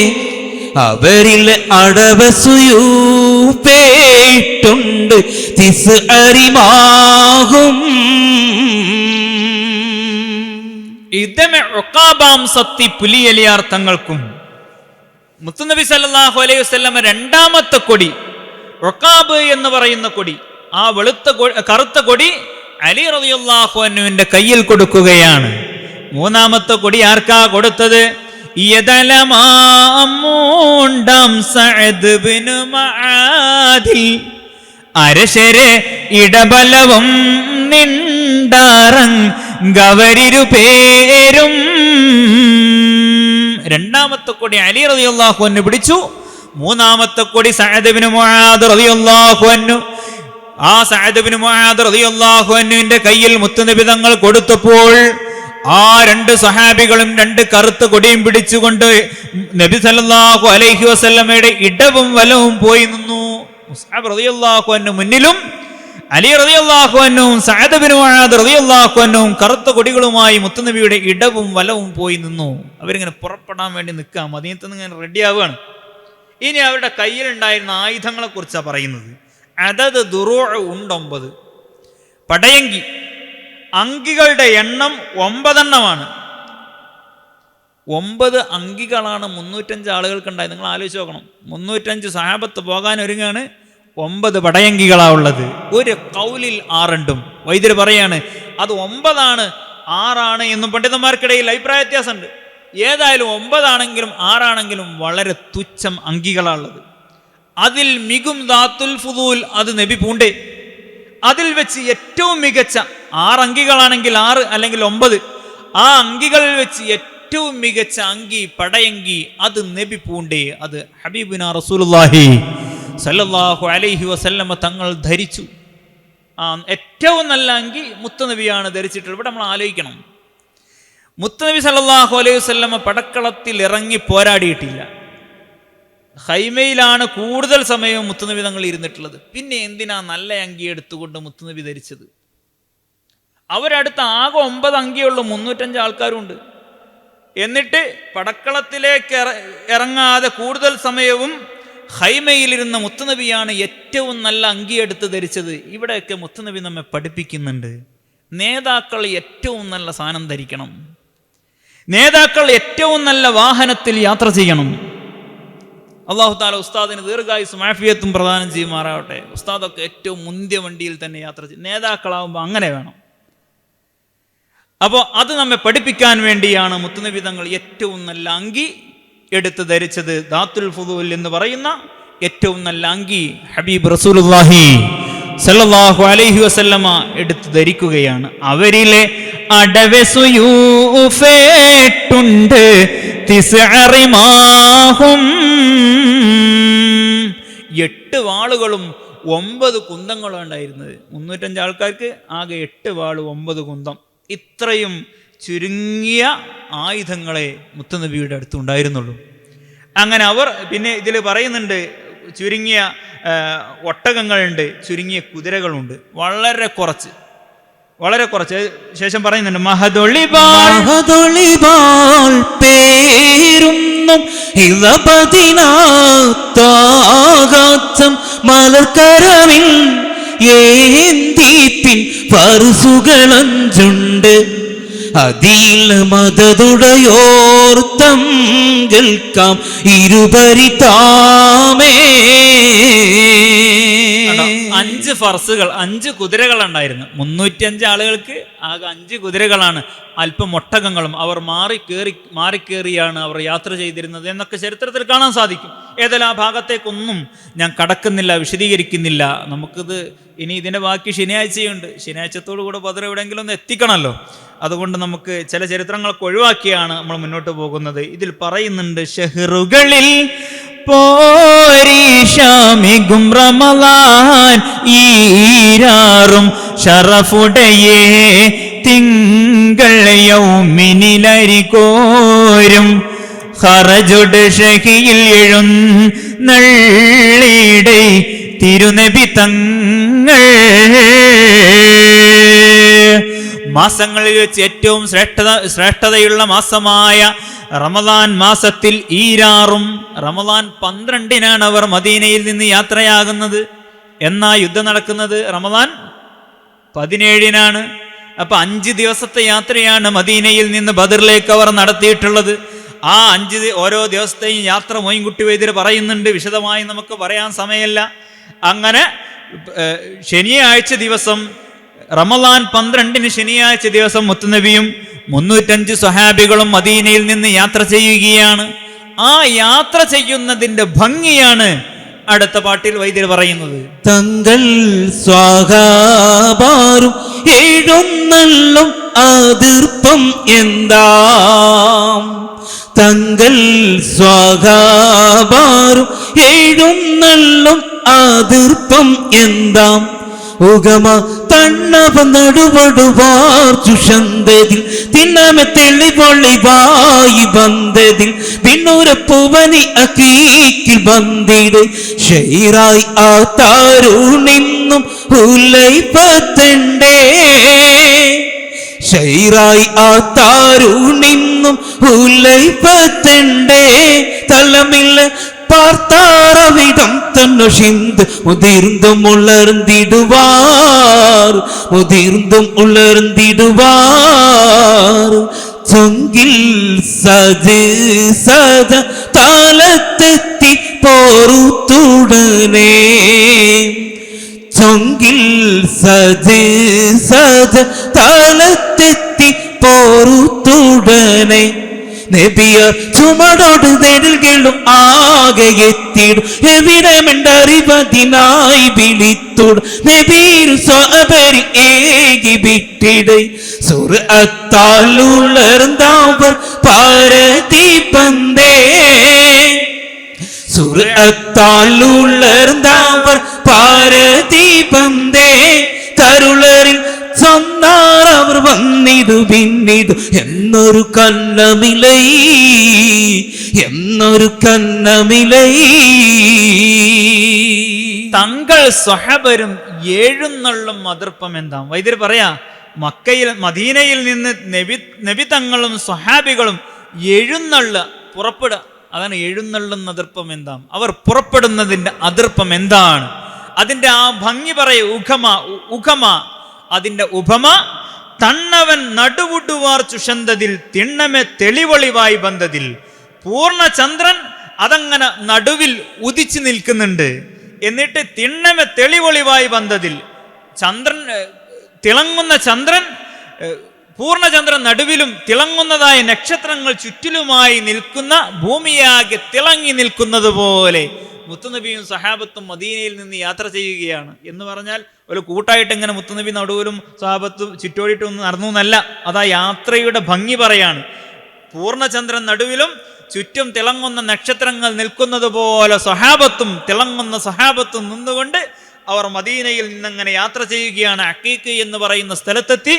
അവരിൽ അടവസുയൂപ്പേട്ടുണ്ട് തിസ് അരിമാകും. സത്തി പുലിയലിയാർ തങ്ങൾക്കും മുത്തുനബി സല്ലല്ലാഹു അലൈഹി വസല്ലം രണ്ടാമത്തെ കൊടി ഉഖാബ് എന്ന് പറയുന്ന കൊടി, ആ കറുത്ത കൊടി അലി റളിയല്ലാഹു അൻഹുവിന്റെ കയ്യിൽ കൊടുക്കുകയാണ്. മൂന്നാമത്തെ കൊടി ആർക്കാ കൊടുത്തത്? അരശരെ ഇടബലവും നിണ്ടാറങ്ങവരിരു പേരും. രണ്ടാമത്തെ കൊടി അലി റളിയല്ലാഹു അൻഹു പിടിച്ചു. മൂന്നാമത്തെ കൊടി സഅദ് ഇബ്നു മുആദ് റളിയല്ലാഹു അൻഹു. ആ സഅദ് ഇബ്നു മുആദ് റളിയല്ലാഹു അൻഹുവിന്റെ കയ്യിൽ മുത്തുനബി തങ്ങൾ കൊടുത്തപ്പോൾ ആ 2 സഹാബികളും 2 കറുത്ത കൊടിയും പിടിച്ചുകൊണ്ട് നബി സല്ലല്ലാഹു അലൈഹി വസല്ലമയുടെ ഇടവും വലവും പോയി നിന്നു. മുസ്അബ് റളിയല്ലാഹു അൻഹു മുന്നിലും അലി റളിയല്ലാഹു അൻഹുവും സഅദ് ഇബ്നു മുആദ് റളിയല്ലാഹു അൻഹുവും കറുത്ത കൊടികളുമായി മുത്തുനബിയുടെ ഇടവും വലവും പോയി നിന്നു. അവരിങ്ങനെ പുറപ്പെടാൻ വേണ്ടി നിൽക്കുക. മദീനത്ത് നിന്ന് ഇങ്ങനെ റെഡിയാവുകയാണ്. ഇനി അവരുടെ കയ്യിലുണ്ടായിരുന്ന ആയുധങ്ങളെ കുറിച്ചാണ് പറയുന്നത്. അതത് ദുറൂഅ് ഉണ്ട് 9 പടയങ്കി. അങ്കികളുടെ എണ്ണം 9 എണ്ണമാണ്. 9 അങ്കികളാണ് 305 ആളുകൾക്ക് ഉണ്ടായത്. നിങ്ങൾ ആലോചിച്ച് നോക്കണം. 305 സഹാബത്ത് പോകാൻ ഒരുങ്ങാണ്. 9 പടയങ്കികളാണ് ഉള്ളത്. ഒരു കൗലിൽ 6 ഉണ്ടും. വൈദ്യർ പറയാണ് അത് 9 ആണ് 6 ആണ് എന്നും പണ്ഡിതന്മാർക്കിടയിൽ അഭിപ്രായ വ്യത്യാസമുണ്ട്. ഏതായാലും 9 ആണെങ്കിലും 6 ആണെങ്കിലും വളരെ തുച്ഛം അങ്കികളാണുള്ളത്. അതിൽ മികും ദാത്തുൽ ഫുദൂൽ അത് നബി പൂണ്ടേ. അതിൽ വെച്ച് ഏറ്റവും മികച്ച 6 അങ്കികളാണെങ്കിൽ 6 അല്ലെങ്കിൽ 9, ആ അങ്കികളിൽ വെച്ച് ഏറ്റവും മികച്ച അങ്കി പടയങ്കി അത് നബി പൂണ്ടേ. അത് ഹബീബുനാ റസൂലുള്ളാഹി സല്ലല്ലാഹു അലൈഹി വസല്ലമ തങ്ങൾ ധരിച്ചു. ആ ഏറ്റവും നല്ല അങ്കി മുത്തുനബിയാണ് ധരിച്ചിട്ടുള്ളത്. ഇവിടെ നമ്മൾ ആലോചിക്കണം, മുത്തുനബി സല്ലല്ലാഹു അലൈഹി വസല്ലമ പടക്കളത്തിൽ ഇറങ്ങി പോരാടിയിട്ടില്ല. ഹൈമയിലാണ് കൂടുതൽ സമയവും മുത്തുനബി തങ്ങൾ ഇരുന്നിട്ടുള്ളത്. പിന്നെ എന്തിനാ നല്ല അങ്കി എടുത്തുകൊണ്ട് മുത്തുനബി ധരിച്ചത്? അവരടുത്ത് ആകെ 9 അങ്കിയുള്ളൂ, 305 ആൾക്കാരുണ്ട്. എന്നിട്ട് പടക്കളത്തിലേക്ക് ഇറങ്ങാതെ കൂടുതൽ സമയവും ഹൈമയിലിരുന്ന മുത്തുനബിയാണ് ഏറ്റവും നല്ല അങ്കി എടുത്ത് ധരിച്ചത്. ഇവിടെയൊക്കെ മുത്തുനബി നമ്മെ പഠിപ്പിക്കുന്നുണ്ട്, നേതാക്കൾ ഏറ്റവും നല്ല സാധനം ധരിക്കണം, നേതാക്കൾ ഏറ്റവും നല്ല വാഹനത്തിൽ യാത്ര ചെയ്യണം. അല്ലാഹു തആല ഉസ്താദിന് ദീർഘായുസ്സും ആഫിയത്തും പ്രദാനം ചെയ്യുമാറാവട്ടെ. ഉസ്താദൊക്കെ ഏറ്റവും മുന്തിയ വണ്ടിയിൽ തന്നെ യാത്ര ചെയ്യും. നേതാക്കളാവുമ്പോൾ അങ്ങനെ വേണം. അപ്പോൾ അത് നമ്മെ പഠിപ്പിക്കാൻ വേണ്ടിയാണ് മുത്തുനബി തങ്ങൾ ഏറ്റവും നല്ല അങ്കി എടുത്ത് ധരിച്ചത്. ദാത്തുൽ ഫുദൂൽ എന്ന് പറയുന്ന ഏറ്റവും നല്ല അങ്കി ഹബീബ് റസൂലുള്ളാഹി സല്ലല്ലാഹു അലൈഹി വസല്ലമ എടുത്ത് ധരിക്കുകയാണ്. അവരിലെ അടവെസുയൂഫേട്ടുണ്ട് തിസ്അറിമാഹും. 8 വാളുകളും 9 കുന്തങ്ങളും ഉണ്ടായിരുന്നത്. 305 ആൾക്കാർക്ക് ആകെ 8 വാള് 9 കുന്തം. ഇത്രയും ചുരുങ്ങിയ ആയുധങ്ങളെ മുത്തുനബിയുടെ അടുത്തുണ്ടായിരുന്നുള്ളൂ. അങ്ങനെ അവർ പിന്നെ ഇതിൽ പറയുന്നുണ്ട്, ചുരുങ്ങിയ ഒട്ടകങ്ങളുണ്ട്, ചുരുങ്ങിയ കുതിരകളുണ്ട്, വളരെ കുറച്ച്. ശേഷം പറയുന്നുണ്ട് മഹദൊളിവാൾ പേരുന്നും ഇളപതിനാത്താകാച്ചം മലർക്കരവിൽ ഏന്തിപ്പിൻ പറുസുകളഞ്ചുണ്ട്. അതിൽ മതതുടയോർത്തം കേൾക്കാം ഇരുപരിതാമേ. 5 ഫർസുകൾ, 5 കുതിരകൾ ഉണ്ടായിരുന്നു. 305 ആളുകൾക്ക് ആകെ 5 കുതിരകളാണ്, അല്പം ഒട്ടകങ്ങളും. അവർ മാറിക്കേറിയാണ് അവർ യാത്ര ചെയ്തിരുന്നത് എന്നൊക്കെ ചരിത്രത്തിൽ കാണാൻ സാധിക്കും. ഏതായാലും ആ ഭാഗത്തേക്കൊന്നും ഞാൻ കടക്കുന്നില്ല, വിശദീകരിക്കുന്നില്ല. നമുക്കിത് ഇനി ഇതിൻ്റെ ബാക്കി ശനിയാഴ്ചയുണ്ട്. ശനിയാഴ്ചത്തോടു കൂടെ ബദർ എവിടെയെങ്കിലും ഒന്ന് എത്തിക്കണമല്ലോ. അതുകൊണ്ട് നമുക്ക് ചില ചരിത്രങ്ങളൊക്കെ ഒഴിവാക്കിയാണ് നമ്മൾ മുന്നോട്ട് പോകുന്നത്. ഇതിൽ പറയുന്നുണ്ട്, ഷഹറുകളിൽ പോരീഷാമികും റമളാൻ ഈരാറും ഷറഫുടയേ തിങ്കൾ യൗമിനിലരികോരും ഖറജുഡ് ഷഹിയിൽ എഴുന്നള്ളിടൈ തിരുനബി തങ്ങൾ. മാസങ്ങളിൽ വെച്ച് ഏറ്റവും ശ്രേഷ്ഠതയുള്ള മാസമായ റമദാൻ മാസത്തിൽ ഈരാറും, റമദാൻ 12-നാണ് അവർ മദീനയിൽ നിന്ന് യാത്രയാകുന്നത്. എന്നാ യുദ്ധം നടക്കുന്നത് റമദാൻ 17-നാണ്. അപ്പൊ 5 ദിവസത്തെ യാത്രയാണ് മദീനയിൽ നിന്ന് ബദറിലേക്ക് അവർ നടത്തിയിട്ടുള്ളത്. ആ 5 ഓരോ ദിവസത്തെയും യാത്ര മൊയ്ൻകുട്ടി വൈദ്യർ പറയുന്നുണ്ട്. വിശദമായി നമുക്ക് പറയാൻ സമയമല്ല. അങ്ങനെ ശനിയാഴ്ച ദിവസം, റമദാൻ 12-ന് ശനിയാഴ്ച ദിവസം മുത്തുനബിയും 305 സ്വഹാബികളും മദീനയിൽ നിന്ന് യാത്ര ചെയ്യുകയാണ്. ആ യാത്ര ചെയ്യുന്നതിന്റെ ഭംഗിയാണ് അടുത്ത പാട്ടിൽ വൈദ്യർ പറയുന്നത്. തങ്ങൾ സ്വാഹാബാരും എഴുന്നള്ളും അതിർപ്പം എന്താം. തങ്ങൾ സ്വാഹാബാരും എഴുന്നള്ളും അതിർപ്പം എന്താം. ഉഗമ തണ്ണവ നടുവടുവാർ ചുഷന്തതിൽ തിന്നമെ തെളിവൊളിവായി ബന്ധതിൽ പിന്നുരപ്പുവനി അക്കീക്കിൽ ബന്ധിട് ഷെയ്റായി ആ താരുണിന്നും ഉലൈപ്പത്തണ്ടേ. ഷെയ്റായി ആ താരുണിന്നും ഉലൈപ്പത്തണ്ടേ. തലമില്ല பார்த்தாரவிடம் தன்னொழிந்து முதிர்ந்தும் உலர்ந்திடுவார். சொங்கில் சத தாளத்தெத்தி போருத்துடனே. சொங்கில் சத தாளത്തെത്തി പോരുത്തുടനെ. നബിയാർ ചുമടോട് നെടുകളും ആകെ എത്തിടും എവിടമെണ്ടറിവതിനായി വിളിത്തുടും. നബീർ സ്വഅബരിൽ ഏകി വിട്ടിടை സുർഅത്താലുളർന്നവർ പാരതി പന്തേ. സുർഅത്താലുളർന്നവർ പാരതി പന്തേ. കരുളറിൽ சொன்னார் அவர் വന്നിടു പിന്നിടു എന്നൊരു കന്നമിലൈ. തങ്ങൾ സ്വഹബരും എഴുന്നള്ളും അതിർപ്പം എന്താം. വൈദ്യർ പറയാ, മദീനയിൽ നിന്ന് നബി തങ്ങളും സ്വഹാബികളും പുറപ്പെടുക. അതാണ് എഴുന്നള്ളുന്ന അതിർപ്പം എന്താം. അവർ പുറപ്പെടുന്നതിന്റെ അതിർപ്പം എന്താണ്? അതിന്റെ ആ ഭംഗി പറയൂ. ഉഖമ അതിന്റെ ഉപമ തണ്ണവൻ നടുവുടുവാർ ചുഷന്തതിൽ തിണ്ണമെ തെളിവൊളിവായി ബന്ധതിൽ. പൂർണ്ണചന്ദ്രൻ അതങ്ങനെ നടുവിൽ ഉദിച്ചു നിൽക്കുന്നുണ്ട്. എന്നിട്ട് തിണ്ണമെ തെളിവൊളിവായി ബന്ധതിൽ തിളങ്ങുന്ന ചന്ദ്രൻ, പൂർണ്ണചന്ദ്രൻ നടുവിലും തിളങ്ങുന്നതായ നക്ഷത്രങ്ങൾ ചുറ്റിലുമായി നിൽക്കുന്ന ഭൂമിയാകെ തിളങ്ങി നിൽക്കുന്നത് പോലെ മുത്തുനബിയും സഹാബത്തും മദീനയിൽ നിന്ന് യാത്ര ചെയ്യുകയാണ് എന്ന് പറഞ്ഞാൽ ഒരു കൂട്ടായിട്ട് ഇങ്ങനെ മുത്തുനബി നടുവിലും സഹാബത്തും ചുറ്റോടിയിട്ടൊന്നും നടന്നു എന്നല്ല. അതാ യാത്രയുടെ ഭംഗി പറയാണ്. പൂർണ്ണചന്ദ്രൻ നടുവിലും ചുറ്റും തിളങ്ങുന്ന നക്ഷത്രങ്ങൾ നിൽക്കുന്നത് പോലെ തിളങ്ങുന്ന സഹാബത്തും നിന്നുകൊണ്ട് അവർ മദീനയിൽ നിന്നങ്ങനെ യാത്ര ചെയ്യുകയാണ്. അക്കീക്ക് എന്ന് പറയുന്ന സ്ഥലത്തെത്തി.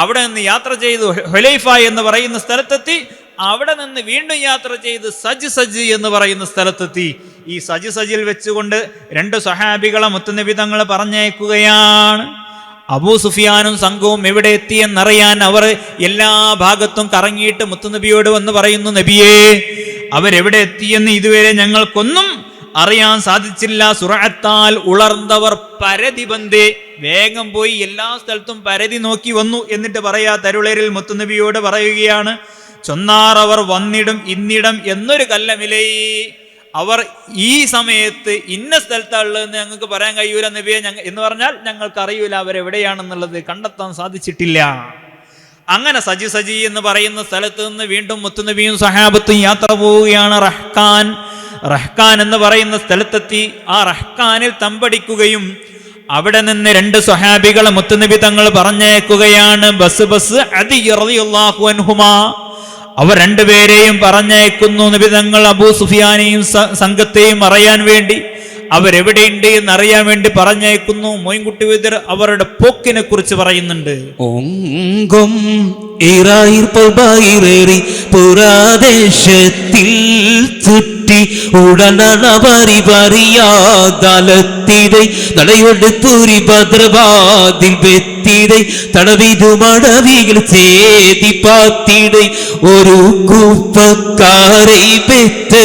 അവിടെ നിന്ന് യാത്ര ചെയ്ത് ഹുലൈഫ എന്ന് പറയുന്ന സ്ഥലത്തെത്തി. അവിടെ നിന്ന് വീണ്ടും യാത്ര ചെയ്ത് സജ് എന്ന് പറയുന്ന സ്ഥലത്തെത്തി. ഈ സജിൽ വെച്ചുകൊണ്ട് 2 സഹാബികളെ മുത്തുനബി തങ്ങൾ പറഞ്ഞയക്കുകയാണ്. അബൂ സുഫിയാനും സംഘവും എവിടെ എത്തിയെന്നറിയാൻ അവർ എല്ലാ ഭാഗത്തും കറങ്ങിയിട്ട് മുത്തുനബിയോട് വന്ന് പറയുന്നു, നബിയേ, അവരെവിടെ എത്തിയെന്ന് ഇതുവരെ ഞങ്ങൾക്കൊന്നും അറിയാൻ സാധിച്ചില്ല. സുറഅത്താൽ ഉളർന്നവർ പരതി ബന്ധേ, വേഗം പോയി എല്ലാ സ്ഥലത്തും പരതി നോക്കി വന്നു. എന്നിട്ട് പറയാ തരുളരിൽ മുത്തുനബിയോട് പറയുകയാണ്, ചൊന്നാർ അവർ വന്നിടും ഇന്നിടം എന്നൊരു കല്ലമിലേ. അവർ ഈ സമയത്ത് ഇന്ന സ്ഥലത്താണുള്ളതെന്ന് ഞങ്ങൾക്ക് പറയാൻ കഴിയൂല നബിയെ, എന്ന് പറഞ്ഞാൽ ഞങ്ങൾക്ക് അറിയൂല അവരെവിടെയാണെന്നുള്ളത് കണ്ടെത്താൻ സാധിച്ചിട്ടില്ല. അങ്ങനെ സജി എന്ന് പറയുന്ന സ്ഥലത്ത് നിന്ന് വീണ്ടും മുത്തുനബിയും സഹാബത്തും യാത്ര പോവുകയാണ്. റഹ്കാൻ എന്ന് പറയുന്ന സ്ഥലത്തെത്തി. ആ റഹ്കാനിൽ തമ്പടിക്കുകയും അവിടെ നിന്ന് 2 സ്വഹാബികളെ മുത്തുനബി തങ്ങൾ പറഞ്ഞയക്കുകയാണ്. ബസ് അദി റളിയല്ലാഹു അൻഹുമാ. അവർ 2 പേരെയും പറഞ്ഞയക്കുന്നു. നബി തങ്ങൾ അബൂ സുഫിയാനെയും സംഘത്തെയും അറിയാൻ വേണ്ടി, അവരെവിടെയുണ്ട് എന്നറിയാൻ വേണ്ടി പറഞ്ഞയക്കുന്നു. മോയിൻകുട്ടി വൈദ്യർ അവരുടെ പോക്കിനെ കുറിച്ച് പറയുന്നുണ്ട്. ഓങ്കും പുരാദേശത്തിൽ ചുറ്റി ഉടനവരി പറയാതലത്തിടை നടയൊടുപ്പൂരി ഭദ്രവാതിൽ വെത്തിടை തടവിതു മടവികൾ ചേതി പാത്തിടை ഒരു കൂപ്പക്കാരെ പെത്ത്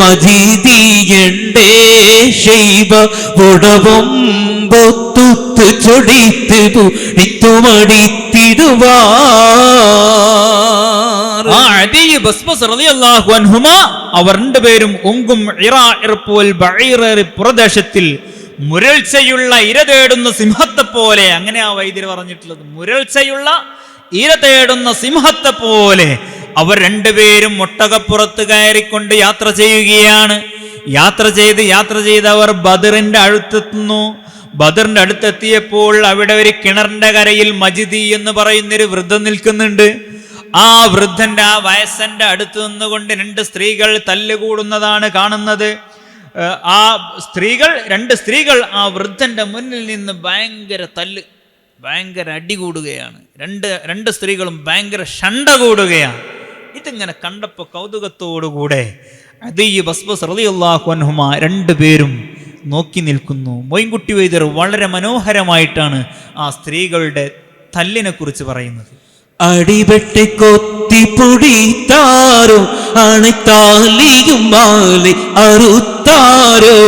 മജീദിയണ്ടേ ശൈവ ഉടവും പൊത്തുത്ത് ചൊടിത്ത് പുടിത്തുമടിത്തിടുവാ. അവർ 2 പേരും ഒങ്കും പ്രദേശത്തിൽ മുരൾച്ചയുള്ള ഇര തേടുന്ന സിംഹത്തെ പോലെ, അങ്ങനെ ആ വൈദ്യർ പറഞ്ഞിട്ടുള്ളത്, മുരൾച്ചയുള്ള ഇര തേടുന്ന സിംഹത്തെ പോലെ അവർ 2 പേരും ഒട്ടകപ്പുറത്ത് കയറിക്കൊണ്ട് യാത്ര ചെയ്യുകയാണ്. യാത്ര ചെയ്ത് അവർ ബദറിന്റെ അടുത്തെത്തുന്നു. ബദറിന്റെ അടുത്തെത്തിയപ്പോൾ അവിടെ ഒരു കിണറിന്റെ കരയിൽ മജിദി എന്ന് പറയുന്നൊരു വൃദ്ധൻ നിൽക്കുന്നുണ്ട്. ആ വൃദ്ധന്റെ, ആ വയസ്സന്റെ അടുത്ത് നിന്നുകൊണ്ട് 2 സ്ത്രീകൾ തല്ലുകൂടുന്നതാണ് കാണുന്നത്. ആ സ്ത്രീകൾ 2 സ്ത്രീകൾ ആ വൃദ്ധന്റെ മുന്നിൽ നിന്ന് ഭയങ്കര അടി കൂടുകയാണ്. 2 സ്ത്രീകളും ഭയങ്കര ഷണ്ട കൂടുകയാണ്. ഇതിങ്ങനെ കണ്ടപ്പോൾ കൗതുകത്തോടുകൂടെ അദീ ബസ്ബസ് റളിയല്ലാഹു അൻഹുമാ 2 പേരും നോക്കി നിൽക്കുന്നു. മോയിൻകുട്ടി വൈദ്യർ വളരെ മനോഹരമായിട്ടാണ് ആ സ്ത്രീകളുടെ തല്ലിനെ കുറിച്ച് പറയുന്നത്. അടിപെട്ട് കൊത്തിപ്പൊടിത്താരോ അണത്താലിയും മാലി അറുത്താരോ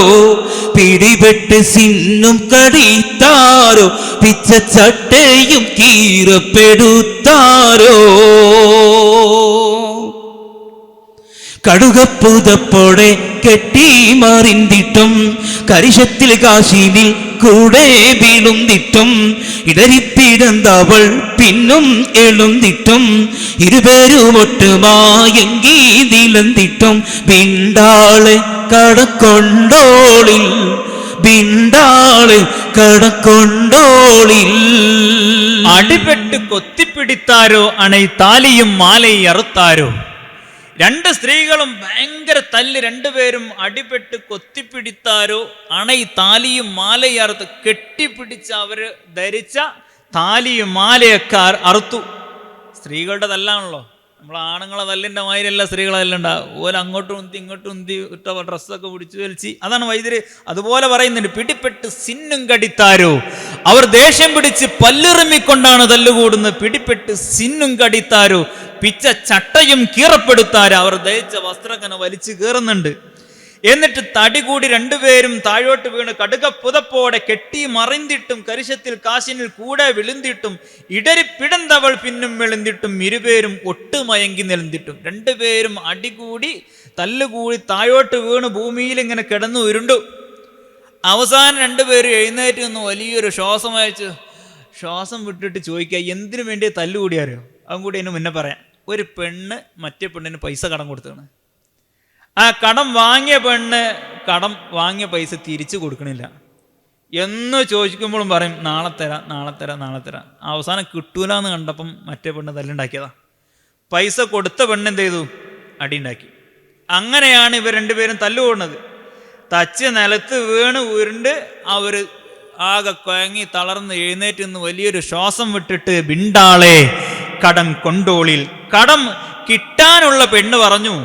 പിടിപെട്ട് സിന്നും കടിത്താരോ പിച്ചച്ചട്ടയും കീറപ്പെടുത്താരോ കടുകപ്പുതപ്പോടെ കെട്ടി മറിന്തിട്ടും കരിശത്തിൽ കാശിനിൽ കൂടെ വീഴുന്നിട്ടും ഇടരിപ്പിടന്തവൾ പിന്നും എഴുന്നിട്ടും ഇരുപേരുമൊട്ടുമായെങ്കി നിലന്തിട്ടും ബിണ്ടാളെ കടക്കൊണ്ടോളിൽ അടിപെട്ട് കൊത്തിപ്പിടിത്താരോ അണൈ താലിയും മാലയും അറുത്താരോ. 2 സ്ത്രീകളും ഭയങ്കര തല്ല്. 2 പേരും അടിപെട്ട് കൊത്തിപ്പിടിത്താരോ അണൈ താലിയും മാലയും അറുത്ത്, കെട്ടിപ്പിടിച്ച് അവര് ധരിച്ച താലിയും മാലയൊക്കെ അറുത്തു. സ്ത്രീകളുടെ തല്ലാണല്ലോ. നമ്മൾ ആണുങ്ങളെ തല്ലിൻ്റെ മാതിരിയല്ല സ്ത്രീകളെ തല്ലുണ്ടാവും. ഓല അങ്ങോട്ടും ഉന്തി ഇങ്ങോട്ടും ഉന്തി ഇട്ട ഡ്രസ്സൊക്കെ പിടിച്ചു വലിച്ച്, അതാണ് വൈദ്യര് അതുപോലെ പറയുന്നുണ്ട്. പിടിപ്പെട്ട് സിന്നും കടിത്താരോ, അവർ ദേഷ്യം പിടിച്ച് പല്ലിറുമ്മിക്കൊണ്ടാണ് തല്ലുകൂടുന്നത്. പിടിപ്പെട്ട് സിന്നും കടിത്താരോ, പിച്ച ചട്ടയും കീറപ്പെടുത്താരോ, അവർ ധരിച്ച വസ്ത്രക്കനെ വലിച്ചു കീറുന്നുണ്ട്. എന്നിട്ട് തടി കൂടി 2 പേരും താഴോട്ട് വീണ് കടുകപ്പുതപ്പോടെ കെട്ടി മറിന്തിട്ടും കരിശത്തിൽ കാശിനിൽ കൂടെ വിളുന്തിട്ടും ഇടരിപ്പിടന്തവൾ പിന്നും വിളുന്തിട്ടും ഇരുപേരും ഒട്ടുമയങ്കി നിലന്തിട്ടും. 2 പേരും അടികൂടി തല്ലുകൂടി താഴോട്ട് വീണ് ഭൂമിയിൽ ഇങ്ങനെ കിടന്നു ഉരുണ്ടു. അവസാനം 2 പേരും എഴുന്നേറ്റ് നിന്ന് വലിയൊരു ശ്വാസം അയച്ച് ശ്വാസം വിട്ടിട്ട് ചോദിക്കുക, എന്തിനു വേണ്ടി തല്ലുകൂടിയാരോ? അതും കൂടി അതിന് മുന്നേ പറയാം. ഒരു പെണ്ണ് മറ്റേ പെണ്ണിന് പൈസ കടം കൊടുത്താണ്. ആ കടം വാങ്ങിയ പെണ്ണ് കടം വാങ്ങിയ പൈസ തിരിച്ചു കൊടുക്കണില്ല. എന്ന് ചോദിക്കുമ്പോഴും പറയും നാളെ തരാം നാളെ തരാം നാളെ തരാം. അവസാനം കിട്ടൂല എന്ന് കണ്ടപ്പം മറ്റേ പെണ്ണ് തല്ലുണ്ടാക്കിയതാ. പൈസ കൊടുത്ത പെണ്ണ് എന്ത് ചെയ്തു? അടിയുണ്ടാക്കി. അങ്ങനെയാണ് ഇവർ രണ്ടുപേരും തല്ലുകൊടുന്നത്. തച്ച് നിലത്ത് വീണ് ഉരുണ്ട് അവർ ആകെ കുഴങ്ങി തളർന്ന് എഴുന്നേറ്റ് നിന്ന് വലിയൊരു ശ്വാസം വിട്ടിട്ട് ബിണ്ടാളെ കടം കൊണ്ടോളിൽ. കടം കിട്ടാനുള്ള പെണ്ണ് പറഞ്ഞു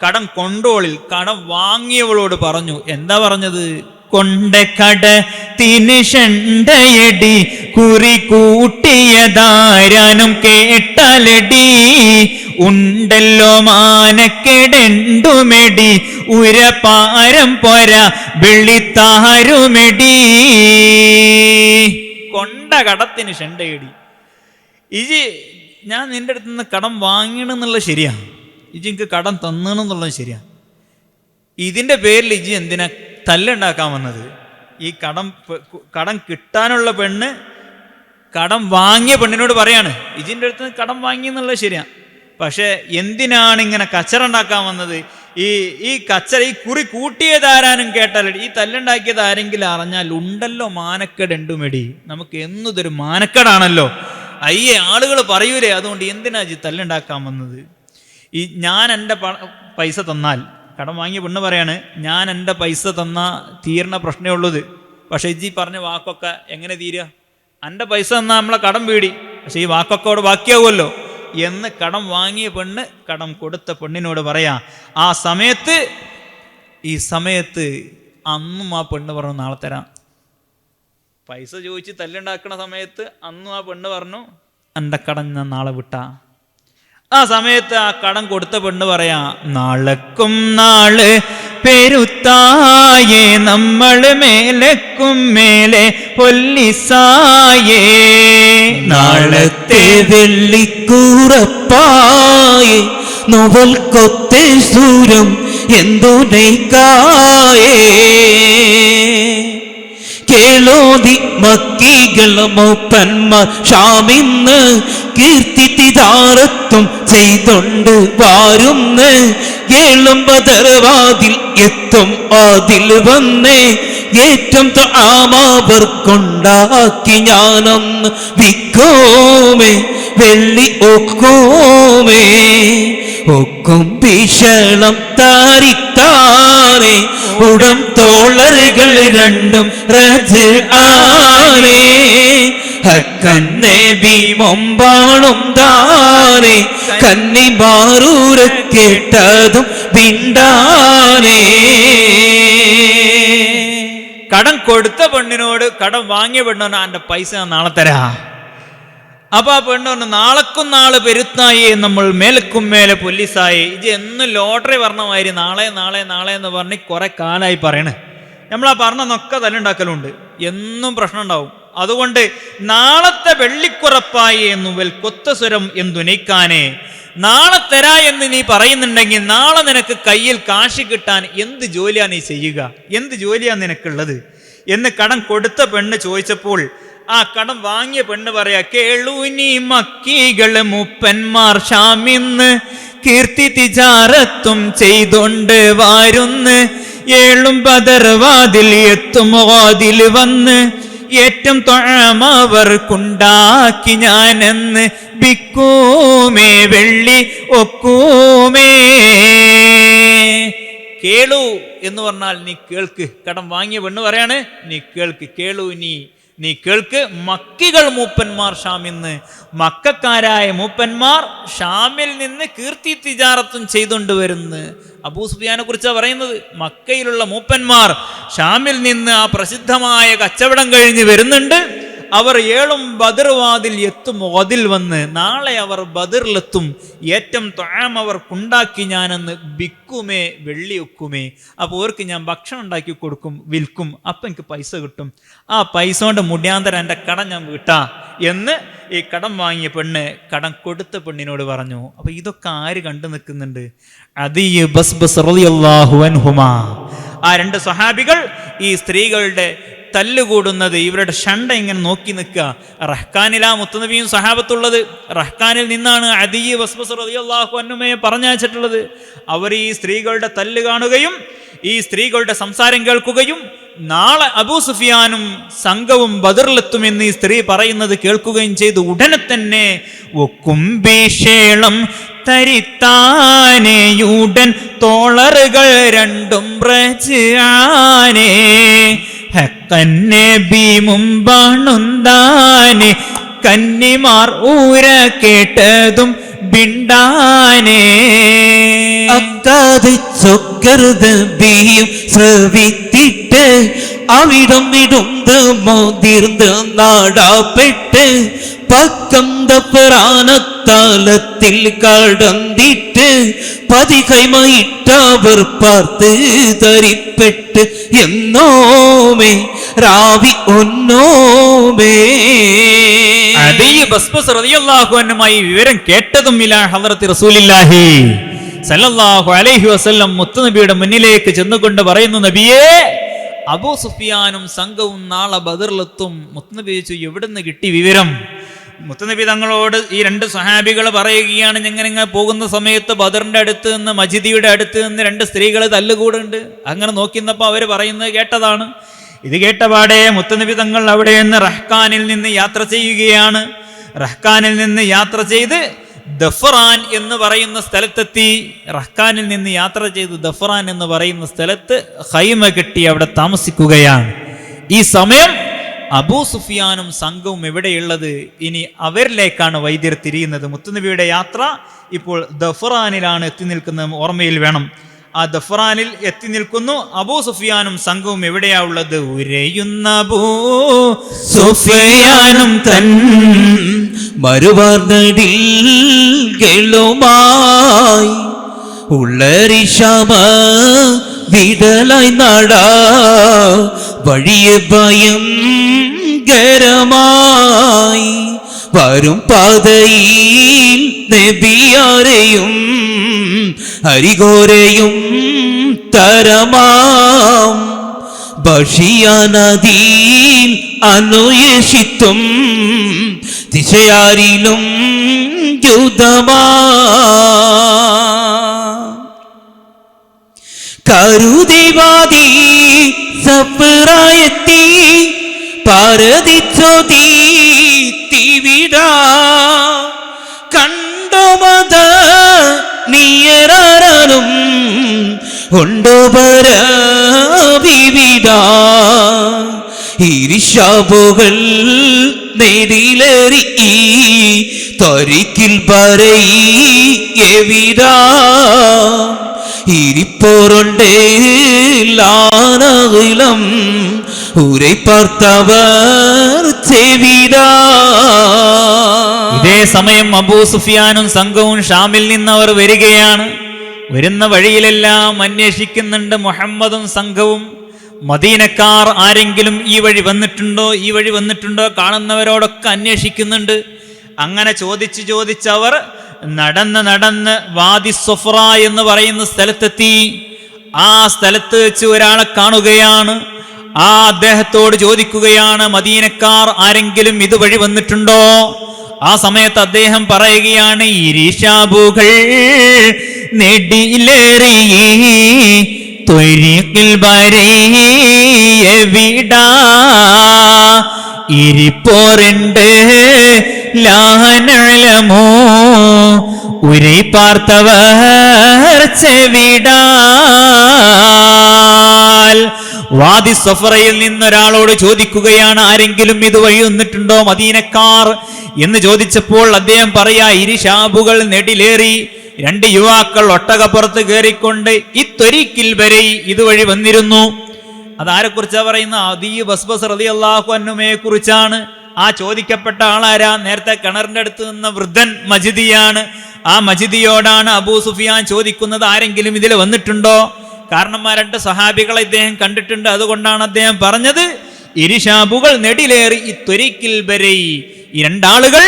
കടം കൊണ്ടോളിൽ. കടം വാങ്ങിയവളോട് പറഞ്ഞു. എന്താ പറഞ്ഞത്? കൊണ്ട കടത്തിന് ഷണ്ടയടി കുറി കൂട്ടിയതാരാനും കേട്ടാലടി ഉണ്ടല്ലോ മാനക്കെടണ്ടുമെടി ഉരപ്പാരം പോര വെള്ളിത്താരുമെടി. കൊണ്ട കടത്തിന് ഷണ്ടയടി. ഇജി ഞാൻ നിന്റെ അടുത്ത് നിന്ന് കടം വാങ്ങിയണെന്നുള്ളത് ശരിയാ, ഇജി എനിക്ക് കടം തന്നെന്നുള്ളത് ശരിയാ. ഇതിൻ്റെ പേരിൽ ഇജി എന്തിനാ തല്ലുണ്ടാക്കാൻ വന്നത്? ഈ കടം കിട്ടാനുള്ള പെണ്ണ് കടം വാങ്ങിയ പെണ്ണിനോട് പറയാണ് ഇജിൻ്റെ അടുത്ത് കടം വാങ്ങി എന്നുള്ളത് ശരിയാ, പക്ഷേ എന്തിനാണ് ഇങ്ങനെ കച്ചറ ഉണ്ടാക്കാൻ വന്നത്? ഈ കച്ചറ ഈ കുറി കൂട്ടിയതാരാനും കേട്ടാൽ ഈ തല്ലുണ്ടാക്കിയത് ആരെങ്കിലും അറിഞ്ഞാൽ ഉണ്ടല്ലോ മാനക്കേടുണ്ടുമെടി. നമുക്ക് എന്നും ഇതൊരു മാനക്കേടാണല്ലോ. അയ്യേ ആളുകൾ പറയൂലേ, അതുകൊണ്ട് എന്തിനാ ഇജി തല്ലുണ്ടാക്കാൻ വന്നത്? ഞാൻ എൻ്റെ പൈസ തന്നാൽ, കടം വാങ്ങിയ പെണ്ണ് പറയാണ് ഞാൻ എൻ്റെ പൈസ തന്നാൽ തീരണ പ്രശ്നമേ ഉള്ളത്. പക്ഷേ ഇജി പറഞ്ഞ വാക്കൊക്കെ എങ്ങനെ തീരുക? എൻ്റെ പൈസ തന്നാൽ നമ്മളെ കടം വീടി, പക്ഷെ ഈ വാക്കൊക്കെ അവിടെ ബാക്കിയാവുമല്ലോ എന്ന് കടം വാങ്ങിയ പെണ്ണ് കടം കൊടുത്ത പെണ്ണിനോട് പറയാ. ഈ സമയത്ത് അന്നും ആ പെണ്ണ് പറഞ്ഞു നാളെ തരാം. പൈസ ചോദിച്ച് തല്ലുണ്ടാക്കുന്ന സമയത്ത് അന്നും ആ പെണ്ണ് പറഞ്ഞു എൻ്റെ കടം ഞാൻ നാളെ വിട്ടാ. ആ സമയത്ത് ആ കടം കൊടുത്ത പെണ്ണ് പറയാ നാളെക്കും നാള് പെരുത്തായേ നമ്മൾ മേലക്കും മേലെ പൊല്ലിസായേ. നാളത്തെ വെള്ളിക്കൂറപ്പായേ നോവൽ കൊത്തേ സൂരം എന്തുനൈക്കായേ. കേളോതി മക്കികൾ മൂപ്പന്മാർ ഷാമിന്ന് കീർത്തി തിജാറത്തും ചെയ്തൊണ്ട് വാരുന്ന്. ഏളും ബദർവാതിൽ എത്തും അതിൽ വന്നേ ഏറ്റം ആമാവർ കൊണ്ടാക്കി ഞാനൊന്ന് വിക്കോമേ വെള്ളി ഒക്കോമേ. ഒക്കും ഭീഷണം താരിത്താനേ ഉടം തോളറുകൾ രണ്ടും റജ് ആനേ. ഹക്കന്നെ ഭീമൊമ്പാണും താനേ കന്നി മാറൂര കേട്ടതും പിണ്ടാനേ. കടം കൊടുത്ത പെണ്ണിനോട് കടം വാങ്ങിയ പെണ്ണോട് എൻ്റെ പൈസ നാളെ തരാ. അപ്പൊ ആ പെണ്ണു നാളെക്കും നാള് പെരുത്തായി നമ്മൾ മേലക്കും മേലെ പൊല്ലിസായി. ഇത് എന്നും ലോട്ടറി പറഞ്ഞ മാതിരി നാളെ നാളെ നാളെ എന്ന് പറഞ്ഞ് കുറെ കാലമായി പറയണേ. നമ്മളാ പറഞ്ഞൊക്കെ തല്ലുണ്ടാക്കലുണ്ട്, എന്നും പ്രശ്നം ഉണ്ടാവും. അതുകൊണ്ട് നാളത്തെ വെള്ളിക്കുറപ്പായി എന്നുവൽ കൊത്തസ്വരം എന്തുനയിക്കാനേ. നാളെ തരാ എന്ന് നീ പറയുന്നുണ്ടെങ്കിൽ നാളെ നിനക്ക് കയ്യിൽ കാശ് കിട്ടാൻ എന്ത് ജോലിയാ നീ ചെയ്യുക? എന്ത് ജോലിയാ നിനക്കുള്ളത് എന്ന് കടം കൊടുത്ത പെണ്ണ് ചോദിച്ചപ്പോൾ ആ കടം വാങ്ങിയ പെണ്ണ് പറയാ കേളൂനി മക്കികള് മൂപ്പന്മാർ ഷാമിന്ന് കീർത്തി തിജാറത്തും ചെയ്തൊണ്ട് വാരുന്ന്. ഏളും ബദർവാതിൽ എത്തും വാതിൽ വന്ന് ഏറ്റം തൊഴമവർക്കുണ്ടാക്കി ഞാനെന്ന് ബിക്കൂമേ വെള്ളി ഒക്കൂമേ. കേളു എന്ന് പറഞ്ഞാൽ നീ കേൾക്ക്. കടം വാങ്ങിയ പെണ്ണ് പറയാണ് നീ കേൾക്ക്. കേളു നീ കേൾക്ക്. മക്കികൾ മൂപ്പന്മാർ ഷാമിന്ന്, മക്കാരായ മൂപ്പന്മാർ ഷാമിൽ നിന്ന് കീർത്തി തിജാറത്തും ചെയ്തുകൊണ്ട് വരുന്നു. അബൂ സുഫിയാനെ കുറിച്ചാണ് പറയുന്നത്. മക്കയിലുള്ള മൂപ്പന്മാർ ഷാമിൽ നിന്ന് ആ പ്രസിദ്ധമായ കച്ചവടം കഴിഞ്ഞ് വരുന്നുണ്ട്. അവർ ഏളും ബദർവാതിൽ എത്തും അതിൽ വന്ന് നാളെ അവർ ബദറിലെത്തും. ഏറ്റം തൊഴാം അവർക്കുണ്ടാക്കി ഞാനെന്ന് ബിക്കുമേ വെള്ളി ഒക്കുമേ. അപ്പോൾ അവർക്ക് ഞാൻ ഭക്ഷണം ഉണ്ടാക്കി കൊടുക്കും, വിൽക്കും, അപ്പം എനിക്ക് പൈസ കിട്ടും. ആ പൈസ കൊണ്ട് മുടിയാന്തരം എൻ്റെ കടം ഞാൻ വിട്ടാ എന്ന് ഈ കടം വാങ്ങിയ പെണ്ണ് കടം കൊടുത്ത പെണ്ണിനോട് പറഞ്ഞു. അപ്പൊ ഇതൊക്കെ ആര് കണ്ടു നിൽക്കുന്നുണ്ട്? അദിയ് ബസ്ബസ് റളിയല്ലാഹു അൻഹുമാ. ആ രണ്ട് സ്വഹാബികൾ ഈ സ്ത്രീകളുടെ തല്ലുകൂടുന്നത്, ഇവരുടെ ഷണ്ട ഇങ്ങനെ നോക്കി നിൽക്കുക. റഹ്കാനിലാ മുത്തുനബിയും സഹാബത്തുള്ളത്. റഹ്കാനിൽ നിന്നാണ് അദീ വസ്വസ് റളിയല്ലാഹു അൻഹുമയെ പറഞ്ഞയച്ചിട്ടുള്ളത്. അവർ ഈ സ്ത്രീകളുടെ തല്ല് കാണുകയും ഈ സ്ത്രീകളുടെ സംസാരം കേൾക്കുകയും നാളെ അബൂ സുഫിയാനും സംഘവും ബദറിലെത്തുമെന്ന് ഈ സ്ത്രീ പറയുന്നത് കേൾക്കുകയും ചെയ്തു. ഉടനെ തന്നെ ഒക്കുംബീഷേളം തരിത്താനെയുടൻ തോളറുകൾ രണ്ടും പ്രജാനേ ഹക്കന്നെ ബി മുമ്പാണുന്താനെ കന്നിമാർ ഊര കേട്ടതും ബിണ്ടാനേ അക്കാതെ ചൊക്കരുതയും ശ്രവിത്തിട്ട് അവിടം ഇടുന്ന് മോതിർന്ന് നാടാപ്പെട്ട് പക്കം പ്രാണത്താലത്തിൽ കടന്നിട്ട് പതികൈമയിട്ടവർ പാർത്ത് തരിപ്പെട്ട് എന്നോമേ രാവി ഒന്നോമേ. അദീ ബസ്ബസ് റളിയല്ലാഹു അൻഹുമായി വിവരം കേട്ടതും ഇലാ ഹളറത്തി റസൂലില്ലാഹി സല്ലല്ലാഹു അലൈഹി വസല്ലം മുത്തുനബിയുടെ മുന്നിലേക്ക് ചെന്നുകൊണ്ട് പറയുന്നു, നബിയേ, അബൂ സുഫിയാനും സംഘവും നാളെ ബദറിലെത്തും. മുത്തുനബി ചോദിച്ചു, എവിടുന്ന് കിട്ടി വിവരം? മുത്തുനബി തങ്ങളോട് ഈ രണ്ട് സഹാബികൾ പറയുകയാണ്, ഞങ്ങനെ പോകുന്ന സമയത്ത് ബദറിന്റെ അടുത്ത് നിന്ന് മജിദിയുടെ അടുത്ത് നിന്ന് രണ്ട് സ്ത്രീകൾ തല്ലുകൂടുണ്ട്. അങ്ങനെ നോക്കിന്നപ്പോൾ അവർ പറയുന്നത് കേട്ടതാണ്. ഇത് കേട്ടപാടെ മുത്തുനബി തങ്ങൾ അവിടെ നിന്ന് റഹ്കാനിൽ നിന്ന് യാത്ര ചെയ്യുകയാണ്. റഹ്കാനിൽ നിന്ന് യാത്ര ചെയ്ത് ദഫ്റാൻ എന്ന് പറയുന്ന സ്ഥലത്തെത്തി. റഹ്കാനിൽ നിന്ന് യാത്ര ചെയ്ത് ദഫ്റാൻ എന്ന് പറയുന്ന സ്ഥലത്ത് ഖൈമ കെട്ടി അവിടെ താമസിക്കുകയാണ്. ഈ സമയം അബൂ സുഫിയാനും സംഘവും എവിടെയുള്ളത്? ഇനി അവരിലേക്കാണ് വൈദ്യർ തിരിയുന്നത്. മുത്തുനബിയുടെ യാത്ര ഇപ്പോൾ ദഫ്റാനിലാണ് എത്തി നിൽക്കുന്നത്, ഓർമ്മയിൽ വേണം. ആ ദഫ്റാനിൽ എത്തി നിൽക്കുന്നു. അബൂ സുഫിയാനും സംഘവും എവിടെയാ ഉള്ളത്? ഉരയുന്ന അബൂ സുഫിയാനും തൻ മറുവാർന്നടികളുമായി ഉള്ളരിശമ വിടലായി നടാ വഴിയെ ഭയം ഗരമായി വരും പാതയിൽ നബിയാരെയും ഹരിഘോരയും തരമാം ബഷിയാനദിയിൽ അനുയേഷിത്തും ദിശയാരിലും യുദ്ധമാ കരുതിവാദി സഫറായെത്തി പാരതിച്ചോതി തിവിട കണ്ടോമത നീയറാനും ഉണ്ടോപര വിവിട ഇരിശാബുകൾ നേടിലേറി തൊരിക്കിൽ പറയിവിടാ ഇരിപ്പോറുണ്ടേലാനകിലം ഉரை பார்த்தவர் ചെവിടാ. ഇതേ സമയം അബൂ സുഫിയാനും സംഘവും ഷാമിൽ നിന്നവർ വരികയാണ്. വരുന്ന വഴിയിലെല്ലാം അന്വേഷിക്കുന്നുണ്ട് മുഹമ്മദും സംഘവും. മദീനക്കാർ ആരെങ്കിലും ഈ വഴി വന്നിട്ടുണ്ടോ, ഈ വഴി വന്നിട്ടുണ്ടോ, കാണുന്നവരോടൊക്കെ അന്വേഷിക്കുന്നുണ്ട്. അങ്ങനെ ചോദിച്ചവർ നടന്ന് വാദി സൊഫ്ര എന്ന് പറയുന്ന സ്ഥലത്തെത്തി. ആ സ്ഥലത്ത് വെച്ച് ഒരാളെ കാണുകയാണ്. ആ അദ്ദേഹത്തോട് ചോദിക്കുകയാണ്, മദീനക്കാർ ആരെങ്കിലും ഇതുവഴി വന്നിട്ടുണ്ടോ? ആ സമയത്ത് അദ്ദേഹം പറയുകയാണ്, ഇരിശാബുകൾ നെടിലേറി ത്വരീഖിൽ ബരീയവിടാ ഇരിപ്പോറുണ്ട് ലാനലമോ ഉரை பார்த்தவர் ചെവിടാൽ. വാദി സഫറയിൽ നിന്നൊരാളോട് ചോദിക്കുകയാണ്, ആരെങ്കിലും ഇതുവഴി വന്നിട്ടുണ്ടോ മദീനക്കാർ എന്ന് ചോദിച്ചപ്പോൾ അദ്ദേഹം പറയാ, ഇരിശാബുകൾ നെടിലേറി രണ്ട് യുവാക്കൾ ഒട്ടകപ്പുറത്ത് കയറിക്കൊണ്ട് ഈ ത്വരീഖിൽ വരെ ഇതുവഴി വന്നിരുന്നു. അതാരെ കുറിച്ചാ പറയുന്നത്? അദീ ബസ്ബസ് റളിയല്ലാഹു അൻഹുമയെ കുറിച്ചാണ്. ആ ചോദിക്കപ്പെട്ട ആളാരാ? നേരത്തെ കിണറിന്റെ അടുത്ത് നിന്ന വൃദ്ധൻ മജിദിയാണ്. ആ മജിദിയോടാണ് അബൂ സുഫിയാൻ ചോദിക്കുന്നത്, ആരെങ്കിലും ഇതിൽ വന്നിട്ടുണ്ടോ? കാരണം ആ രണ്ട് സഹാബികളെ ഇദ്ദേഹം കണ്ടിട്ടുണ്ട്. അതുകൊണ്ടാണ് അദ്ദേഹം പറഞ്ഞത്, ഇരിശാബുകൾ നെടിലേറി ഈ ത്വരീഖിൽ വരെ. ഈ രണ്ടാളുകൾ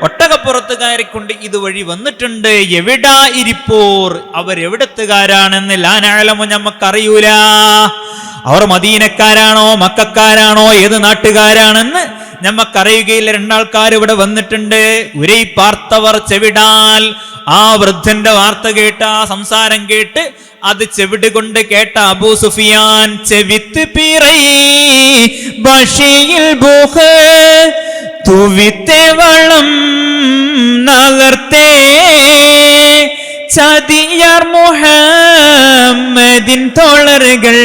ഒട്ടക ഒട്ടകപ്പുറത്ത് കയറിക്കൊണ്ട് ഇതുവഴി വന്നിട്ടുണ്ട്. എവിടാ ഇരിപ്പോർ, അവരെവിടത്തുകാരാണെന്ന് ലാ നഅലമു, ഞമ്മക്കറിയൂല. അവർ മദീനക്കാരാണോ മക്കക്കാരാണോ ഏത് നാട്ടുകാരാണെന്ന് ഞമ്മക്കറിയുകയില്ല. രണ്ടാൾക്കാർ ഇവിടെ വന്നിട്ടുണ്ട്. ഉരൈ പാർത്തവർ ചെവിടാൽ, ആ വൃദ്ധന്റെ വാർത്ത കേട്ട്, ആ സംസാരം കേട്ട് അത് ചെവിട് കൊണ്ട് കേട്ട അബൂ സുഫിയാൻ ചെവിത്ത് പിറൈ ബഷിയിൽ ബുഹ തുവിത്തെ വളം നഗർത്തേ ചതിയാർ മുഹമ്മദിൻ തോളറുകൾ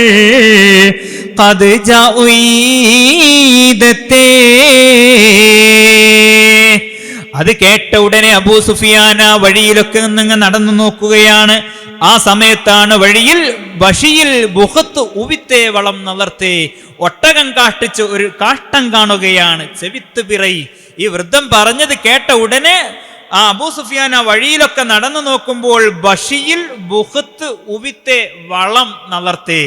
ഖദ് ജാഉദത്തേ. അത് കേട്ട ഉടനെ അബൂ സുഫിയാൻ ആ വഴിയിലൊക്കെ നിന്ന് നടന്നു നോക്കുകയാണ്. ആ സമയത്താണ് വഴിയിൽ ബഷിയിൽ ബുഹത്ത് ഉവിത്തെ വളം നലർത്തേ, ഒട്ടകം കാഷ്ടിച്ച് ഒരു കാഷ്ടം കാണുകയാണ്. ചെവിത്ത് പിറൈ, ഈ വൃദ്ധം പറഞ്ഞത് കേട്ട ഉടനെ ആ അബൂ സുഫിയാൻ ആ വഴിയിലൊക്കെ നടന്നു നോക്കുമ്പോൾ ബഷിയിൽ ബുഹത്ത് ഉവിത്തെ വളം നലർത്തേ,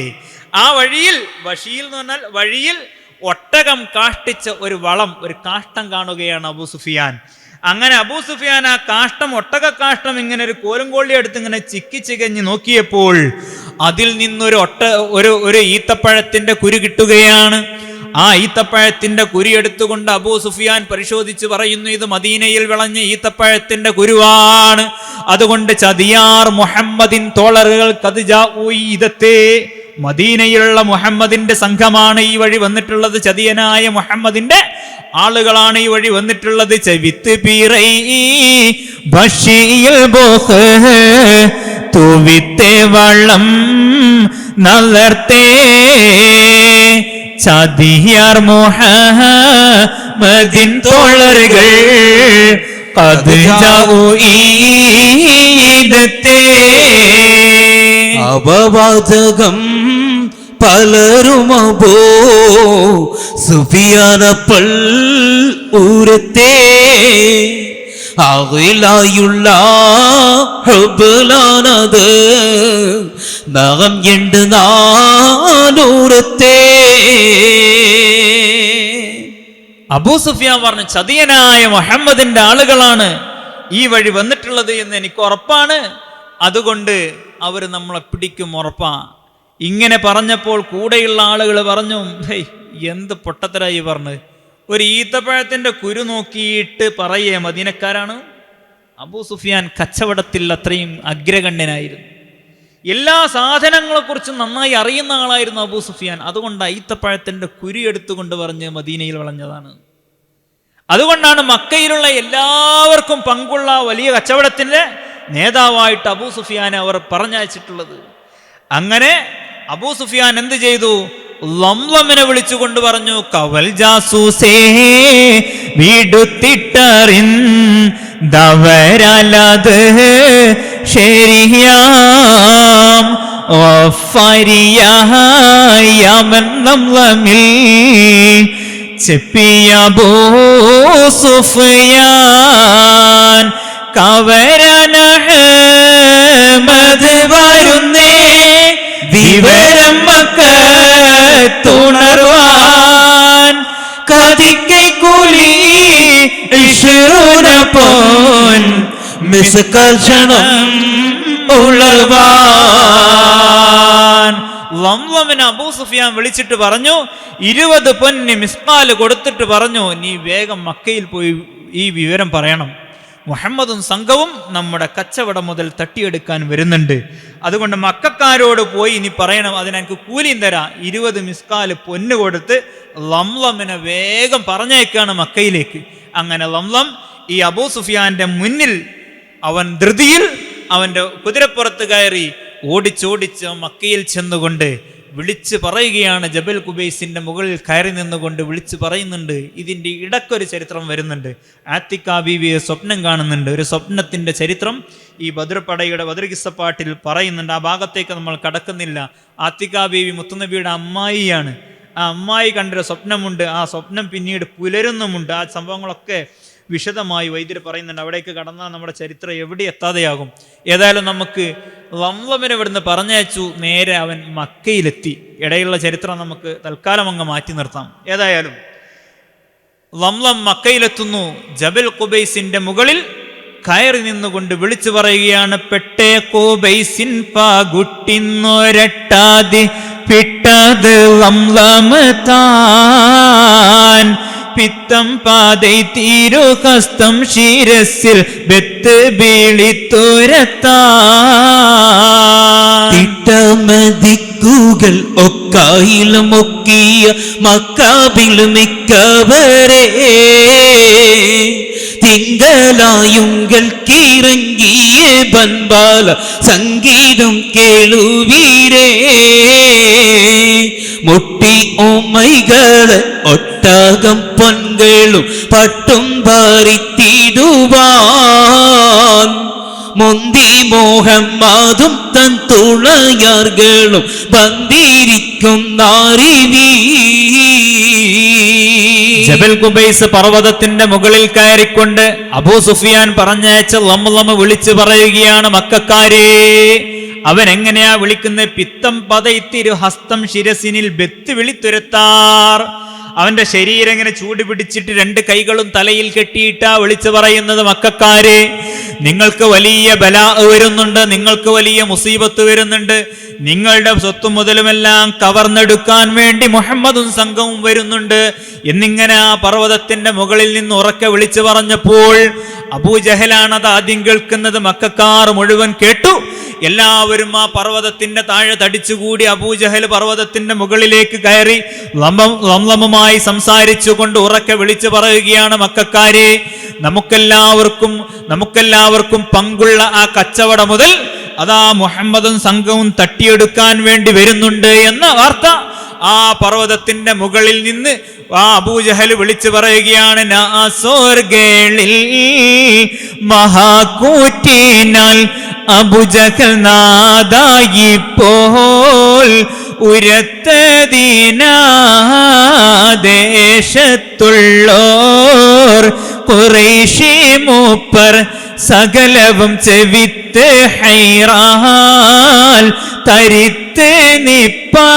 ആ വഴിയിൽ, ബഷിയിൽ എന്ന് പറഞ്ഞാൽ വഴിയിൽ ഒട്ടകം കാഷ്ടിച്ച ഒരു വളം, ഒരു കാഷ്ടം കാണുകയാണ് അബൂ സുഫിയാൻ. അങ്ങനെ അബൂ സുഫിയാൻ ആ കാഷ്ടം, ഒട്ടക കാഷ്ടം ഇങ്ങനെ ഒരു കോലുംകൊള്ളി എടുത്ത് ഇങ്ങനെ ചിക്കി ചികഞ്ഞ് നോക്കിയപ്പോൾ അതിൽ നിന്നൊരു ഒരു ഈത്തപ്പഴത്തിന്റെ കുരു കിട്ടുകയാണ്. ആ ഈത്തപ്പഴത്തിന്റെ കുരു എടുത്തുകൊണ്ട് അബൂ സുഫിയാൻ പരിശോധിച്ച് പറയുന്നു, ഇത് മദീനയിൽ വിളഞ്ഞ ഈത്തപ്പഴത്തിന്റെ കുരുവാണ്. അതുകൊണ്ട് ചതിയാർ മുഹമ്മദിൻ തോളറുകൾ ഖദ് ജാഉദത്തേ, മദീനയിലുള്ള മുഹമ്മദിന്റെ സംഘമാണ് ഈ വഴി വന്നിട്ടുള്ളത്. ചതിയനായ മുഹമ്മദിന്റെ ആളുകളാണ് ഈ വഴി വന്നിട്ടുള്ളത്. ചെവിത്ത് പിറൈ ബഷിയിൽ ബുഹ തുവിത്തെ വളം നലർത്തേ ചതിയാർ മുഹമ്മദിൻ തോളറുകൾ ഖദ് ജാഉദത്തേ. അപവാചകം പലരും അബൂ സുഫിയാനപ്പോൾ ഊരത്തെ അകലായുള്ള ഹബ്ലാനത് നഖം എണ്ട് 400 അബൂ സുഫിയാൻ പറഞ്ഞു, ചതിയനായ മുഹമ്മദിന്റെ ആളുകളാണ് ഈ വഴി വന്നിട്ടുള്ളത് എന്ന് എനിക്ക് ഉറപ്പാണ്. അതുകൊണ്ട് അവർ നമ്മളെ പിടിക്കും, ഉറപ്പാ. ഇങ്ങനെ പറഞ്ഞപ്പോൾ കൂടെയുള്ള ആളുകൾ പറഞ്ഞു, ഹേയ് എന്ത് പൊട്ടത്തരായി പറഞ്ഞ്, ഒരു ഈത്തപ്പഴത്തിന്റെ കുരു നോക്കിയിട്ട് പറയേ മദീനക്കാരാണ്. അബൂ സുഫിയാൻ കച്ചവടത്തിൽ അത്രയും അഗ്രഗണ്യനായിരുന്നു. എല്ലാ സാധനങ്ങളെക്കുറിച്ചും നന്നായി അറിയുന്ന ആളായിരുന്നു അബൂ സുഫിയാൻ. അതുകൊണ്ട് ഈത്തപ്പഴത്തിന്റെ കുരു എടുത്തുകൊണ്ട് പറഞ്ഞ് മദീനയിൽ വളഞ്ഞതാണ്. അതുകൊണ്ടാണ് മക്കയിലുള്ള എല്ലാവർക്കും പങ്കുള്ള വലിയ കച്ചവടത്തിന്റെ നേതാവായിട്ട് അബൂ സുഫിയാനെ അവർ പറഞ്ഞയച്ചിട്ടുള്ളത്. അങ്ങനെ അബൂ സുഫിയാൻ എന്ത് ചെയ്തു? ലംലമിനെ വിളിച്ചുകൊണ്ട് പറഞ്ഞു, കവൽ ജാസൂസേ വീടുത്തിട്ടറിന്തവരലത് ശരിയാം വഫരിയായമൻ ലംലമിൽ ചെപ്പിയ അബൂ സുഫിയാൻ കവരനഹ്മദ് വരുന്നേ വിവരം മക്കത്തുണർവാൻ കതിക്കൈ കൂലി ഇശ്റൂന മിസ്കർഷണം ഉളർവാൻ. ലംലമിനെ അബൂ സുഫിയാൻ വിളിച്ചിട്ട് പറഞ്ഞു, 20 പൊന്ന് മിസ്കാല് കൊടുത്തിട്ട് പറഞ്ഞു, നീ വേഗം മക്കയിൽ പോയി ഈ വിവരം പറയണം. മുഹമ്മദും സംഘവും നമ്മുടെ കച്ചവടം മുതൽ തട്ടിയെടുക്കാൻ വരുന്നുണ്ട്. അതുകൊണ്ട് മക്കക്കാരോട് പോയി നീ പറയണം, അതിനെനിക്ക് കൂലിയും തരാം. 20 മിസ്കാല് പൊന്ന് കൊടുത്ത് ലംലമിനെ വേഗം പറഞ്ഞേക്കാണ് മക്കയിലേക്ക്. അങ്ങനെ ലംലം ഈ അബൂ സുഫിയാന്റെ മുന്നിൽ അവൻ ധൃതിയിൽ അവന്റെ കുതിരപ്പുറത്ത് കയറി ഓടിച്ചോടിച്ച് മക്കയിൽ ചെന്നുകൊണ്ട് വിളിച്ചു പറയുകയാണ്. ജബൽ കുബൈസിന്റെ മുകളിൽ കയറി നിന്നുകൊണ്ട് വിളിച്ചു പറയുന്നുണ്ട്. ഇതിൻ്റെ ഇടക്കൊരു ചരിത്രം വരുന്നുണ്ട്. ആത്തിക്ക ബീവിയെ സ്വപ്നം കാണുന്നുണ്ട്. ഒരു സ്വപ്നത്തിന്റെ ചരിത്രം ഈ ബദർപടയുടെ ബദർ കിസ്സപ്പാട്ടിൽ പറയുന്നുണ്ട്. ആ ഭാഗത്തേക്ക് നമ്മൾ കടക്കുന്നില്ല. ആത്തിക്ക ബീവി മുത്തുനബിയുടെ അമ്മായിയാണ്. ആ അമ്മായി കണ്ടൊരു സ്വപ്നമുണ്ട്. ആ സ്വപ്നം പിന്നീട് പുലരുന്നുമുണ്ട്. ആ സംഭവങ്ങളൊക്കെ വിശദമായി വൈദ്യർ പറയുന്നുണ്ട്. അവിടേക്ക് കടന്നാൽ നമ്മുടെ ചരിത്രം എവിടെ എത്താതെയാകും. ഏതായാലും നമുക്ക് ലംലമിനെ ഇവിടുന്ന് പറഞ്ഞയച്ചു. നേരെ അവൻ മക്കയിലെത്തി. ഇടയിലുള്ള ചരിത്രം നമുക്ക് തൽക്കാലം അങ്ങ് മാറ്റി നിർത്താം. ഏതായാലും ലംലം മക്കയിലെത്തുന്നു. ജബൽ ഖുബൈസിന്റെ മുകളിൽ കയറി നിന്നുകൊണ്ട് വിളിച്ചു പറയുകയാണ്, പെട്ടേ ഖുബൈസിൻ പാകുട്ടിന്നൊരട്ടാതി പിട്ടത് ലംലം താൻ പിത്തം പാതൈ തീരു ഹസ്തം ശിരസിൽ ബെത്ത് ബീളിത്തുരത്താൻ തിട്ടമതിക്കുകൾ ഒക്കായിലുമൊക്കിയ മക്കാബിൽ മിക്കവരെ തിങ്കളായുങ്കൾ കീറങ്ങിയ ബൻബാല സംഗീതം കേളുവീരേ മുട്ടി ഓമൈകള് ഒട്ടകം പൊൻകളും പട്ടും ഭാരിത്തിടുവാൻ മുന്തി മോഹമ്മാതും തൻ തുണയാർകളും ബന്ധിരിക്കും നാരിവീ. ജബൽ ഖുബൈസ് പർവ്വതത്തിന്റെ മുകളിൽ കയറിക്കൊണ്ട് അബൂ സുഫിയാൻ പറഞ്ഞയച്ച ലംലം വിളിച്ചു പറയുകയാണ്, മക്കക്കാരേ. അവൻ എങ്ങനെയാ വിളിക്കുന്നത്? പിത്തം പതയിത്തിരു ഹസ്തം ശിരസിനിൽ ബെത്ത് വിളിത്തുരത്താർ. അവന്റെ ശരീരം ഇങ്ങനെ ചൂട് പിടിച്ചിട്ട് രണ്ട് കൈകളും തലയിൽ കെട്ടിയിട്ടാ വിളിച്ചു പറയുന്നത്, മക്കക്കാരെ, നിങ്ങൾക്ക് വലിയ ബലാ വരുന്നുണ്ട്, നിങ്ങൾക്ക് വലിയ മുസീബത്ത് വരുന്നുണ്ട്, നിങ്ങളുടെ സ്വത്തും മുതലുമെല്ലാം കവർന്നെടുക്കാൻ വേണ്ടി മുഹമ്മദും സംഘവും വരുന്നുണ്ട് എന്നിങ്ങനെ ആ പർവ്വതത്തിന്റെ മുകളിൽ നിന്ന് ഉറക്കെ വിളിച്ചു പറഞ്ഞപ്പോൾ അബൂജഹലാണ് അത് ആദ്യം കേൾക്കുന്നത്. മക്കക്കാർ മുഴുവൻ കേട്ടു. എല്ലാവരും ആ പർവ്വതത്തിന്റെ താഴെ തടിച്ചുകൂടി. അബൂജഹൽ പർവ്വതത്തിന്റെ മുകളിലേക്ക് കയറി ലംലമുമായി സംസാരിച്ചു കൊണ്ട് ഉറക്കെ വിളിച്ചു പറയുകയാണ്, മക്കക്കാരെ, നമുക്കെല്ലാവർക്കും പങ്കുള്ള ആ കച്ചവട മുതൽ അതാ മുഹമ്മദും സംഘവും തട്ടിയെടുക്കാൻ വേണ്ടി വരുന്നുണ്ട് എന്ന വാർത്ത ആ പർവ്വതത്തിന്റെ മുകളിൽ നിന്ന് ആ അബൂജഹൽ വിളിച്ചു പറയുകയാണ്. നാസോർഗേളിൽ മഹാകൂറ്റിനാൽ അബൂജഹൽ നാദായിപ്പോൾ ഉരത്തദീനാദേശത്തുള്ളോർ ഖുറൈശി മൂപ്പർ സകലവും ചെവിത്ത് ഹൈറാൽ തരിത്ത് നിപ്പാശി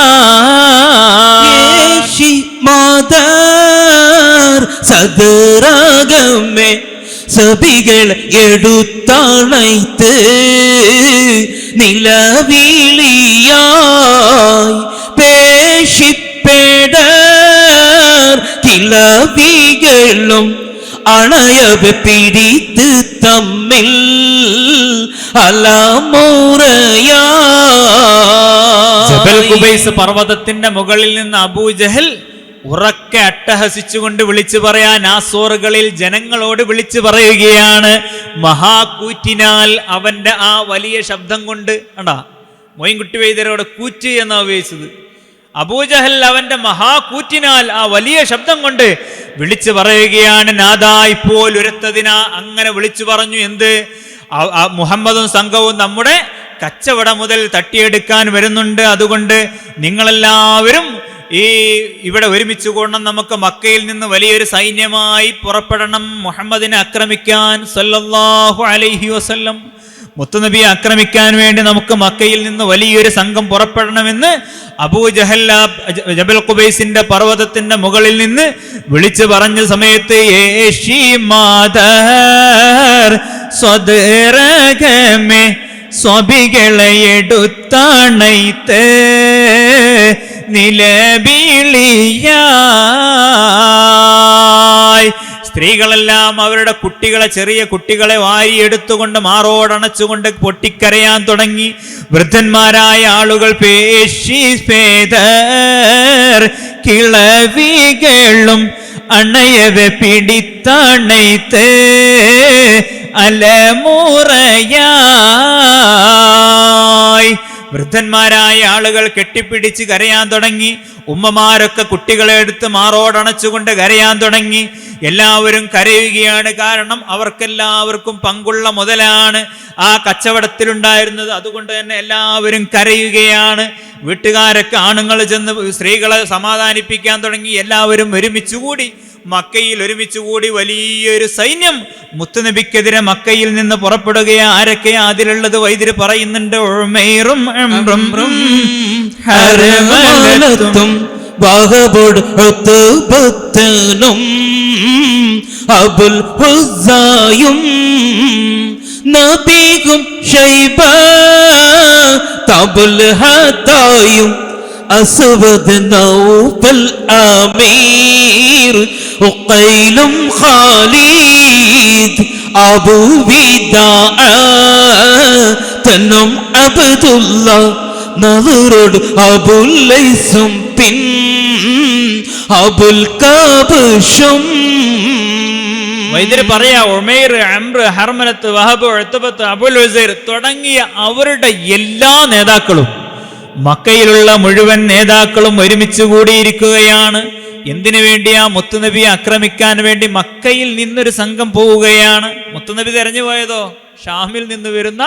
മാതാർ സദറാഗമേ സബികൾ എടുത്തണൈത്ത് നിലവിളിയായി പേശിപ്പേടർ കിളവികളും അണയവ പിടിത്ത് തമ്മിൽ അലമുറയാ. ജബൽ ഖുബൈസ് പർവ്വതത്തിന്റെ മുകളിൽ നിന്ന് അബൂജഹൽ ഉറക്കെ അട്ടഹസിച്ചുകൊണ്ട് വിളിച്ചു പറയാൻ നാസോറുകളിൽ ജനങ്ങളോട് വിളിച്ചു പറയുകയാണ്. മഹാകൂറ്റിനാൽ അവന്റെ ആ വലിയ ശബ്ദം കൊണ്ട്, കണ്ടാ മൊയ്ൻകുട്ടി വൈദ്യരോട് കൂറ്റ് എന്നാ ഉപയോഗിച്ചത്. അബൂജഹൽ അവന്റെ മഹാകൂറ്റിനാൽ ആ വലിയ ശബ്ദം കൊണ്ട് വിളിച്ചു പറയുകയാണ്, നാദാ ഇപ്പോൾ ഉരത്തതിനാ. അങ്ങനെ വിളിച്ചു പറഞ്ഞു. എന്ത്? മുഹമ്മദും സംഘവും നമ്മുടെ കച്ചവടം മുതൽ തട്ടിയെടുക്കാൻ വരുന്നുണ്ട്. അതുകൊണ്ട് നിങ്ങളെല്ലാവരും ഇവിടെ ഒരുമിച്ച് കൂടണം. നമുക്ക് മക്കയിൽ നിന്ന് വലിയൊരു സൈന്യമായി പുറപ്പെടണം മുഹമ്മദിനെ ആക്രമിക്കാൻ. സല്ലല്ലാഹു അലൈഹി വസല്ലം മുത്തുനബിയെ ആക്രമിക്കാൻ വേണ്ടി നമുക്ക് മക്കയിൽ നിന്ന് വലിയൊരു സംഘം പുറപ്പെടണമെന്ന് അബൂജഹൽ ജബൽ ഖുബൈസിന്റെ പർവ്വതത്തിന്റെ മുകളിൽ നിന്ന് വിളിച്ചു പറഞ്ഞ സമയത്ത് സ്വദരകമേ സ്വബികളെ എടുത്തണൈത്ത് നിലവിളിയായി. സ്ത്രീകളെല്ലാം അവരുടെ കുട്ടികളെ, ചെറിയ കുട്ടികളെ വാരിയെടുത്തുകൊണ്ട് മാറോടണച്ചുകൊണ്ട് പൊട്ടിക്കരയാൻ തുടങ്ങി. വൃദ്ധന്മാരായ ആളുകൾ പേശിപേദർ കിളവികളും അണയവെ പിടിത്തണൈത്ത് അലമുറയായി. വൃദ്ധന്മാരായ ആളുകൾ കെട്ടിപ്പിടിച്ച് കരയാൻ തുടങ്ങി. ഉമ്മമാരൊക്കെ കുട്ടികളെ എടുത്ത് മാറോടണച്ചുകൊണ്ട് കരയാൻ തുടങ്ങി. എല്ലാവരും കരയുകയാണ്. കാരണം അവർക്കെല്ലാവർക്കും പങ്കുള്ള മുതലാണ് ആ കച്ചവടത്തിലുണ്ടായിരുന്നത്. അതുകൊണ്ട് തന്നെ എല്ലാവരും കരയുകയാണ്. വീട്ടുകാരൊക്കെ ആണുങ്ങൾ ചെന്ന് സ്ത്രീകളെ സമാധാനിപ്പിക്കാൻ തുടങ്ങി. എല്ലാവരും ഒരുമിച്ചുകൂടി മക്കയിൽ ഒരുമിച്ചുകൂടി വലിയൊരു സൈന്യം മുത്തുനബിക്കെതിരെ മക്കയിൽ നിന്ന് പുറപ്പെടുകയാ. ആരൊക്കെയാ അതിലുള്ളത്? വൈദ്യര് പറയുന്നുണ്ട്. ഉമൈറും വഹബുൽ ഉത്ബത്തനും അബുൽ ഹുസായും നബിയും ഷൈബ തബുൽ ഹതായും അസ്വദ് നൗഫൽ അമീർ ഉഖൈലും ഖാലിദ് അബൂ വിദാ തന്നും അബ്ദുല്ല നദറുഡ് അബുൽ ലൈസും പിൻ അബുൽ കബശും. വൈദ്യര് പറയാ ഉമൈർ, അംർ, ഹർമലത്ത്, വഹബ്, ഉത്ബത്ത്, അബുൽ ഉസൈർ തുടങ്ങിയ അവരുടെ എല്ലാ നേതാക്കളും, മക്കയിലുള്ള മുഴുവൻ നേതാക്കളും ഒരുമിച്ച് കൂടിയിരിക്കുകയാണ്. എന്തിനു വേണ്ടിയാ? മുത്തുനബിയെ ആക്രമിക്കാൻ വേണ്ടി മക്കയിൽ നിന്നൊരു സംഘം പോവുകയാണ്. മുത്തുനബി തെരഞ്ഞു പോയതോ ഷാമിൽ നിന്ന് വരുന്ന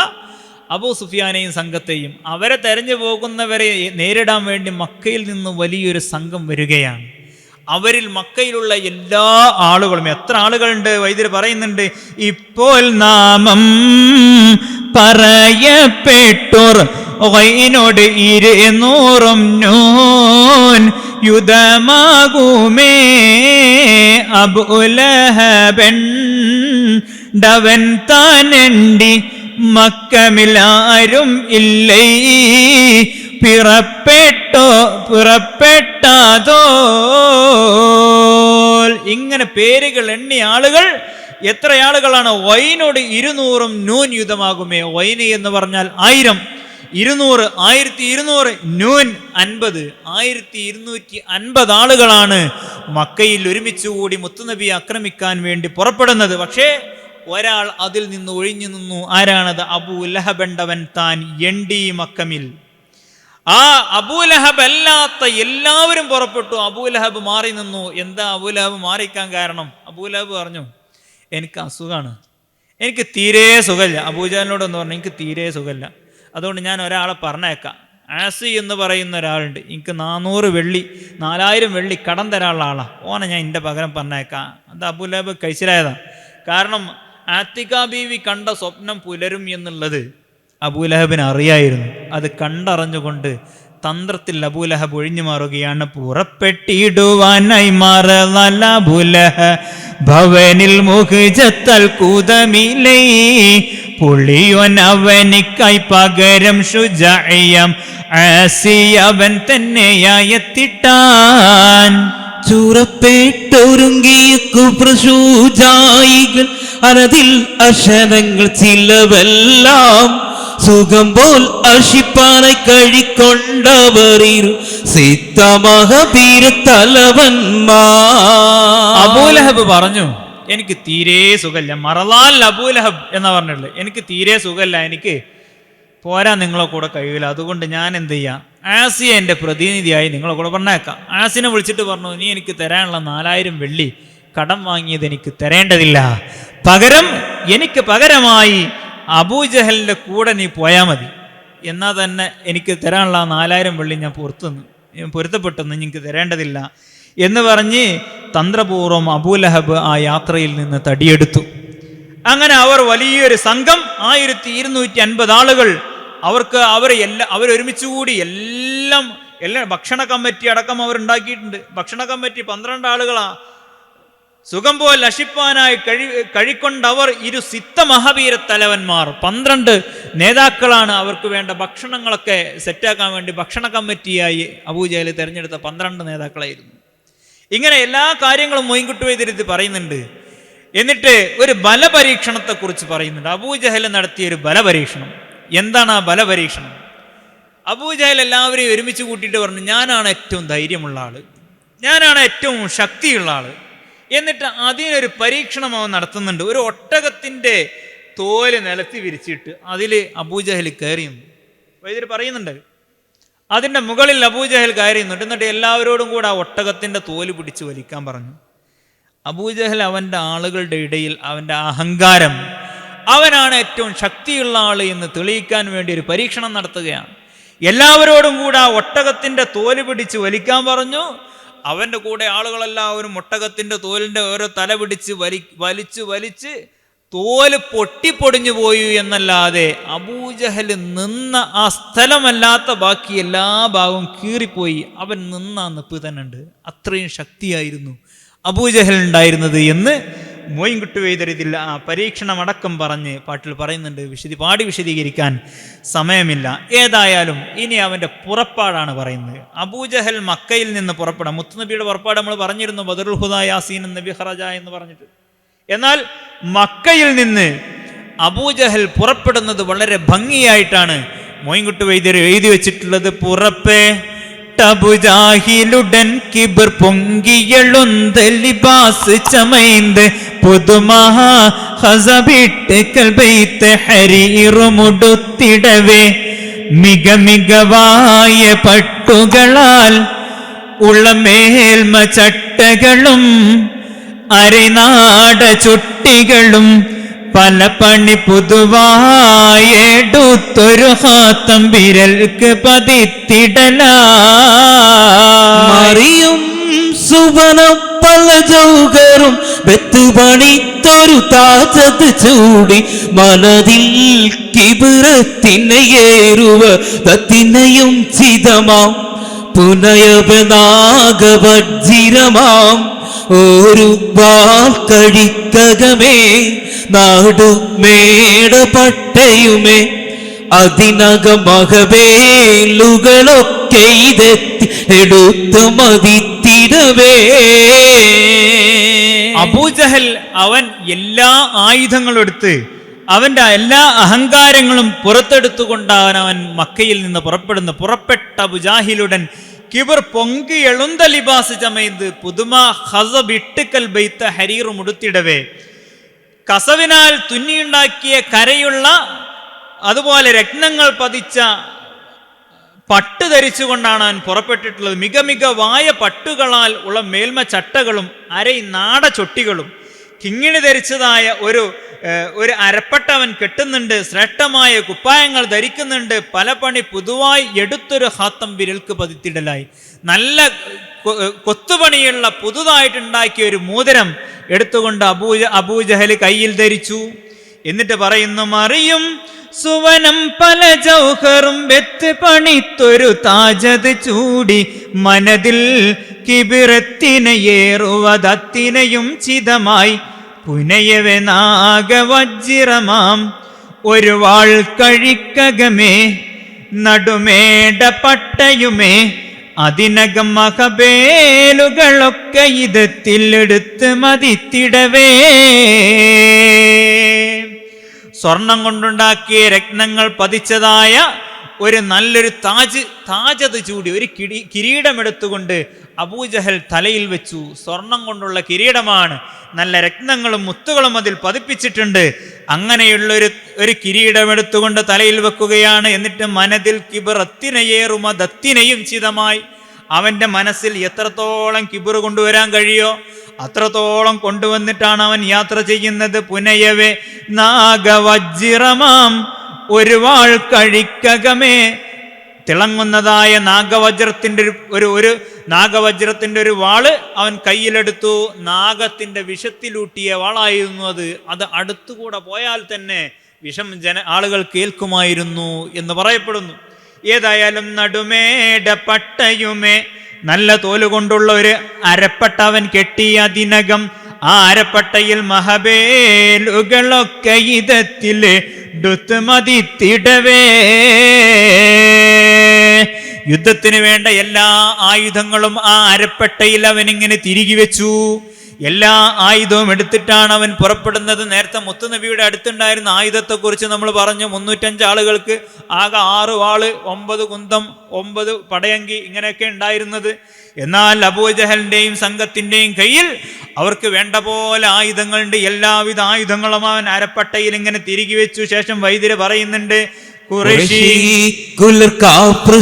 അബൂ സുഫിയാനെയും സംഘത്തെയും. അവരെ തെരഞ്ഞു പോകുന്നവരെ നേരിടാൻ വേണ്ടി മക്കയിൽ നിന്ന് വലിയൊരു സംഘം വരികയാണ്. അവരിൽ മക്കയിലുള്ള എല്ലാ ആളുകളും, എത്ര ആളുകളുണ്ട് വൈദ്യർ പറയുന്നുണ്ട്, ഇപ്പോൾ നാമം പറയപ്പെട്ടോർ ഗൈനോട് 200 നൂൻ യുദ്ധമാകുമേ അബൂലഹബൻ ഡവൻ താനണ്ടി മക്കമിലാരും ഇല്ലേ പിറപ്പെട്ടാതോ. ഇങ്ങനെ പേരുകൾ എണ്ണിയ ആളുകൾ എത്ര ആളുകളാണ്? വൈനോട് 200 നൂൻ യുദ്ധമാകുമേ. വൈന് എന്ന് പറഞ്ഞാൽ 1000, 200 1200, നൂൻ 50, 1250 ആളുകളാണ് മക്കയിൽ ഒരുമിച്ചുകൂടി മുത്തുനബിയെ ആക്രമിക്കാൻ വേണ്ടി പുറപ്പെടുന്നത്. പക്ഷേ ഒരാൾ അതിൽ നിന്ന് ഒഴിഞ്ഞു നിന്നു. ആരാണത്? അബൂലഹബണ്ടവൻ താൻ എൻഡി മക്കമിൽ. ആ അബൂലഹബ് അല്ലാത്ത എല്ലാവരും പുറപ്പെട്ടു. അബൂലഹബ് മാറി നിന്നു. എന്താ അബൂലഹബ് മാറിക്കാൻ കാരണം? അബൂലഹബ് പറഞ്ഞു, എനിക്ക് അസുഖമാണ്, എനിക്ക് തീരെ സുഖമില്ല. അബൂജഹലിനോടൊന്ന് പറഞ്ഞു, എനിക്ക് തീരെ സുഖമില്ല, അതുകൊണ്ട് ഞാൻ ഒരാളെ പറഞ്ഞേക്കാം. ആസി എന്ന് പറയുന്ന ഒരാളുണ്ട്, എനിക്ക് 400 വെള്ളി 4000 വെള്ളി കടം തരാനുള്ള ആളാണ്, ഓനെ ഞാൻ എൻ്റെ പകരം പറഞ്ഞേക്കാം. അത് അബൂലഹബ് കഴിച്ചിലായതാണ്. കാരണം ആത്തിക ബീവി കണ്ട സ്വപ്നം പുലരും എന്നുള്ളത് അബൂലഹബിന് അറിയായിരുന്നു. അത് കണ്ടറിഞ്ഞുകൊണ്ട് തന്ത്രത്തിൽ അബൂലഹബ് ഒഴിഞ്ഞു മാറുകയാണ്. പുറപ്പെട്ടിടുവാനായി മാറല അബൂലഹ ഭവനിൽ മുഖജത്തൽ കൂതമിലേ പുളിയോൻ അവനിക്കായി പകരം ശുജഅയം ആസിയവൻ തന്നെയായെത്തിട്ടാൻ. ചൂറപ്പെട്ടൊരുങ്ങിയ കുപ്രശൂജായികൾ അനതിൽ അക്ഷരങ്ങൾ ചിലവെല്ലാം സുഖം പോൽ അഷിപ്പാനായി കഴിക്കൊണ്ടവരിരു സിദ്ധമഹബീര തലവന്മാർ. അബൂലഹബ് പറഞ്ഞു, എനിക്ക് തീരെ സുഖമില്ല. മറലാൽ അബൂലഹബ് എന്ന് പറഞ്ഞിട്ടുള്ളത്, എനിക്ക് തീരെ സുഖമില്ല, എനിക്ക് പോരാ, നിങ്ങളെ കൂടെ കഴിയില്ല. അതുകൊണ്ട് ഞാൻ എന്ത് ചെയ്യാം, ആസിയെ എൻ്റെ പ്രതിനിധിയായി നിങ്ങളെ കൂടെ പറഞ്ഞേക്കാം. ആസിനെ വിളിച്ചിട്ട് പറഞ്ഞു, നീ എനിക്ക് തരാനുള്ള 4000 വെള്ളി കടം വാങ്ങിയത് എനിക്ക് തരേണ്ടതില്ല, പകരം എനിക്ക് പകരമായി അബൂജഹലിൻ്റെ കൂടെ നീ പോയാൽ മതി, എന്നാൽ തന്നെ എനിക്ക് തരാനുള്ള 4000 വെള്ളി ഞാൻ പൊരുത്തപ്പെട്ടെന്ന് എനിക്ക് തരേണ്ടതില്ല എന്ന് പറഞ്ഞ് തന്ത്രപൂർവ്വം അബൂലഹബ് ആ യാത്രയിൽ നിന്ന് തടിയെടുത്തു. അങ്ങനെ അവർ വലിയൊരു സംഘം 1250 ആളുകൾ, അവരൊരുമിച്ചുകൂടി എല്ലാം ഭക്ഷണ കമ്മിറ്റി അടക്കം അവരുണ്ടാക്കിയിട്ടുണ്ട്. ഭക്ഷണ കമ്മിറ്റി 12 ആളുകളാ. സുഖം പോലെ നശിപ്പാനായി കഴിക്കൊണ്ടവർ സിത്ത മഹാവീര തലവന്മാർ 12 നേതാക്കളാണ്. അവർക്ക് വേണ്ട ഭക്ഷണങ്ങളൊക്കെ സെറ്റാക്കാൻ വേണ്ടി ഭക്ഷണ കമ്മിറ്റിയായി അബൂജഹൽ തിരഞ്ഞെടുത്ത 12 നേതാക്കളായിരുന്നു. ഇങ്ങനെ എല്ലാ കാര്യങ്ങളും മൊയ്ൻകുട്ടി വൈദ്യര് പറയുന്നുണ്ട്. എന്നിട്ട് ഒരു ബലപരീക്ഷണത്തെക്കുറിച്ച് പറയുന്നുണ്ട്. അബൂജഹൽ നടത്തിയൊരു ബലപരീക്ഷണം. എന്താണ് ആ ബലപരീക്ഷണം? അബൂജഹൽ എല്ലാവരെയും ഒരുമിച്ച് കൂട്ടിയിട്ട് പറഞ്ഞു, ഞാനാണ് ഏറ്റവും ധൈര്യമുള്ള ആള്, ഞാനാണ് ഏറ്റവും ശക്തിയുള്ള ആള്. എന്നിട്ട് അതിനൊരു പരീക്ഷണം അവൻ നടത്തുന്നുണ്ട്. ഒരു ഒട്ടകത്തിൻ്റെ തോല് നിലത്തി വിരിച്ചിട്ട് അതിൽ അബൂജഹൽ കയറിയുന്നു. വൈദ്യര് പറയുന്നുണ്ട്, അതിൻ്റെ മുകളിൽ അബൂജഹൽ കയറിയുന്നുണ്ട്. എന്നിട്ട് എല്ലാവരോടും കൂടെ ആ ഒട്ടകത്തിൻ്റെ തോല് പിടിച്ച് വലിക്കാൻ പറഞ്ഞു. അബൂജഹൽ അവൻ്റെ ആളുകളുടെ ഇടയിൽ അവൻ്റെ അഹങ്കാരം, അവനാണ് ഏറ്റവും ശക്തിയുള്ള ആൾ എന്ന് തെളിയിക്കാൻ വേണ്ടി ഒരു പരീക്ഷണം നടത്തുകയാണ്. എല്ലാവരോടും കൂടെ ആ ഒട്ടകത്തിൻ്റെ തോല് പിടിച്ച് വലിക്കാൻ പറഞ്ഞു. അവൻ്റെ കൂടെ ആളുകളെല്ലാവരും ഒട്ടകത്തിൻ്റെ തോലിൻ്റെ ഓരോ തല പിടിച്ച് വലിച്ച് തോല് പൊട്ടിപ്പൊടിഞ്ഞു പോയി എന്നല്ലാതെ അബൂജഹൽ നിന്ന ആ സ്ഥലമല്ലാത്ത ബാക്കി എല്ലാ ഭാഗവും കീറിപ്പോയി. അവൻ നിന്ന നിപ്പ് തന്നെ ഉണ്ട്. അത്രയും ശക്തിയായിരുന്നു അബൂജഹൽ ഉണ്ടായിരുന്നത് എന്ന് മോയിൻകുട്ടി വൈദ്യർ ഇതിൽ ആ പരീക്ഷണമടക്കം പറഞ്ഞ് പാട്ടിൽ പറയുന്നുണ്ട്. വിശദീകരിക്കാൻ സമയമില്ല. ഏതായാലും ഇനി അവൻ്റെ പുറപ്പാടാണ് പറയുന്നത്. അബൂജഹൽ മക്കയിൽ നിന്ന് പുറപ്പെടാം. മുത്തുനബിയുടെ പുറപ്പാട് നമ്മൾ പറഞ്ഞിരുന്നു, ബദറുൽ ഹുദാ യാസീൻ നബി ഖറജ എന്ന് പറഞ്ഞിട്ട്. എന്നാൽ മക്കയിൽ നിന്ന് അബൂജഹൽ പുറപ്പെടുന്നത് വളരെ ഭംഗിയായിട്ടാണ് മോയിൻകുട്ടി വൈദ്യർ എഴുതി വെച്ചിട്ടുള്ളത്. പുറപ്പേ ടബുജാഹിലുടൻ കിബർ പൊങ്കിയളുന്ത് ലിബാസ് ചമൈന്ത് പുതുമഹാ ഹസബിട്ട് കൽബൈത്ത് ഹരീറുമുടുത്തിടവേ മിക മികവായ പട്ടുകളാൽ ഉള്ള മേൽമ ചട്ടകളും അരിനാട ചുട്ടികളും പല പണി പുതുവായെടുത്തൊരു ഹാത്തം വിരൽക്ക് പതിത്തിടലും സുവനം പല ജൗഹറും വെത്തുപണിത്തൊരു താജത്ത് ചൂടി മനതിൽ കിബിറത്തിനയേറുവ തത്തിനയും ചിതമാം പുനയപനാഗവജ്ജിരമാം ഒരു വാൾക്കഴിക്കകമേ നാടു മേട പട്ടയുമേ അതിനകമകവേലുകളൊക്കെ ഇതെത്തി എടുത്തു മതിത്തിടവേ. അബൂജഹൽ അവൻ എല്ലാ ആയുധങ്ങളും എടുത്ത് അവന്റെ എല്ലാ അഹങ്കാരങ്ങളും പുറത്തെടുത്തുകൊണ്ടാണ് അവൻ മക്കയിൽ നിന്ന് പുറപ്പെട്ട അബൂജാഹിലുടൻ കിബർ പൊങ്കി എളുന്ത ലിബാസ് ചമൈന്ത് പുതുമ ഹസബിട്ടുക്കൽ ബൈത്ത ഹരീർ മുടുത്തിടവേ. കസവിനാൽ തുന്നിയുണ്ടാക്കിയ കരയുള്ള അതുപോലെ രത്നങ്ങൾ പതിച്ച പട്ട് ധരിച്ചുകൊണ്ടാണ് അവൻ പുറപ്പെട്ടിട്ടുള്ളത്. മിക മികവായ പട്ടുകളാൽ ഉള്ള മേൽമ ചട്ടകളും നാട ചൊട്ടികളും കിങ്ങിണി ധരിച്ചതായ ഒരു അരപ്പട്ട അവൻ കെട്ടുന്നുണ്ട്. ശ്രേഷ്ഠമായ കുപ്പായങ്ങൾ ധരിക്കുന്നുണ്ട്. പല പണി പുതുവായി എടുത്തൊരു ഹാത്തം വിരൽക്ക് പതിത്തിടലായി. നല്ല കൊത്തുപണിയുള്ള പുതുതായിട്ടുണ്ടാക്കിയ ഒരു മോതിരം എടുത്തുകൊണ്ട് അബൂജഹൽ കയ്യിൽ ധരിച്ചു. എന്നിട്ട് പറയുന്നു, മറിയും സുവനം പല ജൗഹറും വെത്ത് പണിത്തൊരു താജത് ചൂടി മനതിൽ കിബിറത്തിനയേറുവതത്തിനയും ചിതമായി പുനയവെ നാഗവജ്ജിറമാം ഒരു വാൾ കഴിക്കകമേ നടുമേട പട്ടയുമേ അതിനകം മഹബേലുകളൊക്കെ ഇതത്തിലെടുത്ത് മതിത്തിടവേ. സ്വർണം കൊണ്ടുണ്ടാക്കിയ രത്നങ്ങൾ പതിച്ചതായ ഒരു നല്ലൊരു താജത് ചൂടി ഒരു കിരീടമെടുത്തുകൊണ്ട് അബൂജഹൽ തലയിൽ വെച്ചു. സ്വർണം കൊണ്ടുള്ള കിരീടമാണ്, നല്ല രത്നങ്ങളും മുത്തുകളും അതിൽ പതിപ്പിച്ചിട്ടുണ്ട്. അങ്ങനെയുള്ള ഒരു കിരീടമെടുത്തുകൊണ്ട് തലയിൽ വെക്കുകയാണ്. എന്നിട്ട് മനതിൽ കിബറത്തിനയേറുമ ദത്തിനയും ചിതമായി, അവന്റെ മനസ്സിൽ എത്രത്തോളം കിബറ് കൊണ്ടുവരാൻ കഴിയോ അത്രത്തോളം കൊണ്ടുവന്നിട്ടാണ് അവൻ യാത്ര ചെയ്യുന്നത്. പുനയവേ നാഗവജ്ജിറമാം ഒരു വാൾ കഴിക്കകമേ, തിളങ്ങുന്നതായ നാഗവജ്രത്തിന്റെ ഒരു വാള് അവൻ കയ്യിലെടുത്തു. നാഗത്തിന്റെ വിഷത്തിലൂട്ടിയ വാളായിരുന്നു അത് അടുത്തുകൂടെ പോയാൽ തന്നെ വിഷം ആളുകൾ കേൾക്കുമായിരുന്നു എന്ന് പറയപ്പെടുന്നു. ഏതായാലും നടുമേട പട്ടയുമേ, നല്ല തോലുകൊണ്ടുള്ള ഒരു അരപ്പട്ട അവൻ കെട്ടി. അതിനകം ആ അരപ്പട്ടയിൽ മഹബേലുകളൊക്കെ ഇതത്തില് മതിത്തിടവേ. യുദ്ധത്തിന് വേണ്ട എല്ലാ ആയുധങ്ങളും ആ അരപ്പട്ടയിൽ അവൻ ഇങ്ങനെ തിരികെ വെച്ചു. എല്ലാ ആയുധവും എടുത്തിട്ടാണ് അവൻ പുറപ്പെടുന്നത്. നേരത്തെ മുത്തുനബിയുടെ അടുത്തുണ്ടായിരുന്ന ആയുധത്തെക്കുറിച്ച് നമ്മൾ പറഞ്ഞു. 305 ആളുകൾക്ക് ആകെ 6 വാള്, 9 കുന്തം, 9 പടയങ്കി, ഇങ്ങനെയൊക്കെ ഉണ്ടായിരുന്നത്. എന്നാൽ അബൂജഹലിന്റെയും സംഘത്തിന്റെയും കയ്യിൽ അവർക്ക് വേണ്ട പോലെ ആയുധങ്ങളുണ്ട്. എല്ലാവിധ ആയുധങ്ങളും അവൻ അരപ്പട്ടയിൽ ഇങ്ങനെ തിരികെ വെച്ചു. ശേഷം വൈദ്യര് പറയുന്നുണ്ട്,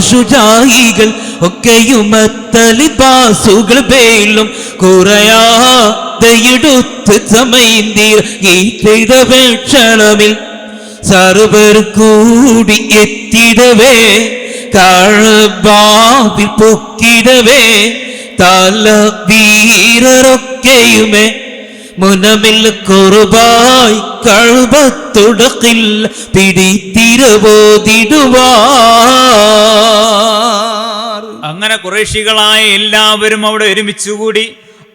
ുജായികൾ ഒക്കെയുമത്തലിബാസുകൾ വേലും കുറയാതെടുത്ത് സമയത്തിൽ സർവർ കൂടി എത്തിടവേ കാഴബാവിൽ പൊക്കിടവേ തല വീരരൊക്കെയുമേ മുനമിൽ കുർബായി കഅബത്തുടഖിൽ പിടിത്തിരവോതിടുവാർ. അങ്ങനെ ഖുറൈശികളായ എല്ലാവരും അവിടെ ഒരുമിച്ചുകൂടി.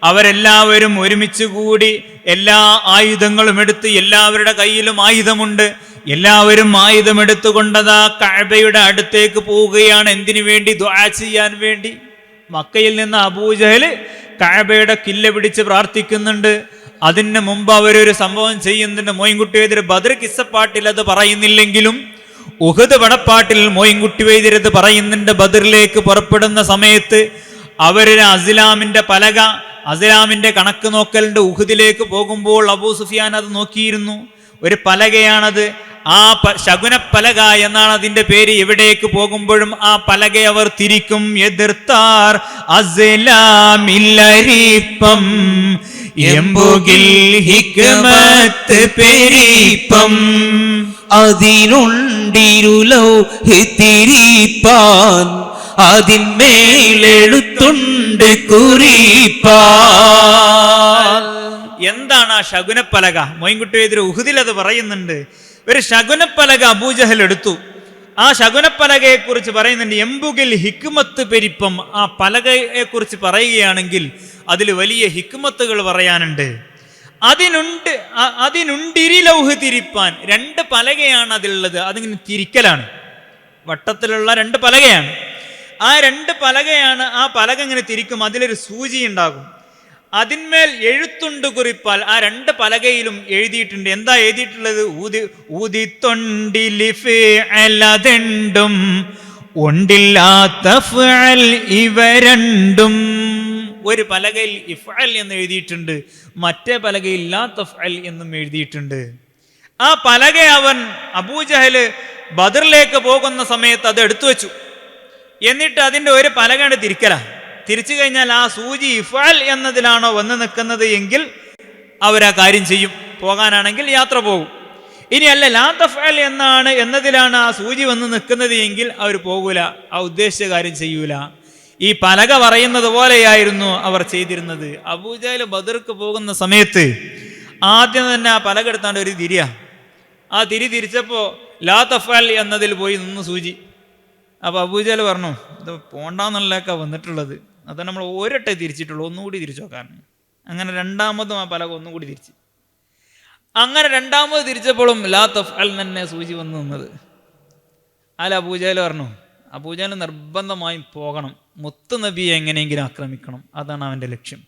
അവരെല്ലാവരും ഒരുമിച്ചുകൂടി എല്ലാ ആയുധങ്ങളും എടുത്ത്, എല്ലാവരുടെ കയ്യിലും ആയുധമുണ്ട്. എല്ലാവരും ആയുധമെടുത്തുകൊണ്ടതാ കഅബയുടെ അടുത്തേക്ക് പോവുകയാണ്. എന്തിനു വേണ്ടി? ദുആ ചെയ്യാൻ വേണ്ടി. മക്കയിൽ നിന്ന് അബൂജഹൽ കഅബയുടെ കില്ല പിടിച്ച് പ്രാർത്ഥിക്കുന്നുണ്ട്. അതിന് മുമ്പ് അവരൊരു സംഭവം ചെയ്യുന്നുണ്ട്. മോയിൻകുട്ടി വൈദ്യർ ബദർ കിസ്സപ്പാട്ടിൽ അത് പറയുന്നില്ലെങ്കിലും ഉഹദ് പടപ്പാട്ടിൽ മോയിൻകുട്ടി വൈദ്യർ അത് പറയുന്നുണ്ട്. ബദറിലേക്ക് പുറപ്പെടുന്ന സമയത്ത് അവരൊരു അസ്ലാമിന്റെ കണക്ക് നോക്കലുണ്ട്. ഉഹദിലേക്ക് പോകുമ്പോൾ അബൂ സുഫിയാൻ അത് നോക്കിയിരുന്നു. ഒരു പലകയാണത്. ആ ശകുനപ്പലക എന്നാണ് അതിന്റെ പേര്. എവിടേക്ക് പോകുമ്പോഴും ആ പലക അവർ തിരിക്കും. എതിർത്താർ അസ്ലാമില്ലരിപ്പം എമ്പുകിൽ ഹിക്മത്ത് പെരിപ്പം അതിനുണ്ടിരുലോ തിരിപ്പാൻ അതിന്മേലെഴുത്തുണ്ട് കുറിപ്പാൻ. എന്താണ് ആ ശകുനപ്പലക? മോയിൻകുട്ടി വൈദ്യർ ഉഹുദിൽ അത് പറയുന്നുണ്ട്. ഒരു ശകുനപ്പലക അബൂജഹൽ എടുത്തു. ആ ശകുനപ്പലകയെ കുറിച്ച് പറയുന്നുണ്ട്. എമ്പുകിൽ ഹിക്മത്ത് പെരിപ്പം. ആ പലകയെ കുറിച്ച് പറയുകയാണെങ്കിൽ അതിൽ വലിയ ഹിക്മത്തുകൾ പറയാനുണ്ട്. അതിനുണ്ടിരിലൗഹ് തിരിപ്പാൻ. രണ്ട് പലകയാണ് അതിലുള്ളത്. അതിങ്ങനെ തിരിക്കലാണ്. വട്ടത്തിലുള്ള രണ്ട് പലകയാണ്. ആ രണ്ട് പലകയാണ്. ആ പലക ഇങ്ങനെ തിരിക്കും. അതിലൊരു സൂചി ഉണ്ടാകും. അതിന്മേൽ എഴുത്തുണ്ട് കുറിപ്പാൽ. ആ രണ്ട് പലകയിലും എഴുതിയിട്ടുണ്ട്. എന്താ എഴുതിയിട്ടുള്ളത്? ഊതിത്തൊണ്ടിലിഫും ഒണ്ടില്ലാത്ത ഇവ രണ്ടും. ഒരു പലകയിൽ ഇഫ്അൽ എന്ന് എഴുതിയിട്ടുണ്ട്, മറ്റേ പലകയിൽ ലാ തഫ്അൽ എന്നും എഴുതിയിട്ടുണ്ട്. ആ പലക അവൻ അബൂജഹല് ബദറിലേക്ക് പോകുന്ന സമയത്ത് അത് എടുത്തു വെച്ചു. എന്നിട്ട് അതിൻ്റെ ഒരു പലകയാണ് തിരിച്ചു കഴിഞ്ഞാൽ ആ സൂചി ഇഫ്അൽ എന്നതിലാണോ വന്ന് നിൽക്കുന്നത് എങ്കിൽ അവരാ കാര്യം ചെയ്യും. പോകാനാണെങ്കിൽ യാത്ര പോകും. ഇനി അല്ല ലാ തഫ്അൽ എന്നതിലാണ് ആ സൂചി വന്ന് നിൽക്കുന്നത് എങ്കിൽ അവർ പോകൂല, ആ ഉദ്ദേശിച്ച കാര്യം ചെയ്യൂല. ഈ പലക പറയുന്നത് പോലെയായിരുന്നു അവർ ചെയ്തിരുന്നത്. അബൂജഹൽ ബദർക്ക് പോകുന്ന സമയത്ത് ആദ്യം തന്നെ ആ പലക എടുത്താണ്ട് ഒരു തിരിയാ. ആ തിരിച്ചപ്പോൾ ലാ തഫ്അൽ എന്നതിൽ പോയി നിന്ന് സൂചി. അപ്പോൾ അബൂജഹൽ പറഞ്ഞു, ഇത് പോണ്ടാന്നുള്ളതൊക്കെ വന്നിട്ടുള്ളത്, അത് നമ്മൾ ഒരട്ടെ തിരിച്ചിട്ടുള്ളൂ, ഒന്നുകൂടി തിരിച്ചു നോക്കാൻ. അങ്ങനെ രണ്ടാമതും ആ പലക ഒന്നുകൂടി തിരിച്ച്. അങ്ങനെ രണ്ടാമത് തിരിച്ചപ്പോഴും ലാ തഫ്അൽ തന്നെ സൂചി വന്ന് നിന്നത്. അല്ല അബൂജഹൽ പറഞ്ഞു, അബൂജഹൽ നിർബന്ധമായും പോകണം, മുത്ത് നബിയെ എങ്ങനെയെങ്കിലും ആക്രമിക്കണം, അതാണ് അവൻ്റെ ലക്ഷ്യം.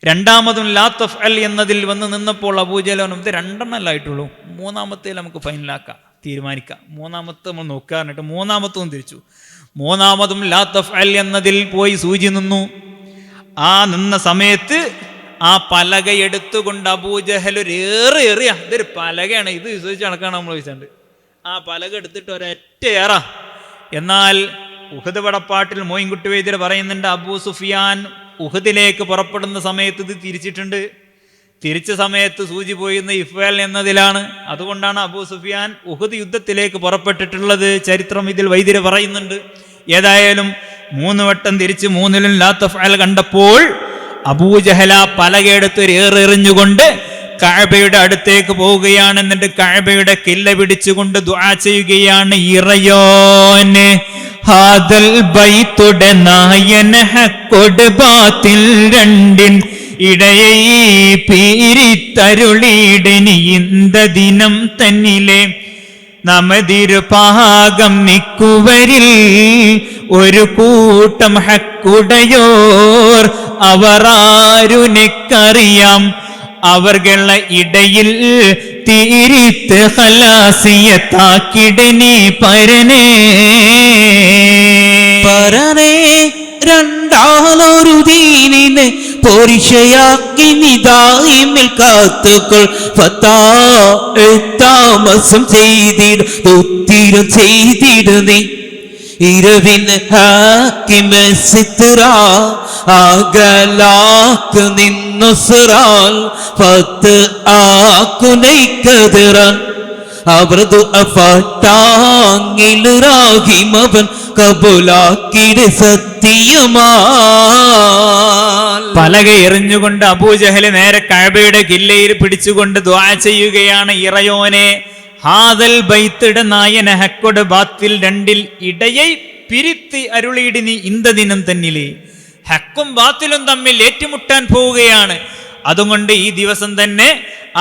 രണ്ടാമതും ലാ തഫ്അൽ എന്നതിൽ വന്ന് നിന്നപ്പോൾ അബൂജഹൽ പറഞ്ഞു, ഇത് രണ്ടെണ്ണമല്ല ആയിട്ടുള്ളൂ, മൂന്നാമത്തെ നമുക്ക് ഫൈനലാക്കാം, തീരുമാനിക്കാം, മൂന്നാമത്തെ നമ്മൾ നോക്കാറിട്ട് മൂന്നാമത്തും തിരിച്ചു. മൂന്നാമതും ലാ തഫ്അൽ എന്നതിൽ പോയി സൂചി നിന്നു. ആ നിന്ന സമയത്ത് ആ പലക എടുത്തുകൊണ്ട് അബൂജഹൽ ഒരു ഏറിയ ഇതൊരു പലകയാണ്, ഇത് വിശ്വസിച്ച് നടക്കാണ് നമ്മൾ ചോദിച്ചാണ്ട് ആ പലക എടുത്തിട്ട് ഒരൊറ്റ ഏറാ. എന്നാൽ ഉഹദ് പടപ്പാട്ടിൽ മോയിൻകുട്ടി വൈദ്യർ പറയുന്നുണ്ട്, അബൂ സുഫിയാൻ ഉഹദിലേക്ക് പുറപ്പെടുന്ന സമയത്ത് ഇത് തിരിച്ചിട്ടുണ്ട്. തിരിച്ച സമയത്ത് സൂചി പോയിന്ന് ഇഫ്അൽ എന്നതിലാണ്. അതുകൊണ്ടാണ് അബൂ സുഫിയാൻ ഉഹദ് യുദ്ധത്തിലേക്ക് പുറപ്പെട്ടിട്ടുള്ളത്. ചരിത്രം ഇതിൽ വൈദ്യർ പറയുന്നുണ്ട്. ഏതായാലും 3 വട്ടം തിരിച്ച് 3ലും ലാ തഫ്അൽ കണ്ടപ്പോൾ അബൂജഹൽ പലകയെടുത്ത് ഒരു ഏറെറിഞ്ഞുകൊണ്ട് കഅബയുടെ അടുത്തേക്ക് പോവുകയാണ്. എന്നിട്ട് കഅബയുടെ കില്ല പിടിച്ചുകൊണ്ട് ദുആ ചെയ്യുകയാണ്, ഇറയോനെ ഹാദൽ ബൈത്തുടെ നായന ഹക്കൊട് ബാത്തിൽ രണ്ടിൻ ഇടയൈ പീരിത്തരുളിയിടനി ഇന്ത ദിനം തന്നിലെ നമതിരുപാകം നിക്കുവരിൽ ഒരു കൂട്ടം ഹക്കുടയോർ അവരാരുനെക്കറിയാം അവർകള ഇടയിൽ തീരിത്ത് ഹലാസിയത്താക്കിടനി പരനേ രണ്ടാളൊരു ദീനിനെ പോരിഷയാക്കി നിദായിമിൽ കാത്തുകൊൾ താമസം ചെയ്തിടും ചെയ്തിടുന്നേ ഇരവിന് ഹാക്കിമസിത്ര ആകലാക്ക് നിന്നുസ്റാൽ 10 ആക്കുനൈക്കതിറാൻ അവരതു അഫാട്ടാങ്ങിൽ റാഹിമവൻ കബുലാക്കിടെ സത്യമാ. പലക എറിഞ്ഞുകൊണ്ട് അബൂജഹൽ നേരെ കഅബയുടെ കില്ലയിൽ പിടിച്ചുകൊണ്ട് ദുആ ചെയ്യുകയാണ്, ഇറയോനെ ഹാദൽ ബൈത്തിട നായന ഹക്കൊട് ബാത്തിൽ രണ്ടിൽ ഇടയെ പിരിത്തി അരുളിയിടി നീ ഇന്ത ദിനം തന്നിലെ. ഹക്കും ബാത്തിലും തമ്മിൽ ഏറ്റുമുട്ടാൻ പോവുകയാണ്. അതുകൊണ്ട് ഈ ദിവസം തന്നെ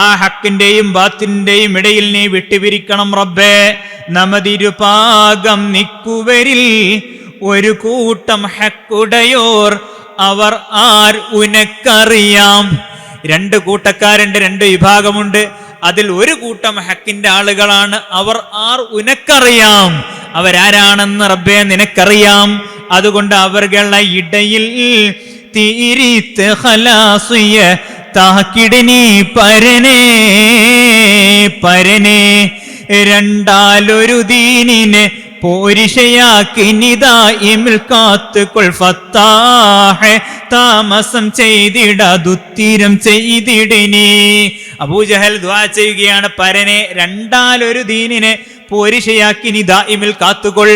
ആ ഹക്കിന്റെയും ബാത്തിന്റെയും ഇടയിൽ നീ വിട്ടുപിരിക്കണം റബ്ബേ. നമതിരുപാകം നിക്കുവരിൽ ഒരു കൂട്ടം ഹക്കുടയോർ അവർ ആർ ഉനക്കറിയാം. രണ്ട് കൂട്ടക്കാരുണ്ട്, രണ്ട് വിഭാഗമുണ്ട്. അതിൽ ഒരു കൂട്ടം ഹക്കിന്റെ ആളുകളാണ്. അവർ ആർ ഉനക്കറിയാം, അവരാരാണെന്ന് റബ്ബേ നിനക്കറിയാം. അതുകൊണ്ട് അവർകളുടെ ഇടയിൽ തീരിത്ത് ഖലാസിയ താക്കിടിനി പരനേ പരനേ. രണ്ടാലൊരു ദീനിനെ പോരിഷയാക്കി നിദായിമിൽ കാത്തുകൊൾ ഫത്താഹ്. താമസം ചെയ്തിടതുത്തിരം ചെയ്തിടിനി. അബൂജഹൽ ദുആ ചെയ്യുകയാണ്, പരനെ രണ്ടാലൊരു ദീനിനെ പോരിഷയാക്കി നീ ദായിമിൽ കാത്തുകൊൾ.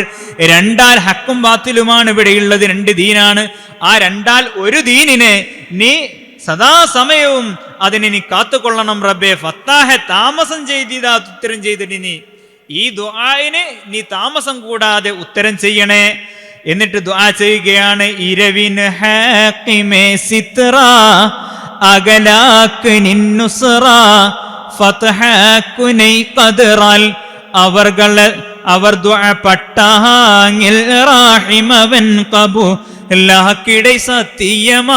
രണ്ടാൽ ഹക്കും ബാത്തിലുമാണ് ഇവിടെയുള്ളത്, രണ്ട് ദീനാണ്. ആ രണ്ടാൽ ഒരു ദീനിനെ നീ സദാസമയവും അതിനെ നീ കാത്തുകൊള്ളണം റബ്ബേ. ഫത്താഹെ താമസം ചെയ്തിടാ ഉത്തരം ചെയ്തിട്ട് നീ ഈ ദുആഇന് നീ താമസം കൂടാതെ ഉത്തരം ചെയ്യണേ. എന്നിട്ട് ദുആ ചെയ്യുകയാണ്, ഇരവിന് ഹാക്കിമേ സിത്ര അകലാക്ക് നിന്നുസ്റ ഫത്ഹാക്കുനൈ ഖദറാൽ. അവർ ദുആ പട്ടാങ്ങിൽ റാഹിമവൻ ഖബൂലാക്കിടൈ സത്യമാൽ.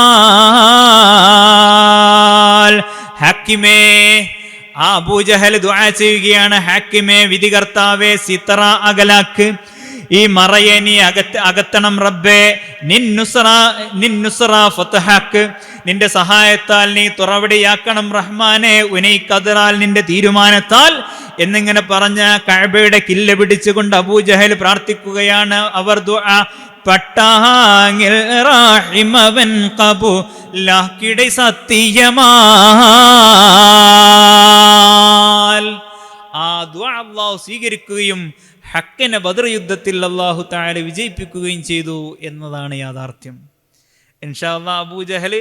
ഹാക്കിമേ, ആ അബൂജഹൽ ദുആ ചെയ്യുകയാണ്, ഹാക്കിമേ വിധികർത്താവേ, സിത്ര അകലാക്ക്, ഈ മറയെ നീ അകത്തണം റബ്ബേ. നിന്നുസ്റ ഫത്ഹാക്ക്, നിന്റെ സഹായത്താൽ നീ തുറവടിയാക്കണം റഹ്മാനെ. ഉനൈ ഖദറാൽ, നിന്റെ തീരുമാനത്താൽ എന്നിങ്ങനെ പറഞ്ഞ കഅബയുടെ കില്ല പിടിച്ചുകൊണ്ട് അബൂജഹൽ പ്രാർത്ഥിക്കുകയാണ്. അവർ ദുആ പട്ടാങ്ങിൽ റാഹിമവൻ ഖബൂലാക്കിടൈ സത്യമാൽ. ആ ദുആ അല്ലാഹു സ്വീകരിക്കുകയും ഹക്കിനെ ബദർ യുദ്ധത്തിൽ അല്ലാഹു തആല വിജയിപ്പിക്കുകയും ചെയ്തു എന്നതാണ് യാഥാർത്ഥ്യം. ഇൻഷാ അല്ലാഹ് അബൂജഹൽ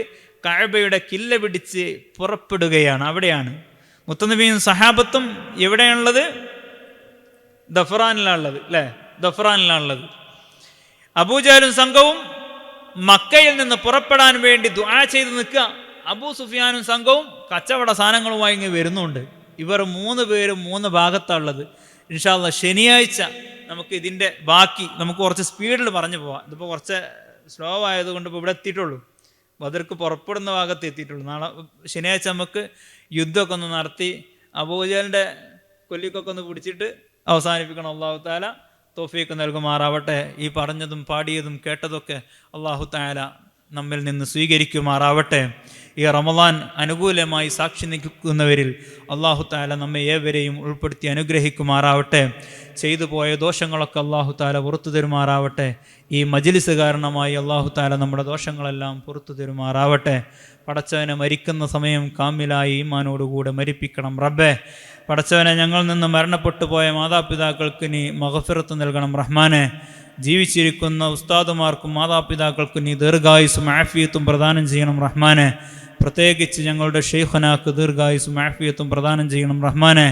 കഅബയുടെ കില്ല പിടിച്ച് പുറപ്പെടുകയാണ്. അവിടെയാണ് മുത്തനബിയും സഹാബത്തും എവിടെയാണുള്ളത്? ദഫ്റാനിലാണുള്ളത്, അല്ലേ? ദഫ്റാനിലാണുള്ളത്. അബൂജഹലും സംഘവും മക്കയിൽ നിന്ന് പുറപ്പെടാൻ വേണ്ടി ദുആ ചെയ്ത് നിൽക്കുക. അബൂ സുഫിയാനും സംഘവും കച്ചവട സാധനങ്ങളുമായി ഇങ്ങ് വരുന്നുണ്ട്. ഇവർ മൂന്ന് പേരും മൂന്ന് ഭാഗത്താണുള്ളത്. ഇൻഷാ അല്ലാഹ് ശനിയാഴ്ച നമുക്ക് ഇതിൻ്റെ ബാക്കി നമുക്ക് കുറച്ച് സ്പീഡിൽ പറഞ്ഞു പോവാം. ഇതിപ്പോൾ കുറച്ച് സ്ലോ ആയതുകൊണ്ട് ഇപ്പോൾ ഇവിടെ എത്തിയിട്ടുള്ളൂ, ബദർക്ക് പുറപ്പെടുന്ന ഭാഗത്ത് എത്തിയിട്ടുള്ളൂ. നാളെ ശനിയാഴ്ച നമുക്ക് യുദ്ധമൊക്കെ ഒന്ന് നടത്തി അബൂജഹലിൻ്റെ കൊല്ലിക്കൊക്കെ ഒന്ന് പിടിച്ചിട്ട് അവസാനിപ്പിക്കണം. അല്ലാഹു തആല തൗഫീഖ് നൽകുമാറാവട്ടെ. ഈ പറഞ്ഞതും പാടിയതും കേട്ടതൊക്കെ അല്ലാഹു തആല നമ്മിൽ നിന്ന് സ്വീകരിക്കുമാറാവട്ടെ. ഈ റമളാൻ അനുകൂലമായി സാക്ഷി നിൽക്കുന്നവരിൽ അല്ലാഹു തആല നമ്മെ ഏവരെയും ഉൾപ്പെടുത്തി അനുഗ്രഹിക്കുമാറാവട്ടെ. ചെയ്തു പോയ ദോഷങ്ങളൊക്കെ അല്ലാഹു തആല പുറത്തു തരുമാറാവട്ടെ. ഈ മജ്ലിസ് കാരണമായി അല്ലാഹു തആല നമ്മുടെ ദോഷങ്ങളെല്ലാം പുറത്തു തരുമാറാവട്ടെ. പടച്ചവനെ മരിക്കുന്ന സമയം കാമിലായി ഈമാനോടുകൂടെ മരിപ്പിക്കണം റബ്ബേ. പടച്ചവനെ ഞങ്ങളിൽ നിന്ന് മരണപ്പെട്ടു പോയ മാതാപിതാക്കൾക്ക് നീ മഗ്ഫിറത്ത് നൽകണം റഹ്മാനെ. ജീവിച്ചിരിക്കുന്ന ഉസ്താദുമാർക്കും മാതാപിതാക്കൾക്കും നീ ദീർഘായുസ്സും ആഫിയത്തും പ്രദാനം ചെയ്യണം റഹ്മാനെ. പ്രത്യേകിച്ച് ഞങ്ങളുടെ ഷെയ്ഖുനാക്ക് ദീർഘായുസ്സും ആഫിയത്തും പ്രദാനം ചെയ്യണം റഹ്മാനെ.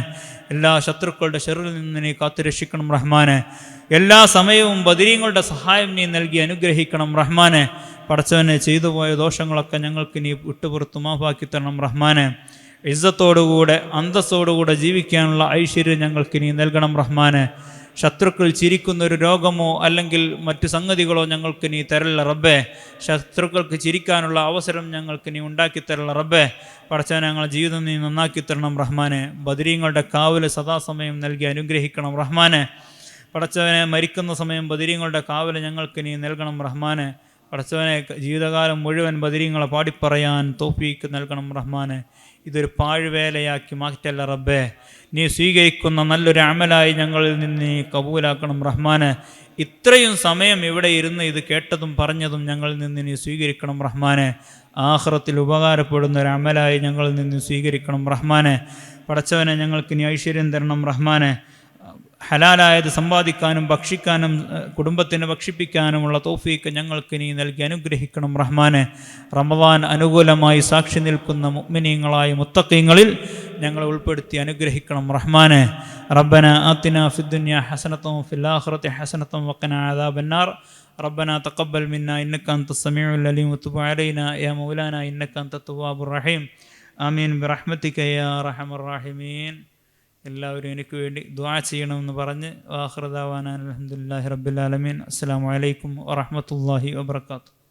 എല്ലാ ശത്രുക്കളുടെ ശർറിൽ നിന്ന് നീ കാത്തുരക്ഷിക്കണം റഹ്മാനെ. എല്ലാ സമയവും ബദരീങ്ങളുടെ സഹായം നീ നൽകി അനുഗ്രഹിക്കണം റഹ്മാനെ. പടച്ചവനെ ചെയ്തു പോയ ദോഷങ്ങളൊക്കെ ഞങ്ങൾക്ക് നീ വിട്ടുപുറത്തു മാഫാക്കി തരണം റഹ്മാനെ. ഇസ്സത്തോടുകൂടെ അന്തസ്സോടുകൂടെ ജീവിക്കാനുള്ള ഐശ്വര്യം ഞങ്ങൾക്ക് നീ നൽകണം റഹ്മാനെ. ശത്രുക്കൾ ചിരിക്കുന്ന ഒരു രോഗമോ അല്ലെങ്കിൽ മറ്റു സംഗതികളോ ഞങ്ങൾക്ക് നീ തരല്ല റബ്ബേ. ശത്രുക്കൾക്ക് ചിരിക്കാനുള്ള അവസരം ഞങ്ങൾക്ക് നീ ഉണ്ടാക്കി തരല്ല റബ്ബേ. പടച്ചവനെ ഞങ്ങളുടെ ജീവിതം നീ നന്നാക്കി തരണം റഹ്മാനെ. ബദരീങ്ങളുടെ കാവല് സദാസമയം നൽകി അനുഗ്രഹിക്കണം റഹ്മാനെ. പടച്ചവനെ മരിക്കുന്ന സമയം ബദരീങ്ങളുടെ കാവല് ഞങ്ങൾക്ക് നീ നൽകണം റഹ്മാനെ. പടച്ചവനെ ജീവിതകാലം മുഴുവൻ ബദരീങ്ങളെ പാടിപ്പറയാൻ തൗഫീക്ക് നൽകണം റഹ്മാനെ. ഇതൊരു പാഴ്വേലയാക്കി മാറ്റല്ല റബ്ബേ. നീ സ്വീകരിക്കുന്ന നല്ലൊരു അമലായി ഞങ്ങളിൽ നിന്ന് നീ കബൂലാക്കണം റഹ്മാനെ. ഇത്രയും സമയം ഇവിടെ ഇരുന്ന് ഇത് കേട്ടതും പറഞ്ഞതും ഞങ്ങളിൽ നിന്ന് നീ സ്വീകരിക്കണം റഹ്മാനെ. ആഖിറത്തിൽ ഉപകാരപ്പെടുന്ന ഒരു അമലായി ഞങ്ങളിൽ നിന്ന് സ്വീകരിക്കണം റഹ്മാനെ. പടച്ചവനെ, ഞങ്ങൾക്ക് നീ ഐശ്വര്യം തരണം റഹ്മാനെ. ഹലാലായത് സമ്പാദിക്കാനും ഭക്ഷിക്കാനും കുടുംബത്തിനെ ഭക്ഷിപ്പിക്കാനുമുള്ള തൗഫീക്ക് ഞങ്ങൾക്ക് നീ നൽകി അനുഗ്രഹിക്കണം റഹ്മാനെ. റമദാൻ അനുകൂലമായി സാക്ഷി നിൽക്കുന്ന മുഅ്മിനീങ്ങളായ മുത്തഖീങ്ങളിൽ ഞങ്ങളെ ഉൾപ്പെടുത്തി അനുഗ്രഹിക്കണം റഹ്മാനെ. റബ്ബന ആതിനാ ഫിദ്ദുനിയ ഹസനതൻ വഫിൽ ആഖിറതി ഹസനതൻ വഖിനാ അദാബന്നാർ. ربنا تقبل منا إنك أنت السميع العليم وتب علينا يا مولانا إنك أنت التواب الرحيم آمين برحمتك يا أرحم الراحمين. എല്ലാവരും എനിക്ക് വേണ്ടി ദുആ ചെയ്യണമെന്ന് പറഞ്ഞ് ആഖിറ ദഅവാനാ അൽഹംദുലില്ലാഹി റബ്ബിൽ ആലമീൻ. അസ്സലാമു അലൈക്കും വറഹ്മത്തുള്ളാഹി വബറകാതുഹു.